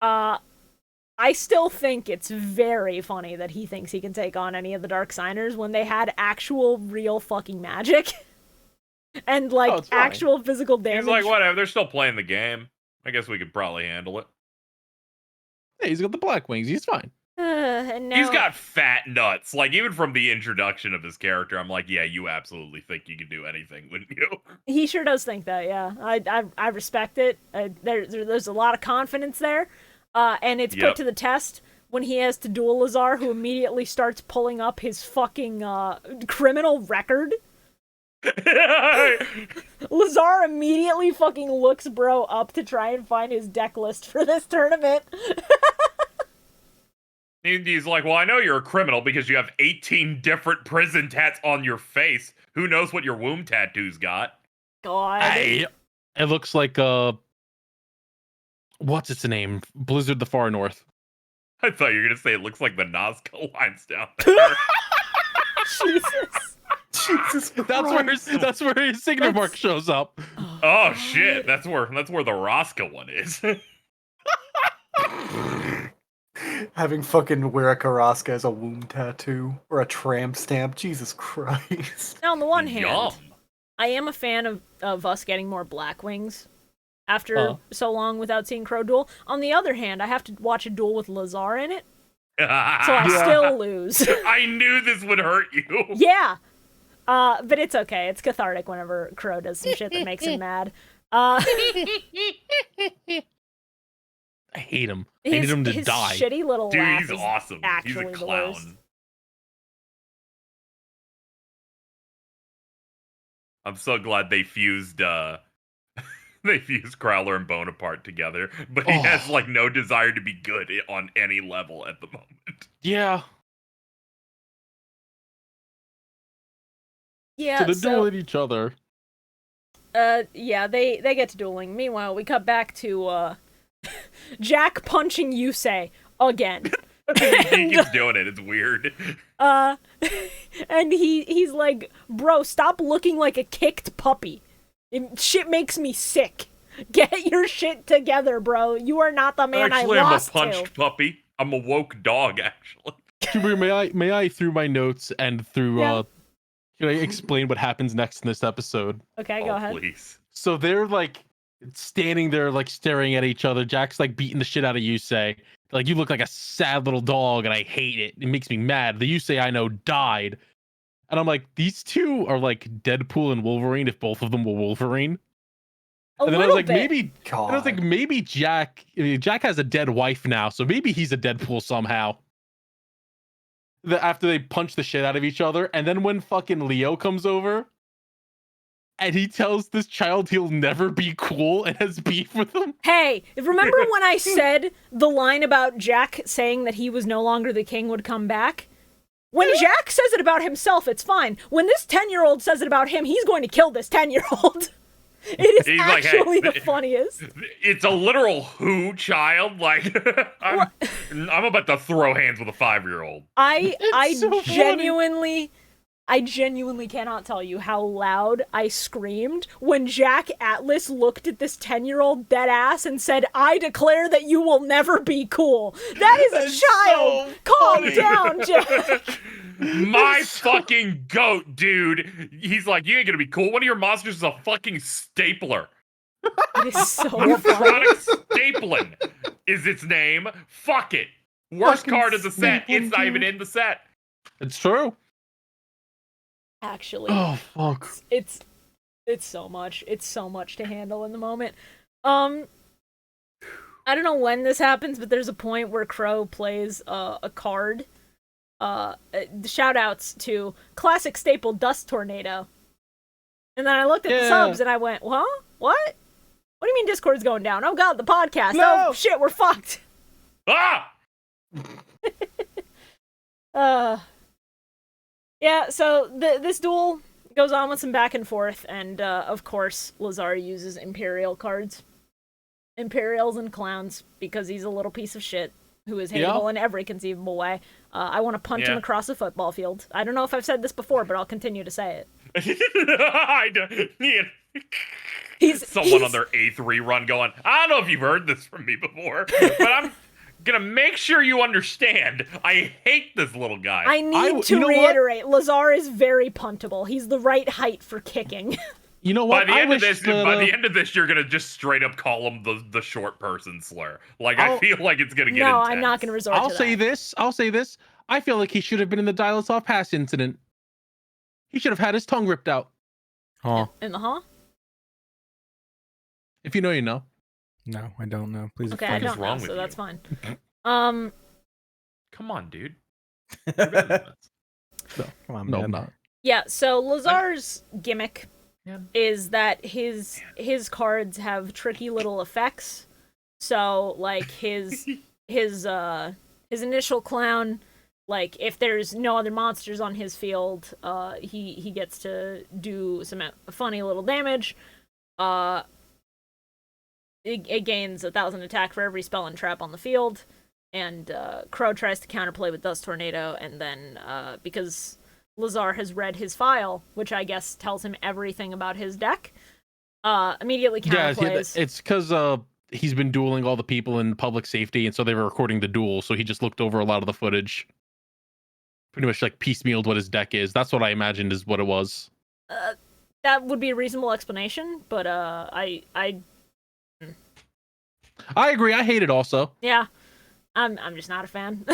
[SPEAKER 1] I still think it's very funny that he thinks he can take on any of the Dark Signers when they had actual real fucking magic. And actual physical damage.
[SPEAKER 4] He's like, whatever, they're still playing the game. I guess we could probably handle it.
[SPEAKER 3] Yeah, he's got the Black Wings, he's fine.
[SPEAKER 1] And now...
[SPEAKER 4] He's got fat nuts. Like, even from the introduction of his character, I'm like, yeah, you absolutely think you can do anything, wouldn't you?
[SPEAKER 1] He sure does think that, yeah. I respect it. There's a lot of confidence there. And it's put to the test when he has to duel Lazar, who immediately starts pulling up his fucking criminal record. Lazar immediately fucking looks bro up to try and find his deck list for this tournament.
[SPEAKER 4] He's like, well, I know you're a criminal because you have 18 different prison tats on your face. Who knows what your womb tattoo's got?
[SPEAKER 1] God.
[SPEAKER 3] It looks like, what's its name? Blizzard the Far North.
[SPEAKER 4] I thought you were going to say it looks like the Nazca lines down there.
[SPEAKER 1] Jesus
[SPEAKER 3] Christ. That's where his signature mark shows up.
[SPEAKER 4] Oh shit, that's where the Rosca one is.
[SPEAKER 5] Having fucking wear a Karaska as a womb tattoo or a tramp stamp, Jesus Christ.
[SPEAKER 1] Now, on the one hand, I am a fan of us getting more Black Wings after so long without seeing Crow duel. On the other hand, I have to watch a duel with Lazar in it, so I still lose.
[SPEAKER 4] I knew this would hurt you.
[SPEAKER 1] Yeah, but it's okay. It's cathartic whenever Crow does some shit that makes him mad.
[SPEAKER 3] I hate him. I need him to die.
[SPEAKER 1] Shitty little
[SPEAKER 4] dude,
[SPEAKER 1] laugh
[SPEAKER 4] he's
[SPEAKER 1] is
[SPEAKER 4] awesome. He's a clown. I'm so glad they fused Crowler and Bonaparte together, but he has like no desire to be good on any level at the moment.
[SPEAKER 3] Yeah.
[SPEAKER 1] Yeah.
[SPEAKER 3] So they're dueling each other.
[SPEAKER 1] Yeah, they get to dueling. Meanwhile, we cut back to Jack punching Yusei again.
[SPEAKER 4] He keeps doing it. It's weird.
[SPEAKER 1] And he's like, bro, stop looking like a kicked puppy. Shit makes me sick. Get your shit together, bro. You are not the man I lost to.
[SPEAKER 4] I'm a punched puppy. I'm a woke dog, actually.
[SPEAKER 3] Shibuya, may I, through my notes and through, can I explain what happens next in this episode?
[SPEAKER 1] Okay, go ahead.
[SPEAKER 4] Please.
[SPEAKER 3] So they're, like, standing there, like, staring at each other. Jack's, like, beating the shit out of Yusei. Like, you look like a sad little dog, and I hate it. It makes me mad. The Yusei I know died. And I'm like, these two are, like, Deadpool and Wolverine if both of them were Wolverine. And then I was like, maybe Jack has a dead wife now, so maybe he's a Deadpool somehow. After they punch the shit out of each other, and then when fucking Leo comes over, and he tells this child he'll never be cool and has beef with him.
[SPEAKER 1] Hey, remember when I said the line about Jack saying that he was no longer the king would come back? When Jack says it about himself, it's fine. When this 10-year-old says it about him, he's going to kill this 10-year-old. It is
[SPEAKER 4] He's like, hey,
[SPEAKER 1] actually the funniest.
[SPEAKER 4] It's a literal who child. Like, I'm about to throw hands with a 5-year-old.
[SPEAKER 1] I
[SPEAKER 3] so
[SPEAKER 1] genuinely cannot tell you how loud I screamed when Jack Atlas looked at this 10-year-old dead ass and said, "I declare that you will never be cool." That is a child.
[SPEAKER 3] So
[SPEAKER 1] Calm down, Jack.
[SPEAKER 4] My fucking goat, dude. He's like, you ain't gonna be cool. One of your monsters is a fucking stapler.
[SPEAKER 1] It is so
[SPEAKER 4] Your
[SPEAKER 1] funny.
[SPEAKER 4] product stapling is its name. Fuck it. Worst
[SPEAKER 3] Fucking
[SPEAKER 4] card of the set.
[SPEAKER 3] stapling,
[SPEAKER 4] It's not even
[SPEAKER 3] dude.
[SPEAKER 4] in the set.
[SPEAKER 3] It's true.
[SPEAKER 1] Actually,
[SPEAKER 3] Oh fuck.
[SPEAKER 1] it's so much. It's so much to handle in the moment. I don't know when this happens, but there's a point where Crow plays a card. Shout outs to Classic Staple Dust Tornado. And then I looked at the subs and I went, huh? What? What do you mean Discord's going down? Oh god, the podcast.
[SPEAKER 3] No!
[SPEAKER 1] Oh shit, we're fucked.
[SPEAKER 4] Ah!
[SPEAKER 1] Yeah, so this duel goes on with some back and forth, and of course, Lazar uses Imperial cards. Imperials and clowns, because he's a little piece of shit who is hateable in every conceivable way. I want to punch him across a football field. I don't know if I've said this before, but I'll continue to say it. He's
[SPEAKER 4] Someone on their 8th rerun going, I don't know if you've heard this from me before, but I'm gonna make sure you understand. I hate this little guy.
[SPEAKER 1] I need to reiterate, Lazar is very puntable. He's the right height for kicking.
[SPEAKER 3] You know what?
[SPEAKER 4] By the end of this, you're gonna just straight up call him the short person slur. Like, I feel like it's gonna get intense.
[SPEAKER 1] I'm not gonna resort to that.
[SPEAKER 3] I'll say this. I feel like he should have been in the Dial-Us-Off Pass incident. He should have had his tongue ripped out.
[SPEAKER 2] Huh?
[SPEAKER 1] In the huh?
[SPEAKER 3] If you know, you know.
[SPEAKER 2] No, I don't know. Please.
[SPEAKER 1] Okay, I
[SPEAKER 2] explain.
[SPEAKER 1] don't know, so
[SPEAKER 4] with
[SPEAKER 1] that's
[SPEAKER 4] you?
[SPEAKER 1] fine.
[SPEAKER 4] Come on, dude.
[SPEAKER 2] No, come on,
[SPEAKER 3] No,
[SPEAKER 2] man.
[SPEAKER 3] I'm not.
[SPEAKER 1] Yeah, so Lazar's gimmick is that his cards have tricky little effects. So like his initial clown, like if there's no other monsters on his field, he gets to do some funny little damage. It gains 1,000 attack for every spell and trap on the field, and Crow tries to counterplay with Dust Tornado, and then because Lazar has read his file, which I guess tells him everything about his deck, immediately counterplays.
[SPEAKER 3] Yeah, it's because he's been dueling all the people in public safety, and so they were recording the duel, so he just looked over a lot of the footage. Pretty much like piecemealed what his deck is. That's what I imagined is what it was.
[SPEAKER 1] That would be a reasonable explanation, but I
[SPEAKER 3] agree. I hate it also.
[SPEAKER 1] Yeah, I'm just not a fan.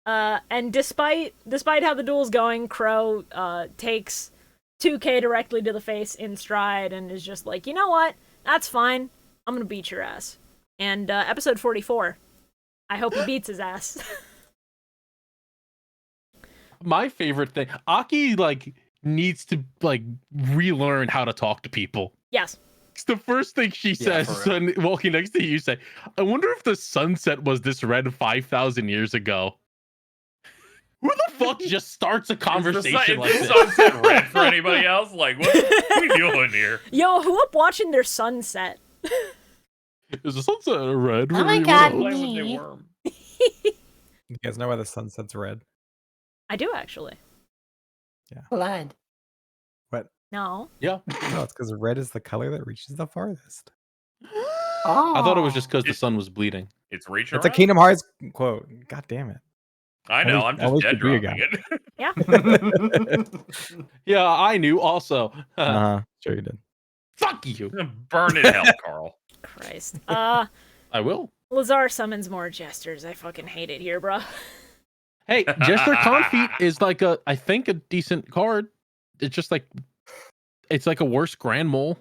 [SPEAKER 1] And despite how the duel's going, Crow takes 2K directly to the face in stride and is just like, you know what? That's fine. I'm gonna beat your ass. And episode 44, I hope he beats his ass.
[SPEAKER 3] My favorite thing, Aki needs to relearn how to talk to people.
[SPEAKER 1] Yes.
[SPEAKER 3] It's the first thing she says when walking next to Yusei. I wonder if the sunset was this red 5,000 years ago. Who the fuck just starts a conversation like this?
[SPEAKER 4] Sunset red for anybody else? Like, what are we doing here?
[SPEAKER 1] Yo, who up watching their sunset?
[SPEAKER 3] Is the sunset red?
[SPEAKER 6] Oh my god,
[SPEAKER 4] Play with
[SPEAKER 6] me.
[SPEAKER 4] the worm.
[SPEAKER 2] You guys know why the sunset's red?
[SPEAKER 1] I do actually.
[SPEAKER 6] Blood.
[SPEAKER 2] What?
[SPEAKER 1] No.
[SPEAKER 3] Yeah.
[SPEAKER 2] No, it's because red is the color that reaches the farthest.
[SPEAKER 6] Oh.
[SPEAKER 3] I thought it was just because the sun was bleeding.
[SPEAKER 4] It's reaching
[SPEAKER 2] It's a
[SPEAKER 4] around?
[SPEAKER 2] Kingdom Hearts quote. God damn it.
[SPEAKER 4] I know, I'm just dead
[SPEAKER 2] Shibuya
[SPEAKER 4] dropping it.
[SPEAKER 1] Yeah.
[SPEAKER 3] Yeah, I knew also.
[SPEAKER 2] Sure you did.
[SPEAKER 3] Fuck you.
[SPEAKER 4] Burn in hell, Carl.
[SPEAKER 1] Christ.
[SPEAKER 3] I will.
[SPEAKER 1] Lazar summons more jesters. I fucking hate it here, bro.
[SPEAKER 3] Hey, Jester Confeet is I think a decent card. It's just it's like a worse Grand Mole.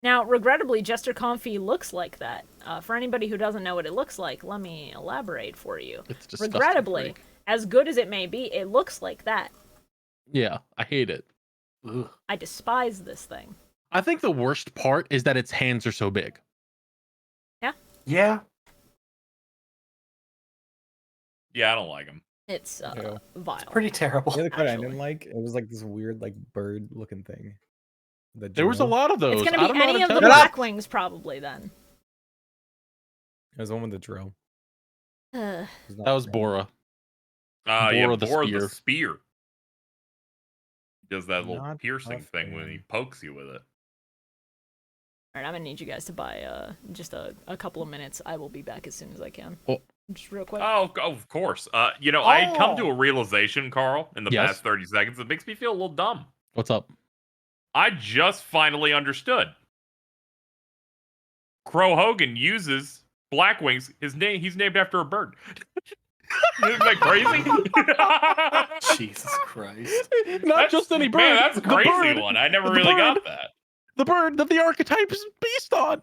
[SPEAKER 1] Now, regrettably, Jester Comfy looks like that. For anybody who doesn't know what it looks like, let me elaborate for you.
[SPEAKER 3] It's disgusting.
[SPEAKER 1] Regrettably, as good as it may be, it looks like that.
[SPEAKER 3] Yeah, I hate it. Ugh.
[SPEAKER 1] I despise this thing.
[SPEAKER 3] I think the worst part is that its hands are so big.
[SPEAKER 5] Yeah.
[SPEAKER 4] Yeah, I don't like him.
[SPEAKER 1] It's
[SPEAKER 2] Yeah.
[SPEAKER 1] vile.
[SPEAKER 5] Pretty terrible.
[SPEAKER 2] The other card I
[SPEAKER 1] Actually.
[SPEAKER 2] didn't like, it was like this weird, bird looking thing.
[SPEAKER 3] There was a lot of those.
[SPEAKER 1] It's gonna
[SPEAKER 3] I
[SPEAKER 1] be
[SPEAKER 3] don't know
[SPEAKER 1] any
[SPEAKER 3] how
[SPEAKER 1] of
[SPEAKER 3] to
[SPEAKER 1] the
[SPEAKER 3] tell you.
[SPEAKER 1] Blackwings probably then.
[SPEAKER 2] There's one with the drill.
[SPEAKER 1] Ugh.
[SPEAKER 2] It's not
[SPEAKER 3] That was
[SPEAKER 2] drill.
[SPEAKER 3] Bora.
[SPEAKER 4] Yeah,
[SPEAKER 3] Bora the
[SPEAKER 4] Bora
[SPEAKER 3] spear.
[SPEAKER 4] the spear. He does that little
[SPEAKER 2] Not
[SPEAKER 4] piercing thing when he
[SPEAKER 2] often.
[SPEAKER 4] pokes you with it.
[SPEAKER 1] All right, I'm gonna need you guys to buy just a couple of minutes. I will be back as soon as I can.
[SPEAKER 3] Oh.
[SPEAKER 1] Just real quick.
[SPEAKER 4] Oh, of course. I had come to a realization, Carl, in the
[SPEAKER 3] Yes.
[SPEAKER 4] past 30 seconds that makes me feel a little dumb.
[SPEAKER 3] What's up?
[SPEAKER 4] I just finally understood. Crow Hogan uses Blackwings. He's named after a bird. Isn't that crazy?
[SPEAKER 5] Jesus Christ.
[SPEAKER 3] Not just any bird.
[SPEAKER 4] Man, that's a
[SPEAKER 3] the
[SPEAKER 4] crazy
[SPEAKER 3] bird,
[SPEAKER 4] one. I never
[SPEAKER 3] the
[SPEAKER 4] really
[SPEAKER 3] bird.
[SPEAKER 4] got that.
[SPEAKER 3] The bird that the archetype is based on.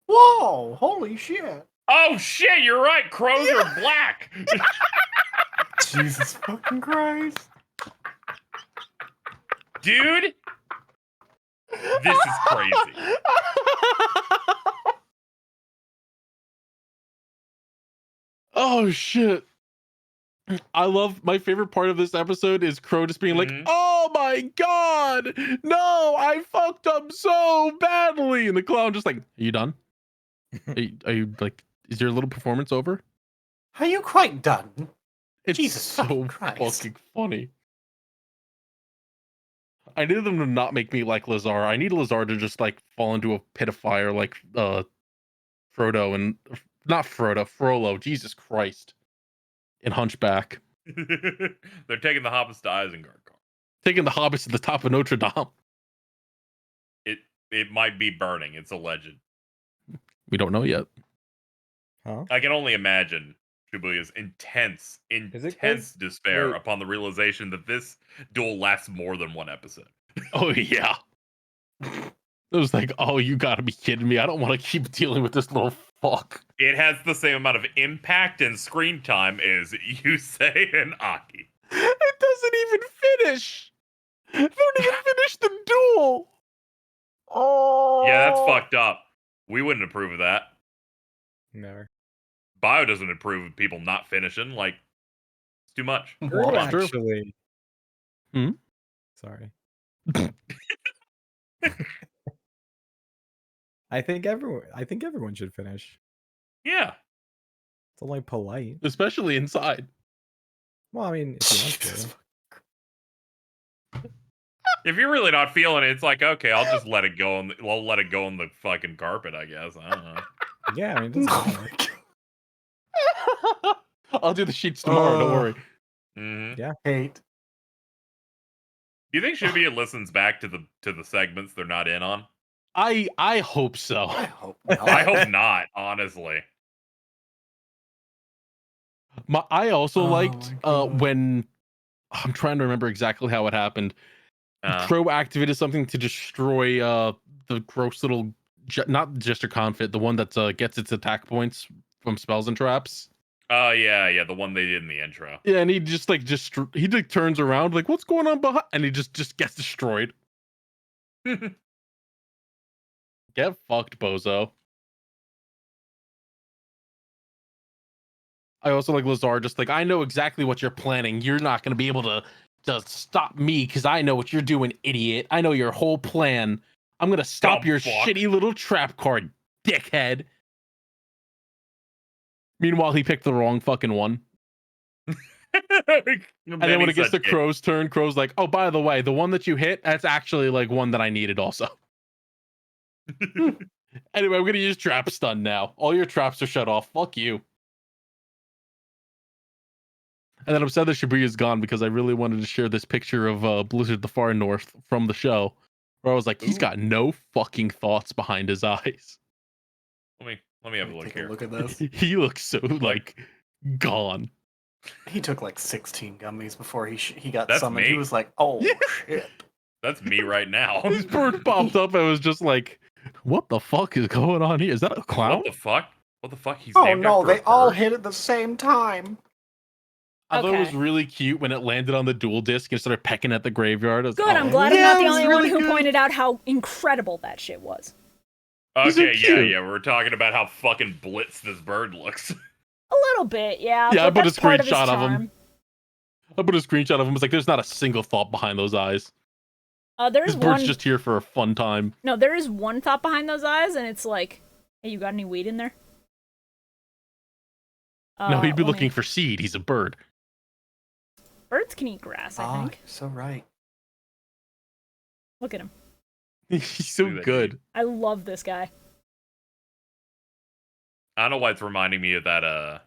[SPEAKER 5] Whoa! Holy shit!
[SPEAKER 4] Oh shit, you're right. Crows are black.
[SPEAKER 5] Jesus fucking Christ!
[SPEAKER 4] Dude, this is crazy.
[SPEAKER 3] Oh shit. I love my favorite part of this episode is Crow just being like,
[SPEAKER 4] Mhm.
[SPEAKER 3] "Oh my god, no, I fucked up so badly," and the clown just like, "Are you done? Are you like, is your little performance over?"
[SPEAKER 5] Are you quite done?
[SPEAKER 3] It's
[SPEAKER 5] Jesus
[SPEAKER 3] so
[SPEAKER 5] fucking Christ.
[SPEAKER 3] fucking funny. I needed them to not make me like Lazar. I need Lazar to just like fall into a pit of fire like Frodo and not Frodo, Frollo. Jesus Christ. In Hunchback.
[SPEAKER 4] They're taking the hobbits to Isengard, Carl.
[SPEAKER 3] Taking the hobbits to the top of Notre Dame.
[SPEAKER 4] It might be burning. It's alleged.
[SPEAKER 3] We don't know yet.
[SPEAKER 2] Huh?
[SPEAKER 4] I can only imagine Shibuya's intense despair
[SPEAKER 2] Wait.
[SPEAKER 4] upon the realization that this duel lasts more than one episode.
[SPEAKER 3] Oh yeah. It was like, oh, you gotta be kidding me. I don't want to keep dealing with this little fuck.
[SPEAKER 4] It has the same amount of impact and screen time as Yusei and Aki.
[SPEAKER 3] It doesn't even finish. They don't even finish the duel. Oh.
[SPEAKER 4] Yeah, that's fucked up. We wouldn't approve of that.
[SPEAKER 2] Never.
[SPEAKER 4] Bio doesn't approve of people not finishing. Like, it's too much.
[SPEAKER 2] True,
[SPEAKER 3] That's true.
[SPEAKER 2] actually.
[SPEAKER 3] Hmm?
[SPEAKER 2] Sorry. I think everyone should finish.
[SPEAKER 4] Yeah.
[SPEAKER 2] It's only polite.
[SPEAKER 3] Especially inside.
[SPEAKER 2] Well, I mean, if you want
[SPEAKER 5] Jesus
[SPEAKER 2] to.
[SPEAKER 4] If you're really not feeling it, it's like, okay, I'll just let it go. I'll let it go on the fucking carpet, I guess. I don't know.
[SPEAKER 2] Yeah, I mean, it doesn't
[SPEAKER 5] Oh
[SPEAKER 2] matter.
[SPEAKER 5] my God.
[SPEAKER 3] I'll do the sheets tomorrow, don't worry.
[SPEAKER 4] Mm-hmm.
[SPEAKER 5] Hate.
[SPEAKER 4] Do you think Shibuya listens back to the segments they're not in on?
[SPEAKER 3] I hope so.
[SPEAKER 5] I hope not.
[SPEAKER 4] I hope not, honestly.
[SPEAKER 3] I also
[SPEAKER 5] Oh
[SPEAKER 3] liked
[SPEAKER 5] my God.
[SPEAKER 3] when I'm trying to remember exactly how it happened. Crow activated something to destroy the gross little not Jester Confit, the one that gets its attack points from spells and traps.
[SPEAKER 4] Oh yeah, the one they did in the intro.
[SPEAKER 3] Yeah, and he just he like turns around like, what's going on behind? And he just gets destroyed. Get fucked, bozo. I also like Lazar, just like, I know exactly what you're planning. You're not going to be able to stop me because I know what you're doing, idiot. I know your whole plan. I'm going to stop
[SPEAKER 4] Dumb
[SPEAKER 3] your
[SPEAKER 4] fuck.
[SPEAKER 3] shitty little trap card, dickhead. Meanwhile, he picked the wrong fucking one. And then when it gets to Crow's turn, Crow's like, oh, by the way, the one that you hit, that's actually like one that I needed also. Anyway, I'm going to use Trap Stun now. All your traps are shut off. Fuck you. And then I'm sad that Shibuya's gone because I really wanted to share this picture of Blizzard the Far North from the show, where I was like, he's got no fucking thoughts behind his eyes.
[SPEAKER 4] Let me have a look
[SPEAKER 5] Take
[SPEAKER 4] here.
[SPEAKER 5] a look at this.
[SPEAKER 3] He looks so like gone.
[SPEAKER 5] He took like 16 gummies before he got
[SPEAKER 4] That's
[SPEAKER 5] summoned.
[SPEAKER 4] me.
[SPEAKER 5] He was like, oh
[SPEAKER 3] Yeah.
[SPEAKER 5] shit.
[SPEAKER 4] That's me right now.
[SPEAKER 3] This bird popped up and was just like, what the fuck is going on here? Is that a clown?
[SPEAKER 4] What the fuck? What the fuck? He's
[SPEAKER 5] Oh
[SPEAKER 4] named
[SPEAKER 5] no,
[SPEAKER 4] after a
[SPEAKER 5] they all
[SPEAKER 4] bird?
[SPEAKER 5] hit at the same time.
[SPEAKER 3] I thought it was
[SPEAKER 1] Okay.
[SPEAKER 3] really cute when it landed on the duel disc and started pecking at the graveyard. I was,
[SPEAKER 1] Good, I'm
[SPEAKER 3] "Oh,
[SPEAKER 1] glad
[SPEAKER 5] Yeah,
[SPEAKER 1] I'm not
[SPEAKER 5] it
[SPEAKER 1] the
[SPEAKER 5] was
[SPEAKER 1] only
[SPEAKER 5] really
[SPEAKER 1] one who
[SPEAKER 5] good.
[SPEAKER 1] pointed out how incredible that shit was.
[SPEAKER 3] These are
[SPEAKER 4] Okay,
[SPEAKER 3] cute.
[SPEAKER 4] yeah. We're talking about how fucking blitz this bird looks.
[SPEAKER 1] A little bit, yeah.
[SPEAKER 3] Yeah, I
[SPEAKER 1] but
[SPEAKER 3] put a
[SPEAKER 1] that's part of his
[SPEAKER 3] screenshot of him.
[SPEAKER 1] charm.
[SPEAKER 3] I put a screenshot of him. It's like, there's not a single thought behind those eyes.
[SPEAKER 1] There's
[SPEAKER 3] This bird's
[SPEAKER 1] one.
[SPEAKER 3] just here for a fun time.
[SPEAKER 1] No, there is one thought behind those eyes, and it's like, hey, you got any weed in there?
[SPEAKER 3] No, he'd be
[SPEAKER 1] let me-
[SPEAKER 3] looking for seed. He's a bird.
[SPEAKER 1] Birds can eat grass, I think.
[SPEAKER 5] You're so right.
[SPEAKER 1] Look at him.
[SPEAKER 3] He's so
[SPEAKER 4] Look at that
[SPEAKER 3] good.
[SPEAKER 1] I love this guy.
[SPEAKER 4] I don't know why it's reminding me of that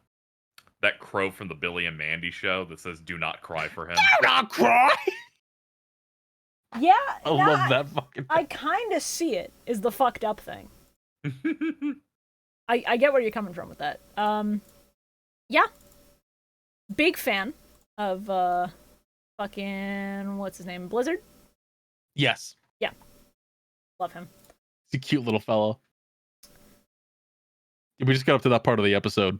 [SPEAKER 4] crow from the Billy and Mandy show that says "Do not cry for him."
[SPEAKER 3] Do not cry.
[SPEAKER 1] Yeah,
[SPEAKER 3] I love that fucking.
[SPEAKER 1] I kind of see it. Is the fucked up thing. I get where you're coming from with that. Yeah. Big fan of fucking what's his name? Blizzard?
[SPEAKER 3] Yes,
[SPEAKER 1] Love him.
[SPEAKER 3] he's a cute little fellow. We just got up to that part of the episode.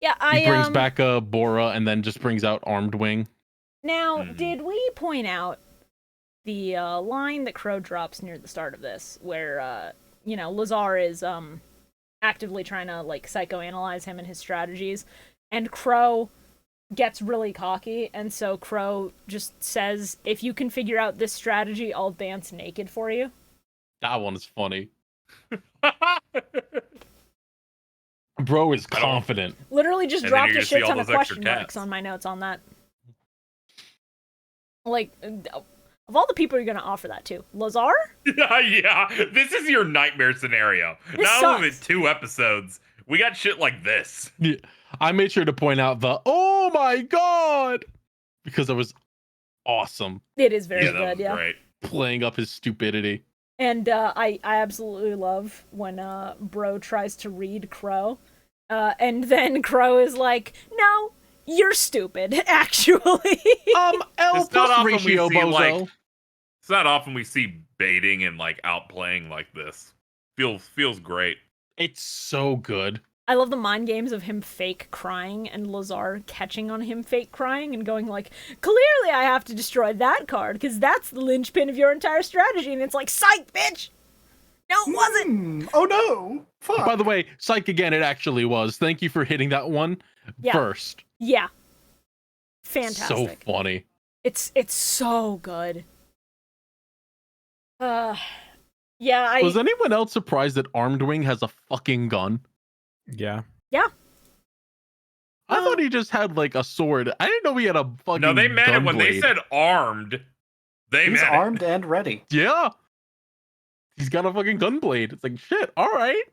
[SPEAKER 1] Yeah,
[SPEAKER 3] He brings back Bora and then just brings out Armed Wing.
[SPEAKER 1] Now, did we point out the line that Crow drops near the start of this, where Lazar is actively trying to like psychoanalyze him and his strategies, and Crow gets really cocky, and so Crow just says, "If you can figure out this strategy, I'll dance naked for you."
[SPEAKER 3] That one is funny. Bro is confident.
[SPEAKER 1] Literally just
[SPEAKER 4] And then
[SPEAKER 1] dropped
[SPEAKER 4] you're
[SPEAKER 1] a
[SPEAKER 4] gonna see
[SPEAKER 1] shit
[SPEAKER 4] all
[SPEAKER 1] ton of
[SPEAKER 4] those extra
[SPEAKER 1] question marks
[SPEAKER 4] tabs.
[SPEAKER 1] on my notes on that. Like, of all the people you're gonna offer that to, Lazar?
[SPEAKER 4] Yeah, this is your nightmare scenario.
[SPEAKER 1] This
[SPEAKER 4] Not only
[SPEAKER 1] sucks.
[SPEAKER 4] 2 episodes, we got shit like this.
[SPEAKER 3] Yeah. I made sure to point out the "oh my god" because it was awesome
[SPEAKER 1] It is very
[SPEAKER 4] Yeah, that
[SPEAKER 1] good,
[SPEAKER 4] was
[SPEAKER 1] yeah.
[SPEAKER 4] great.
[SPEAKER 3] playing up his stupidity.
[SPEAKER 1] And I absolutely love when Bro tries to read Crow, and then Crow is like, "No, you're stupid, actually."
[SPEAKER 3] L
[SPEAKER 4] It's not
[SPEAKER 3] plus
[SPEAKER 4] often we
[SPEAKER 3] ratio,
[SPEAKER 4] see,
[SPEAKER 3] bozo.
[SPEAKER 4] like- It's not often we see baiting and like outplaying like this. Feels great.
[SPEAKER 3] It's so good.
[SPEAKER 1] I love the mind games of him fake crying and Lazar catching on him fake crying and going like, "Clearly I have to destroy that card, because that's the linchpin of your entire strategy," and it's like, "Psych, bitch! No, it wasn't!"
[SPEAKER 5] Oh no! Fuck.
[SPEAKER 3] By the way, psych again, it actually was. Thank you for hitting that one
[SPEAKER 1] Yeah.
[SPEAKER 3] first.
[SPEAKER 1] Yeah.
[SPEAKER 3] So
[SPEAKER 1] Fantastic.
[SPEAKER 3] funny.
[SPEAKER 1] It's so good. Yeah,
[SPEAKER 3] Was anyone else surprised that Armed Wing has a fucking gun?
[SPEAKER 2] Yeah.
[SPEAKER 3] I thought he just had like a sword. I didn't know he had a fucking
[SPEAKER 4] No, they meant it
[SPEAKER 3] gun
[SPEAKER 4] when they
[SPEAKER 3] blade.
[SPEAKER 4] said armed. They
[SPEAKER 5] He's
[SPEAKER 4] meant
[SPEAKER 5] armed and ready.
[SPEAKER 3] Yeah. He's got a fucking gun blade. It's like, shit, all right.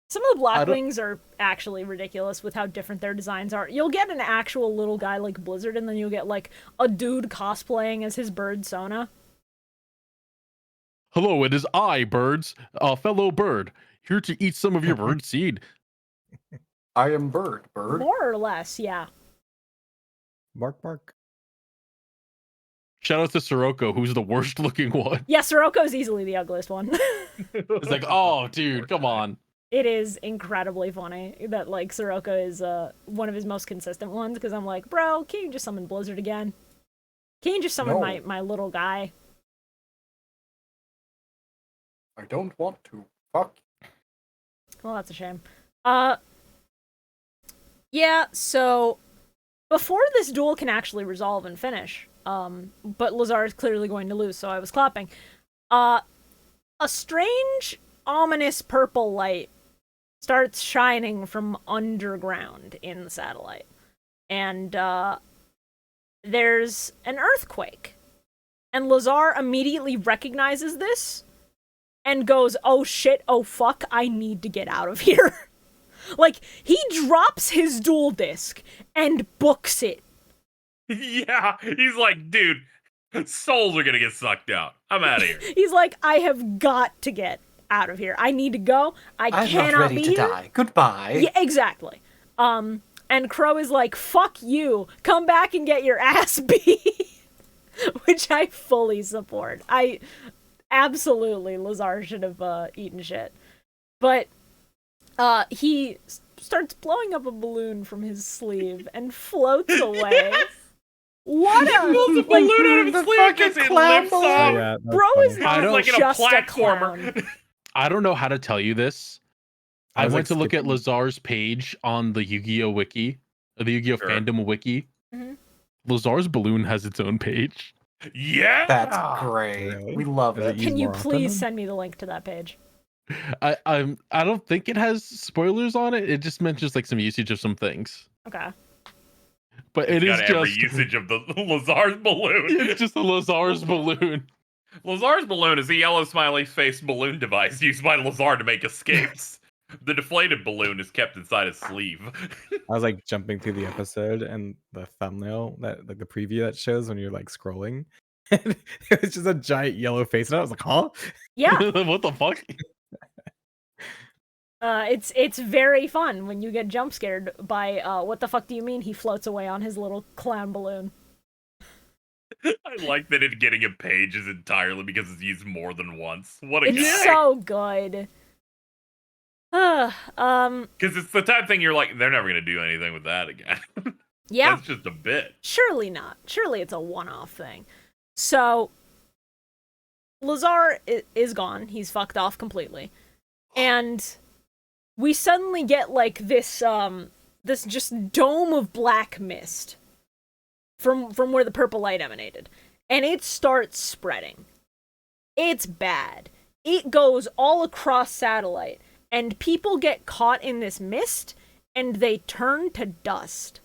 [SPEAKER 1] Some of the
[SPEAKER 3] I don't-
[SPEAKER 1] Blackwings are actually ridiculous with how different their designs are. You'll get an actual little guy like Blizzard, and then you'll get like a dude cosplaying as his bird Sona.
[SPEAKER 3] Hello, it is I, birds, a fellow bird, here to eat some of your bird seed.
[SPEAKER 5] I am bird.
[SPEAKER 1] More or less, yeah.
[SPEAKER 2] Bark, bark.
[SPEAKER 3] Shout out to Sirocco, who's the worst looking one.
[SPEAKER 1] Yeah, Siroko's easily the ugliest one.
[SPEAKER 3] It's like, oh, dude, come on.
[SPEAKER 1] It is incredibly funny that like Sirocco is one of his most consistent ones, because I'm like, bro, can you just summon Blizzard again? Can you just summon
[SPEAKER 5] No.
[SPEAKER 1] my little guy?
[SPEAKER 5] I don't want to. Fuck.
[SPEAKER 1] Well, that's a shame. Yeah, so before this duel can actually resolve and finish, but Lazar is clearly going to lose, so I was clapping. A strange, ominous purple light starts shining from underground in the satellite. And there's an earthquake. And Lazar immediately recognizes this and goes, "Oh shit, oh fuck, I need to get out of here." Like, he drops his duel disc and books it.
[SPEAKER 4] Yeah, he's like, dude, souls are gonna get sucked out. I'm out of here.
[SPEAKER 1] He's like, "I have got to get out of here. I need to go.
[SPEAKER 5] I'm
[SPEAKER 1] cannot
[SPEAKER 5] not ready
[SPEAKER 1] be
[SPEAKER 5] to
[SPEAKER 1] here."
[SPEAKER 5] die. Goodbye.
[SPEAKER 1] Yeah, exactly. And Crow is like, "Fuck you. Come back and get your ass beat." Which I fully support. Absolutely, Lazar should have eaten shit. But he starts blowing up a balloon from his sleeve and floats away. What a
[SPEAKER 4] Pulls a balloon out of his
[SPEAKER 5] the
[SPEAKER 4] sleeve
[SPEAKER 5] fucking
[SPEAKER 4] 'cause it
[SPEAKER 5] clown
[SPEAKER 4] lifts
[SPEAKER 5] balloon.
[SPEAKER 4] off.
[SPEAKER 2] Yeah, that was
[SPEAKER 1] bro
[SPEAKER 2] funny.
[SPEAKER 1] is
[SPEAKER 3] I
[SPEAKER 1] not
[SPEAKER 3] don't-
[SPEAKER 4] Like in a
[SPEAKER 1] just a
[SPEAKER 4] platformer.
[SPEAKER 1] clown.
[SPEAKER 3] I don't know how to tell you this. I
[SPEAKER 2] was,
[SPEAKER 3] went
[SPEAKER 2] like,
[SPEAKER 3] to look at
[SPEAKER 2] skipping.
[SPEAKER 3] Lazar's page on the Yu-Gi-Oh wiki the Yu-Gi-Oh
[SPEAKER 4] Sure.
[SPEAKER 3] fandom wiki,
[SPEAKER 1] Mhm.
[SPEAKER 3] Lazar's balloon has its own page.
[SPEAKER 4] Yeah,
[SPEAKER 5] That's great.
[SPEAKER 2] Really?
[SPEAKER 5] We love
[SPEAKER 2] Does it
[SPEAKER 5] it.
[SPEAKER 2] use
[SPEAKER 1] Can you
[SPEAKER 2] more often
[SPEAKER 1] please
[SPEAKER 2] then?
[SPEAKER 1] send me the link to that page?
[SPEAKER 3] I don't think it has spoilers on it. It just mentions like some usage of some things,
[SPEAKER 1] Okay.
[SPEAKER 3] but
[SPEAKER 4] it's
[SPEAKER 3] it
[SPEAKER 4] got
[SPEAKER 3] is
[SPEAKER 4] every
[SPEAKER 3] just
[SPEAKER 4] usage of the Lazar's balloon.
[SPEAKER 3] it's just a Lazar's balloon.
[SPEAKER 4] Lazar's balloon is a yellow smiley face balloon device used by Lazar to make escapes. The deflated balloon is kept inside his sleeve.
[SPEAKER 2] I was like jumping through the episode and the thumbnail that like the preview that shows when you're like scrolling. And it was just a giant yellow face, and I was like, huh?
[SPEAKER 1] Yeah.
[SPEAKER 3] What the fuck?
[SPEAKER 1] It's very fun when you get jump scared by what the fuck do you mean he floats away on his little clown balloon.
[SPEAKER 4] I like that it getting a page is entirely because it's used more than once. What a
[SPEAKER 1] It's
[SPEAKER 4] guy.
[SPEAKER 1] so good.
[SPEAKER 4] Because it's the type of thing you're like, they're never gonna do anything with that again.
[SPEAKER 1] Yeah.
[SPEAKER 4] That's just a bit.
[SPEAKER 1] Surely not. Surely it's a one-off thing. So, Lazar is gone. He's fucked off completely. And we suddenly get, like, this just dome of black mist from where the purple light emanated. And it starts spreading. It's bad. It goes all across satellite. And people get caught in this mist, and they turn to dust.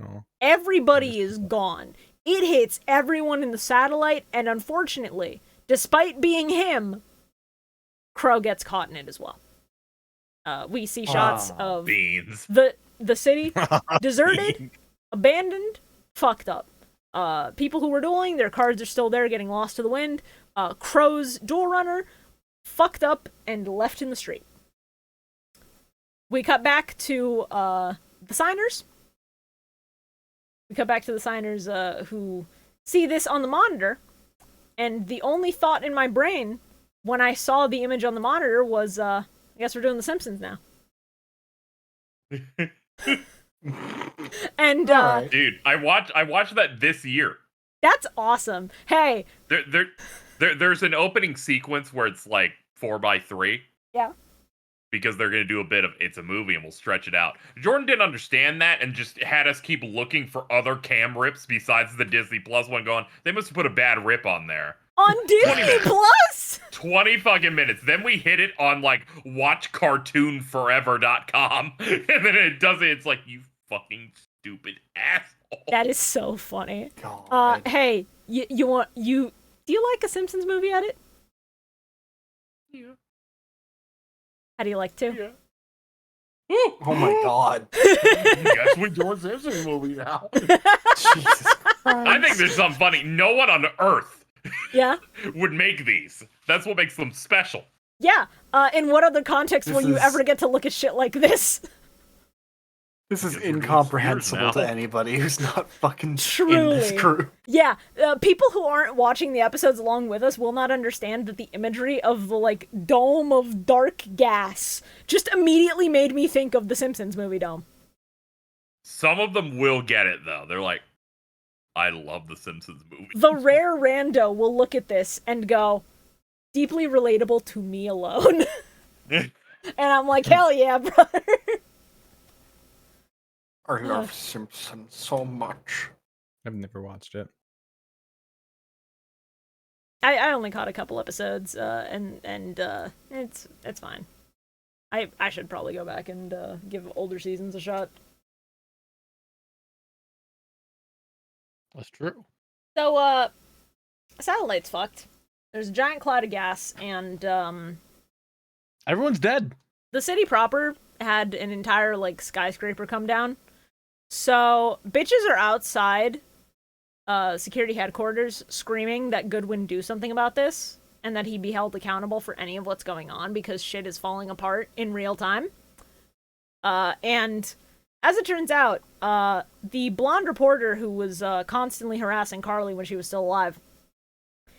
[SPEAKER 2] Oh.
[SPEAKER 1] Everybody is gone. It hits everyone in the satellite, and unfortunately, despite being him, Crow gets caught in it as well. We see shots of
[SPEAKER 4] Beans.
[SPEAKER 1] the city deserted, abandoned, fucked up. People who were dueling, their cards are still there, getting lost to the wind. Crow's duel runner, fucked up and left in the street. We cut back to the signers. Who see this on the monitor, and the only thought in my brain when I saw the image on the monitor was, I guess we're doing The Simpsons now. And
[SPEAKER 5] Alright.
[SPEAKER 4] Dude, I watched that this year.
[SPEAKER 1] that's awesome. Hey,
[SPEAKER 4] There's an opening sequence where it's like 4x3.
[SPEAKER 1] Yeah.
[SPEAKER 4] Because they're gonna do a bit of it's a movie and we'll stretch it out. Jordan didn't understand that and just had us keep looking for other cam rips besides the Disney Plus one going, they must have put a bad rip on there.
[SPEAKER 1] on Disney
[SPEAKER 4] minutes.
[SPEAKER 1] Plus.
[SPEAKER 4] 20 fucking minutes. Then we hit it on like watchcartoonforever.com. And then it does it. It's like, you fucking stupid asshole.
[SPEAKER 1] That is so funny.
[SPEAKER 5] God.
[SPEAKER 1] Hey, do you like a Simpsons movie edit?
[SPEAKER 4] Yeah.
[SPEAKER 1] How do you like to?
[SPEAKER 4] Yeah.
[SPEAKER 5] Oh my god.
[SPEAKER 4] Guess we George Simpson movie now.
[SPEAKER 5] Jesus
[SPEAKER 4] I think there's something funny. No one on earth
[SPEAKER 1] Yeah.
[SPEAKER 4] would make these. That's what makes them special.
[SPEAKER 1] Yeah. In what other context
[SPEAKER 5] This
[SPEAKER 1] will you
[SPEAKER 5] is-
[SPEAKER 1] ever get to look at shit like this?
[SPEAKER 5] This is
[SPEAKER 4] Because we're doing
[SPEAKER 5] incomprehensible
[SPEAKER 4] spears
[SPEAKER 5] to
[SPEAKER 4] now.
[SPEAKER 5] anybody who's not fucking in this
[SPEAKER 1] Truly.
[SPEAKER 5] crew.
[SPEAKER 1] Yeah, people who aren't watching the episodes along with us will not understand that the imagery of the, like, dome of dark gas just immediately made me think of the Simpsons movie dome.
[SPEAKER 4] Some of them will get it, though. They're like, I love the Simpsons movie.
[SPEAKER 1] The rare rando will look at this and go, deeply relatable to me alone. And I'm like, hell yeah, brother.
[SPEAKER 5] I love Simpsons so much.
[SPEAKER 2] I've never watched it.
[SPEAKER 1] I only caught a couple episodes, and it's fine. I should probably go back and give older seasons a shot.
[SPEAKER 3] That's true.
[SPEAKER 1] So, satellite's fucked. There's a giant cloud of gas, and
[SPEAKER 3] Everyone's dead.
[SPEAKER 1] the city proper had an entire, like, skyscraper come down. So, bitches are outside security headquarters screaming that Goodwin do something about this, and that he be held accountable for any of what's going on because shit is falling apart in real time. And as it turns out, the blonde reporter who was constantly harassing Carly when she was still alive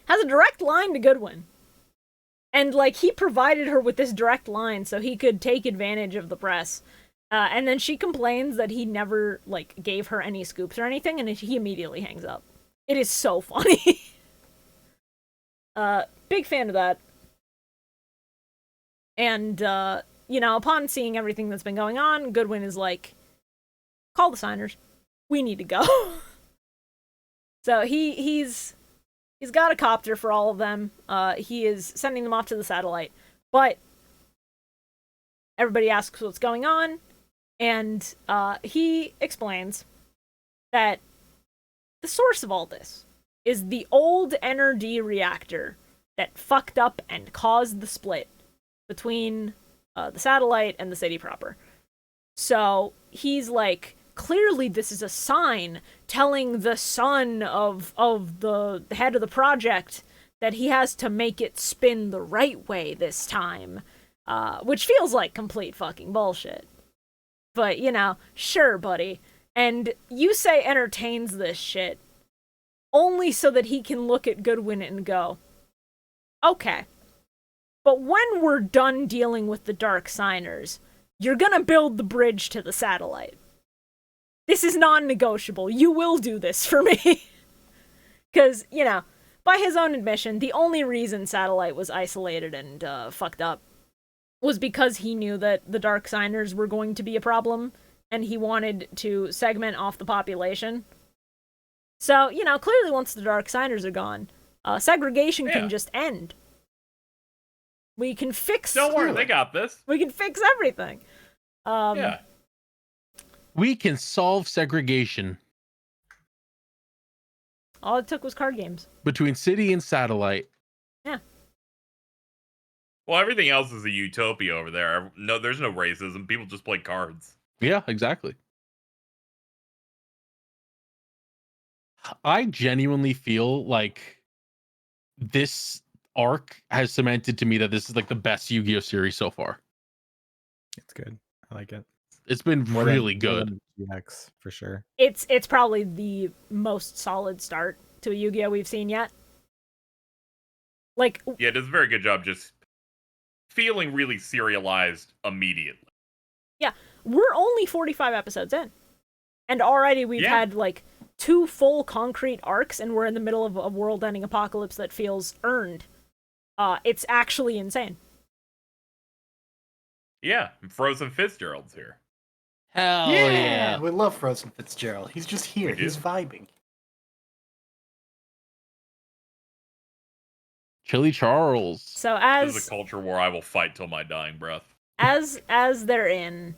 [SPEAKER 1] has a direct line to Goodwin. And, like, he provided her with this direct line so he could take advantage of the press. And then she complains that he never, like, gave her any scoops or anything, and he immediately hangs up. It is so funny. Big fan of that. And, you know, upon seeing everything that's been going on, Goodwin is like, call the signers. We need to go. So he's got a copter for all of them. He is sending them off to the satellite. But everybody asks what's going on, and he explains that the source of all this is the old NRD reactor that fucked up and caused the split between the satellite and the city proper. So he's like, clearly this is a sign telling the son of the head of the project that he has to make it spin the right way this time. Which feels like complete fucking bullshit. But, you know, sure, buddy. And Yusei entertains this shit only so that he can look at Goodwin and go, okay, but when we're done dealing with the Dark Signers, you're gonna build the bridge to the satellite. This is non-negotiable. You will do this for me. Because, you know, by his own admission, the only reason satellite was isolated and fucked up was because he knew that the Dark Signers were going to be a problem, and he wanted to segment off the population. So, you know, clearly once the Dark Signers are gone, segregation can just end. We can fix...
[SPEAKER 4] Don't worry, they got this.
[SPEAKER 1] We can fix everything.
[SPEAKER 4] Yeah.
[SPEAKER 3] We can solve segregation
[SPEAKER 1] All it took was card games.
[SPEAKER 3] between city and satellite.
[SPEAKER 1] Yeah.
[SPEAKER 4] Well, everything else is a utopia over there. No, there's no racism. People just play cards.
[SPEAKER 3] Yeah, exactly. I genuinely feel like this arc has cemented to me that this is like the best Yu-Gi-Oh series so far.
[SPEAKER 2] It's good. I like it.
[SPEAKER 3] It's been really good.
[SPEAKER 2] GX for sure.
[SPEAKER 1] It's probably the most solid start to a Yu-Gi-Oh we've seen yet. Like,
[SPEAKER 4] Yeah, it does a very good job just feeling really serialized immediately.
[SPEAKER 1] yeah, we're only 45 episodes in. And already we've had, like, 2 full concrete arcs, and we're in the middle of a world-ending apocalypse that feels earned. It's actually insane.
[SPEAKER 4] Yeah, Frozen Fitzgerald's here.
[SPEAKER 3] Hell yeah.
[SPEAKER 5] We love Frozen Fitzgerald. He's just here.
[SPEAKER 4] We do.
[SPEAKER 5] He's vibing.
[SPEAKER 3] Chili Charles.
[SPEAKER 1] So
[SPEAKER 4] This is
[SPEAKER 1] as
[SPEAKER 4] a culture war I will fight till my dying breath.
[SPEAKER 1] as they're in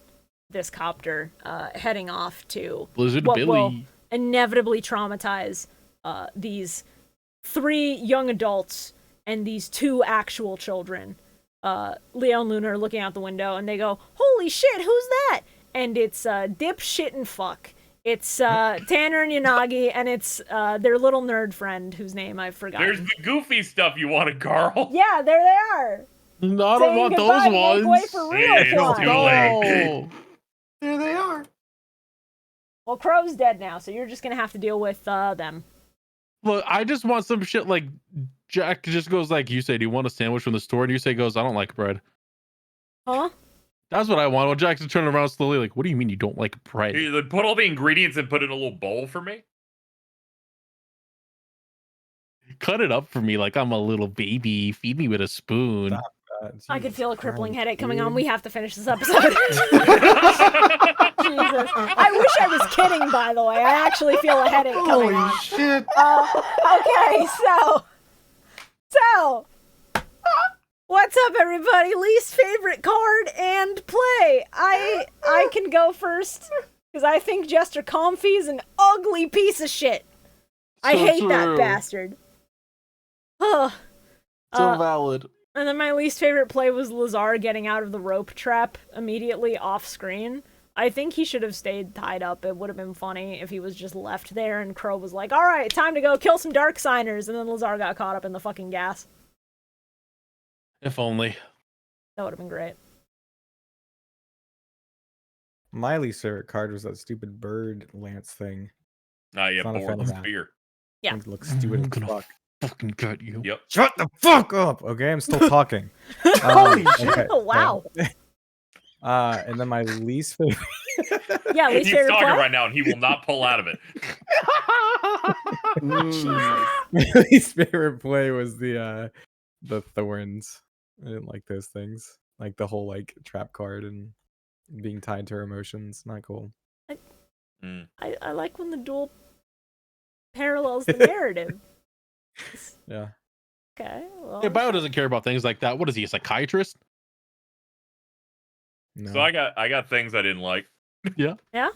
[SPEAKER 1] this copter, heading off to
[SPEAKER 3] Blizzard
[SPEAKER 1] what
[SPEAKER 3] Billy.
[SPEAKER 1] will inevitably traumatize these 3 young adults and these 2 actual children. Leo and Luna are looking out the window, and they go, "Holy shit, who's that?" And it's Dip, Shit, and Fuck. It's Tanner and Yanagi, and it's their little nerd friend whose name I've forgotten.
[SPEAKER 4] There's the goofy stuff you wanted, Carl.
[SPEAKER 1] Yeah, there they are.
[SPEAKER 3] No, I don't
[SPEAKER 1] Saying
[SPEAKER 3] want
[SPEAKER 1] goodbye
[SPEAKER 3] those
[SPEAKER 1] to make way
[SPEAKER 3] ones.
[SPEAKER 1] for real
[SPEAKER 4] It's
[SPEAKER 1] fun.
[SPEAKER 4] too late.
[SPEAKER 5] There they are.
[SPEAKER 1] Well, Crow's dead now, so you're just gonna have to deal with them.
[SPEAKER 3] Look, I just want some shit like Jack just goes like, "Yusei, do you want a sandwich from the store?" And Yusei goes, "I don't like bread."
[SPEAKER 1] Huh?
[SPEAKER 3] That's what I want. Well, Jack just turn around slowly like, "What do you mean you don't like bread?"
[SPEAKER 4] You put all the ingredients and put it in a little bowl for me.
[SPEAKER 3] Cut it up for me like I'm a little baby. Feed me with a spoon.
[SPEAKER 2] Stop.
[SPEAKER 1] I could
[SPEAKER 2] Jesus
[SPEAKER 1] feel a crippling
[SPEAKER 2] Christ,
[SPEAKER 1] headache coming on.
[SPEAKER 2] dude.
[SPEAKER 1] We have to finish this episode. Jesus. I wish I was kidding, by the way. I actually feel a headache coming
[SPEAKER 5] Holy
[SPEAKER 1] on.
[SPEAKER 5] shit.
[SPEAKER 1] Okay, so what's up, everybody? Least favorite card and play. I can go first because I think Jester Comfy's an ugly piece of shit. I
[SPEAKER 3] So
[SPEAKER 1] hate that
[SPEAKER 3] true.
[SPEAKER 1] bastard. Ugh.
[SPEAKER 3] So valid.
[SPEAKER 1] And then my least favorite play was Lazar getting out of the rope trap immediately off screen. I think he should have stayed tied up. It would have been funny if he was just left there and Crow was like, "Alright, time to go kill some Dark Signers," and then Lazar got caught up in the fucking gas.
[SPEAKER 3] If only.
[SPEAKER 1] That would have been great.
[SPEAKER 2] My least favorite card was that stupid bird lance thing.
[SPEAKER 4] Nah, yeah,
[SPEAKER 2] Not a fan
[SPEAKER 4] board
[SPEAKER 2] of
[SPEAKER 4] the
[SPEAKER 2] that.
[SPEAKER 4] spear.
[SPEAKER 1] Yeah.
[SPEAKER 2] It looks stupid
[SPEAKER 3] I'm
[SPEAKER 2] as
[SPEAKER 3] gonna
[SPEAKER 2] fuck.
[SPEAKER 3] fucking gut you.
[SPEAKER 4] Yep.
[SPEAKER 2] Shut the fuck up! Okay, I'm still talking.
[SPEAKER 5] Holy shit.
[SPEAKER 2] okay,
[SPEAKER 1] Oh, wow.
[SPEAKER 2] And then my least favorite.
[SPEAKER 1] Yeah, least
[SPEAKER 4] He's
[SPEAKER 1] favorite
[SPEAKER 4] talking
[SPEAKER 1] play?
[SPEAKER 4] right now, and he will not pull out of it.
[SPEAKER 2] My least favorite play was the thorns. I didn't like those things. Like the whole like trap card and being tied to her emotions. Not cool.
[SPEAKER 1] I like when the duel parallels the narrative.
[SPEAKER 2] Yeah.
[SPEAKER 1] Okay. Well,
[SPEAKER 3] Yeah, Bio doesn't care about things like that. What is he, a psychiatrist?
[SPEAKER 2] No.
[SPEAKER 4] So I got things I didn't like.
[SPEAKER 3] Yeah.
[SPEAKER 1] Yeah?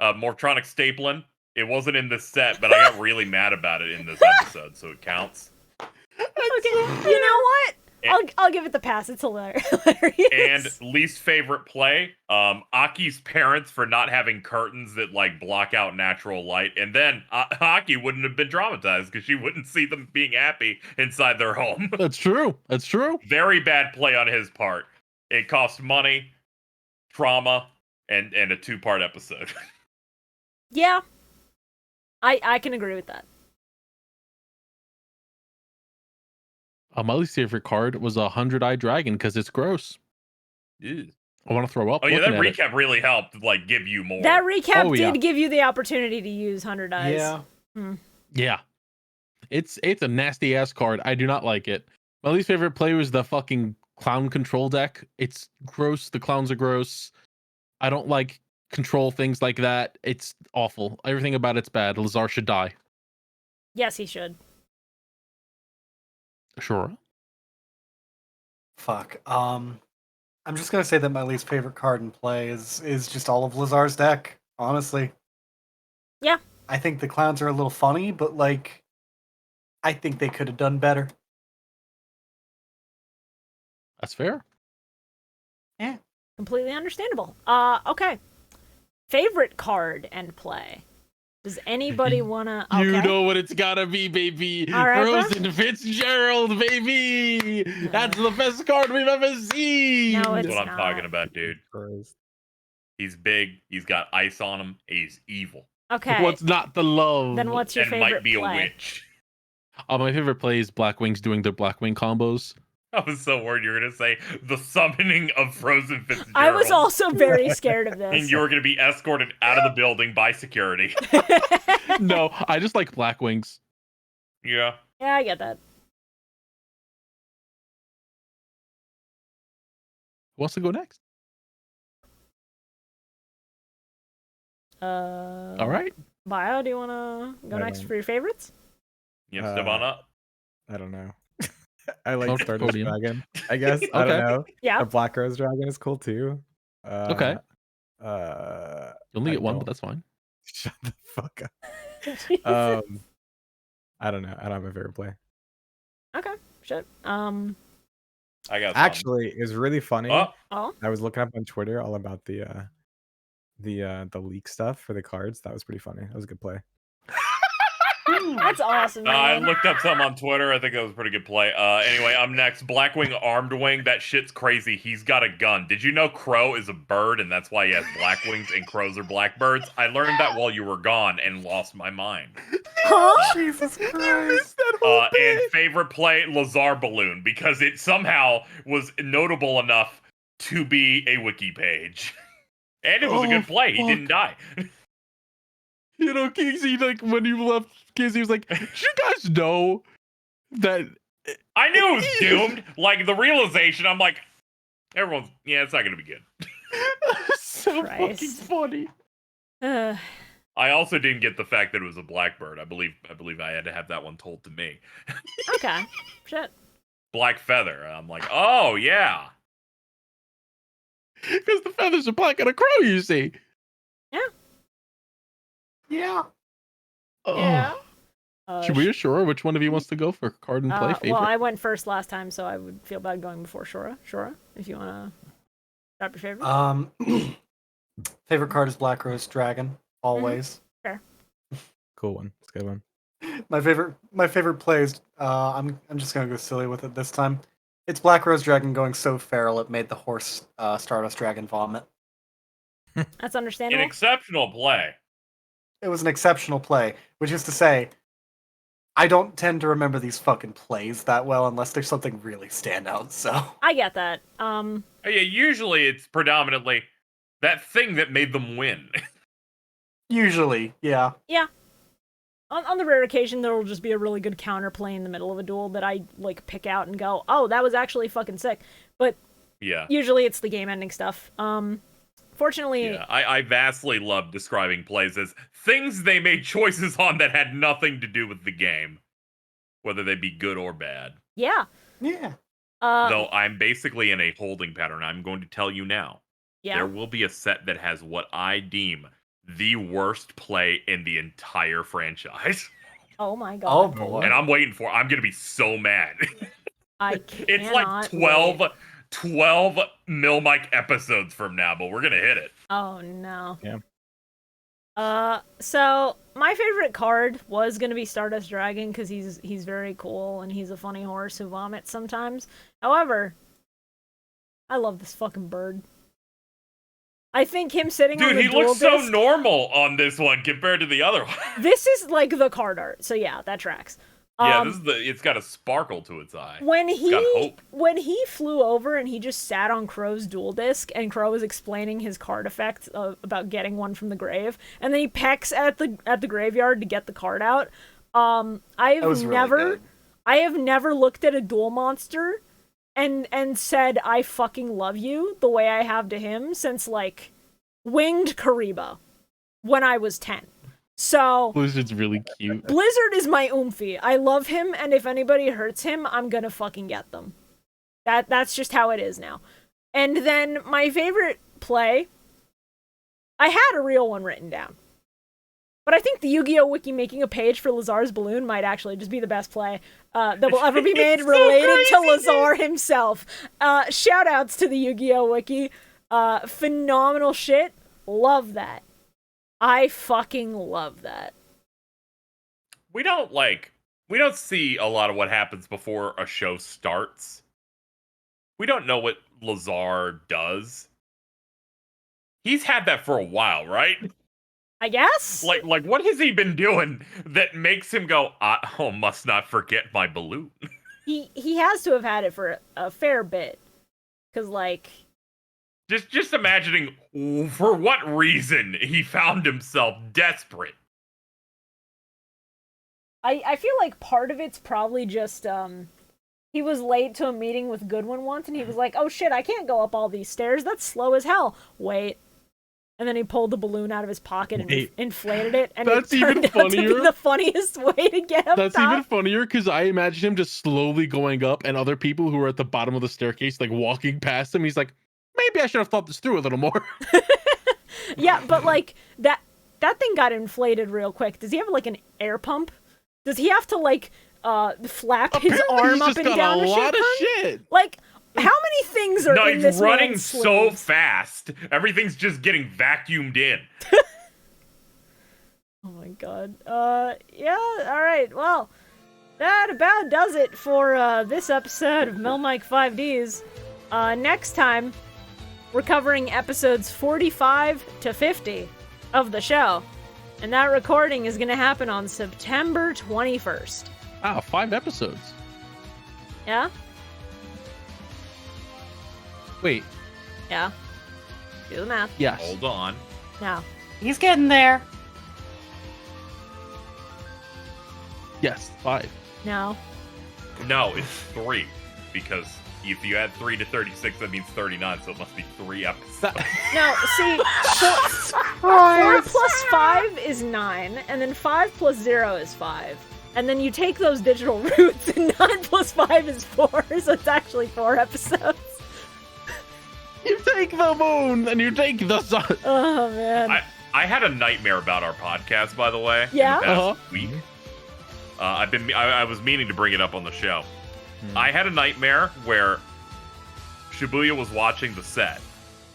[SPEAKER 4] Mortronic stapling. It wasn't in this set, but I got really mad about it in this episode, so it counts.
[SPEAKER 1] Okay. You know what? I'll give it the pass. It's hilarious.
[SPEAKER 4] And least favorite play, Aki's parents for not having curtains that like block out natural light, and then Aki wouldn't have been traumatized because she wouldn't see them being happy inside their home.
[SPEAKER 3] That's true. That's true.
[SPEAKER 4] Very bad play on his part. It cost money, trauma, and a 2-part episode.
[SPEAKER 1] Yeah. I can agree with that.
[SPEAKER 3] My least favorite card was a 100-Eye Dragon because it's gross.
[SPEAKER 4] Ew.
[SPEAKER 3] I want to throw up.
[SPEAKER 4] Oh yeah, that
[SPEAKER 3] looking at it.
[SPEAKER 4] recap really helped like give you more.
[SPEAKER 1] That recap
[SPEAKER 3] Oh, yeah.
[SPEAKER 1] did give you the opportunity to use 100 Eyes.
[SPEAKER 5] Yeah.
[SPEAKER 3] Yeah. It's a nasty ass card. I do not like it. My least favorite play was the fucking clown control deck. It's gross. The clowns are gross. I don't like control things like that. It's awful. Everything about it's bad. Lazar should die.
[SPEAKER 1] Yes, he should.
[SPEAKER 3] Sure.
[SPEAKER 5] Fuck. I'm just gonna say that my least favorite card in play is just all of Lazar's deck. Honestly.
[SPEAKER 1] Yeah.
[SPEAKER 5] I think the clowns are a little funny, but like, I think they could have done better.
[SPEAKER 3] That's fair.
[SPEAKER 1] Completely understandable. Okay. Favorite card and play. Does anybody wanna? Okay.
[SPEAKER 3] You know what it's gotta be, baby.
[SPEAKER 1] All right, bro.
[SPEAKER 3] Frozen Fitzgerald, baby. That's the best card we've ever seen.
[SPEAKER 1] No,
[SPEAKER 4] That's
[SPEAKER 1] it's
[SPEAKER 4] what I'm
[SPEAKER 1] not.
[SPEAKER 4] talking about, dude.
[SPEAKER 2] Christ.
[SPEAKER 4] He's big. He's got ice on him. He's evil.
[SPEAKER 1] Okay.
[SPEAKER 3] What's not the love?
[SPEAKER 1] Then what's your
[SPEAKER 4] And
[SPEAKER 1] favorite
[SPEAKER 4] might be
[SPEAKER 1] play?
[SPEAKER 4] a witch.
[SPEAKER 3] My favorite play is Blackwings doing their Blackwing combos.
[SPEAKER 4] I was so worried you were gonna say the summoning of Frozen Fitzgerald.
[SPEAKER 1] I was also very scared of
[SPEAKER 4] And
[SPEAKER 1] this.
[SPEAKER 4] you were gonna be escorted out of the building by security.
[SPEAKER 3] No, I just like Blackwings.
[SPEAKER 4] Yeah.
[SPEAKER 1] Yeah, I get that.
[SPEAKER 3] Who wants to go next? All right.
[SPEAKER 1] Bio, do you wanna go
[SPEAKER 2] I
[SPEAKER 1] next
[SPEAKER 2] don't.
[SPEAKER 1] for your favorites?
[SPEAKER 4] You have step on up.
[SPEAKER 2] I don't know. I like
[SPEAKER 3] Oh,
[SPEAKER 2] Stardust
[SPEAKER 3] podium.
[SPEAKER 2] Dragon. I guess. I
[SPEAKER 3] Okay.
[SPEAKER 2] don't know.
[SPEAKER 1] Yeah.
[SPEAKER 2] A Black Rose Dragon is cool too.
[SPEAKER 3] Okay. You only
[SPEAKER 2] I
[SPEAKER 3] get one,
[SPEAKER 2] don't-
[SPEAKER 3] but that's fine.
[SPEAKER 2] Shut the fuck up.
[SPEAKER 1] Jesus.
[SPEAKER 2] I don't know. I don't have a favorite play.
[SPEAKER 1] Okay. Shit.
[SPEAKER 4] I got some.
[SPEAKER 2] Actually, it was really funny.
[SPEAKER 1] Oh.
[SPEAKER 2] I was looking up on Twitter all about the leak stuff for the cards. That was pretty funny. That was a good play.
[SPEAKER 1] That's awesome,
[SPEAKER 4] I
[SPEAKER 1] man.
[SPEAKER 4] looked up something on Twitter. I think that was a pretty good play. Anyway, I'm next. Blackwing Armed Wing. That shit's crazy. He's got a gun. Did you know Crow is a bird and that's why he has black wings and crows are blackbirds? I learned that while you were gone and lost my mind.
[SPEAKER 1] Huh?
[SPEAKER 5] Jesus Christ.
[SPEAKER 4] And favorite play, Lazar Balloon, because it somehow was notable enough to be a wiki page. And it was a good play. He
[SPEAKER 3] fuck.
[SPEAKER 4] didn't die.
[SPEAKER 3] You know, KZ, like when you left, KZ was like, "Did you guys know that?"
[SPEAKER 4] I knew it was doomed. Like the realization, I'm like, everyone's, yeah, it's not gonna be good.
[SPEAKER 3] So
[SPEAKER 1] Christ.
[SPEAKER 3] fucking funny.
[SPEAKER 1] Uh,
[SPEAKER 4] I also didn't get the fact that it was a blackbird. I believe I had to have that one told to me.
[SPEAKER 1] okay. Shit.
[SPEAKER 4] Black feather. I'm like, oh yeah.
[SPEAKER 3] Because the feathers are black and a crow, you see.
[SPEAKER 5] Yeah.
[SPEAKER 3] Oh.
[SPEAKER 1] Yeah.
[SPEAKER 3] Should we assure which one of you wants to go for card and play favorite?
[SPEAKER 1] Well, I went first last time, so I would feel bad going before Shorah. Shorah, if you wanna drop your favorite.
[SPEAKER 5] Favorite card is Black Rose Dragon, always.
[SPEAKER 2] Cool one. It's a good one.
[SPEAKER 5] My favorite play is I'm just gonna go silly with it this time. It's Black Rose Dragon going so feral it made the horse Stardust Dragon vomit.
[SPEAKER 1] That's
[SPEAKER 4] An
[SPEAKER 1] understandable.
[SPEAKER 4] exceptional play.
[SPEAKER 5] It was an exceptional play, which is to say, I don't tend to remember these fucking plays that well unless there's something really standout. So
[SPEAKER 1] I get that.
[SPEAKER 4] Yeah, usually it's predominantly that thing that made them win.
[SPEAKER 5] usually, yeah.
[SPEAKER 1] On the rare occasion, there will just be a really good counterplay in the middle of a duel that I like pick out and go, "Oh, that was actually fucking sick." But
[SPEAKER 4] Yeah.
[SPEAKER 1] usually it's the game-ending stuff. Fortunately,
[SPEAKER 4] Yeah, I vastly love describing plays as things they made choices on that had nothing to do with the game, whether they be good or bad.
[SPEAKER 1] yeah.
[SPEAKER 5] Yeah.
[SPEAKER 4] Though I'm basically in a holding pattern. I'm going to tell you now.
[SPEAKER 1] Yeah.
[SPEAKER 4] There will be a set that has what I deem the worst play in the entire franchise.
[SPEAKER 1] Oh my god.
[SPEAKER 5] Oh boy.
[SPEAKER 4] And I'm waiting for it. I'm going to be so mad.
[SPEAKER 1] I can't.
[SPEAKER 4] It's like 12 Milmike episodes from now, but we're going to hit it.
[SPEAKER 1] Oh no.
[SPEAKER 2] Yeah.
[SPEAKER 1] So my favorite card was gonna be Stardust Dragon because he's very cool and he's a funny horse who vomits sometimes. However, I love this fucking bird. I think him sitting on
[SPEAKER 4] Dude,
[SPEAKER 1] the
[SPEAKER 4] he
[SPEAKER 1] duel
[SPEAKER 4] looks so
[SPEAKER 1] disc,
[SPEAKER 4] normal on this one compared to the other one.
[SPEAKER 1] this is like the card art, so yeah, that tracks.
[SPEAKER 4] Yeah, it's got a sparkle to its eye.
[SPEAKER 1] When
[SPEAKER 4] got hope.
[SPEAKER 1] he flew over and he just sat on Crow's duel disc and Crow was explaining his card effect about getting one from the grave, and then he pecks at the graveyard to get the card out. I have never looked at a duel monster and said I fucking love you the way I have to him since like Winged Kariba when I was 10. So
[SPEAKER 3] Blizzard's really cute.
[SPEAKER 1] Blizzard is my oomphy. I love him, and if anybody hurts him, I'm gonna fucking get them. That's just how it is now. And then my favorite play, I had a real one written down. But I think the Yu-Gi-Oh! Wiki making a page for Lazar's balloon might actually just be the best play that will ever be made
[SPEAKER 4] so
[SPEAKER 1] related to
[SPEAKER 4] crazy,
[SPEAKER 1] Lazar himself. Shout outs to the Yu-Gi-Oh! Wiki. Phenomenal shit. Love that. I fucking love that.
[SPEAKER 4] We don't see a lot of what happens before a show starts. We don't know what Lazar does. He's had that for a while, right?
[SPEAKER 1] I guess?
[SPEAKER 4] Like what has he been doing that makes him go, oh, must not forget my balloon?
[SPEAKER 1] He has to have had it for a fair bit. Cause like
[SPEAKER 4] Just imagining for what reason he found himself desperate.
[SPEAKER 1] I feel like part of it's probably just he was late to a meeting with Goodwin once and he was like, oh shit, I can't go up all these stairs, that's slow as hell. Wait. And then he pulled the balloon out of his pocket and inflated it, and
[SPEAKER 3] That's
[SPEAKER 1] it turned
[SPEAKER 3] even
[SPEAKER 1] out to be
[SPEAKER 3] funnier.
[SPEAKER 1] the funniest way to get up
[SPEAKER 3] That's
[SPEAKER 1] top.
[SPEAKER 3] even funnier because I imagine him just slowly going up and other people who are at the bottom of the staircase like walking past him. He's like, maybe I should have thought this through a little more.
[SPEAKER 1] Yeah, but like that thing got inflated real quick. Does he have like an air pump? Does he have to like flap his arm up and down
[SPEAKER 3] a
[SPEAKER 1] a
[SPEAKER 3] lot of
[SPEAKER 1] shit ton?
[SPEAKER 3] shit.
[SPEAKER 1] Like, how many things are
[SPEAKER 4] No,
[SPEAKER 1] in this
[SPEAKER 4] he's running
[SPEAKER 1] man's
[SPEAKER 4] so
[SPEAKER 1] sleeves?
[SPEAKER 4] fast. Everything's just getting vacuumed in.
[SPEAKER 1] Oh my god. Yeah, alright, well, that about does it for this episode of Melmike 5Ds. Next time, we're covering episodes 45 to 50 of the show. And that recording is gonna happen on September 21st.
[SPEAKER 3] Wow, 5 episodes.
[SPEAKER 1] Yeah?
[SPEAKER 3] Wait,
[SPEAKER 1] Yeah. Do the math.
[SPEAKER 3] yes.
[SPEAKER 4] Hold on.
[SPEAKER 1] Now.
[SPEAKER 6] He's getting there.
[SPEAKER 3] Yes, 5.
[SPEAKER 1] No.
[SPEAKER 4] No, it's 3. Because if you add 3 to 36, that means 39, so it must be 3 episodes.
[SPEAKER 1] No, see, 4 plus 5 is 9, and then 5 plus 0 is 5. And then you take those digital roots, and 9 plus 5 is 4, so it's actually 4 episodes.
[SPEAKER 3] You take the moon, and you take the sun.
[SPEAKER 1] Oh, man.
[SPEAKER 4] I had a nightmare about our podcast, by the way.
[SPEAKER 1] Yeah?
[SPEAKER 4] In the past week. I was meaning to bring it up on the show. I had a nightmare where Shibuya was watching the set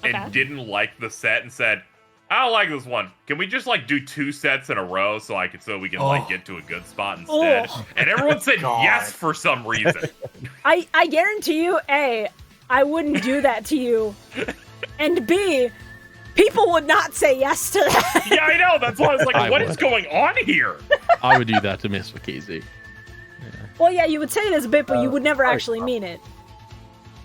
[SPEAKER 4] and
[SPEAKER 1] Okay.
[SPEAKER 4] didn't like the set and said, I don't like this one. Can we just like do 2 sets in a row so we can like get to a good spot instead?
[SPEAKER 1] Oh.
[SPEAKER 4] And everyone said
[SPEAKER 5] God.
[SPEAKER 4] yes for some reason.
[SPEAKER 1] I guarantee you, A, I wouldn't do that to you, and B, people would not say yes to that.
[SPEAKER 4] Yeah, I know. That's why I was like,
[SPEAKER 3] I
[SPEAKER 4] what is
[SPEAKER 3] would.
[SPEAKER 4] going on here?
[SPEAKER 3] I would do that to Miss KZ.
[SPEAKER 1] Well, yeah, you would say it as a bit, but you would never actually mean it.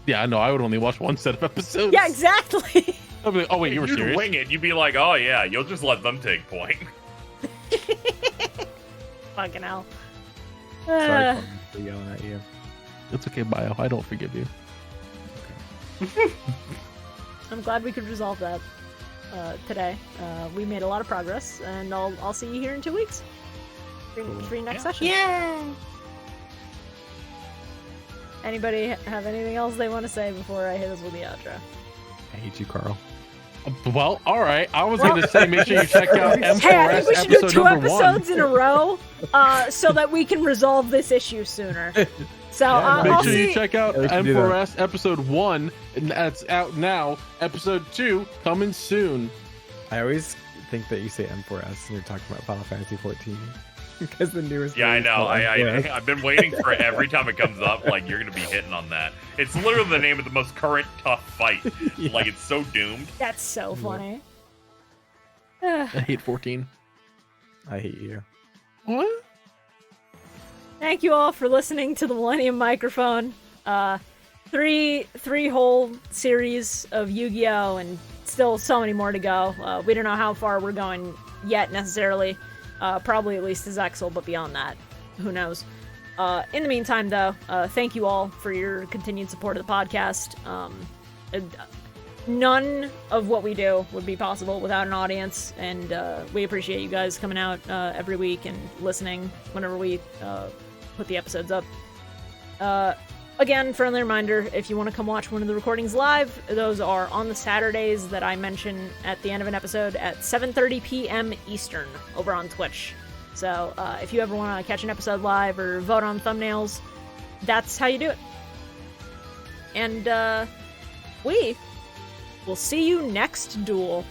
[SPEAKER 3] Yeah, no, I would only watch 1 set of episodes.
[SPEAKER 1] Yeah, exactly.
[SPEAKER 3] I'd be like, oh wait, you were
[SPEAKER 4] You'd
[SPEAKER 3] serious?
[SPEAKER 4] wing it. You'd be like, oh yeah, you'll just let them take point.
[SPEAKER 1] Fucking hell.
[SPEAKER 2] Sorry Colin, for yelling at you.
[SPEAKER 3] It's okay, Bio. I don't forgive you.
[SPEAKER 1] I'm glad we could resolve that. today. We made a lot of progress, and I'll see you here in 2 weeks for your next session.
[SPEAKER 6] Yay!
[SPEAKER 1] Anybody have anything else they want to say before I hit us with the outro?
[SPEAKER 2] I hate you, Carl.
[SPEAKER 3] Well, all right. I was going to say make sure you check out M4S
[SPEAKER 1] Hey, I think we should do
[SPEAKER 3] episode
[SPEAKER 1] 2
[SPEAKER 3] number 1.
[SPEAKER 1] episodes in a row, so that we can resolve this issue sooner. So
[SPEAKER 2] Yeah,
[SPEAKER 3] Make
[SPEAKER 1] I'll
[SPEAKER 3] sure you
[SPEAKER 1] see.
[SPEAKER 3] check out
[SPEAKER 2] Yeah, we can do
[SPEAKER 3] M4S episode 1, and that's out now. Episode 2 coming soon.
[SPEAKER 2] I always think that you say M4S and you're talking about Final Fantasy 14 because the newest.
[SPEAKER 4] Yeah, I
[SPEAKER 2] one is
[SPEAKER 4] know.
[SPEAKER 2] called M4S.
[SPEAKER 4] I've been waiting for every time it comes up. Like you're gonna be hitting on that. It's literally the name of the most current tough fight.
[SPEAKER 2] Yeah.
[SPEAKER 4] Like it's so doomed.
[SPEAKER 1] That's so funny.
[SPEAKER 3] I hate 14.
[SPEAKER 2] I hate you.
[SPEAKER 3] What?
[SPEAKER 1] Thank you all for listening to the Millennium Microphone. Three whole series of Yu-Gi-Oh! And still so many more to go. We don't know how far we're going yet necessarily. Probably at least to Zexal, but beyond that, who knows. In the meantime, though, thank you all for your continued support of the podcast. None of what we do would be possible without an audience, and we appreciate you guys coming out every week and listening whenever we put the episodes up. Again, friendly reminder, if you want to come watch one of the recordings live, those are on the Saturdays that I mention at the end of an episode at 7:30 p.m. Eastern over on Twitch. So if you ever want to catch an episode live or vote on thumbnails, that's how you do it. And we will see you next duel.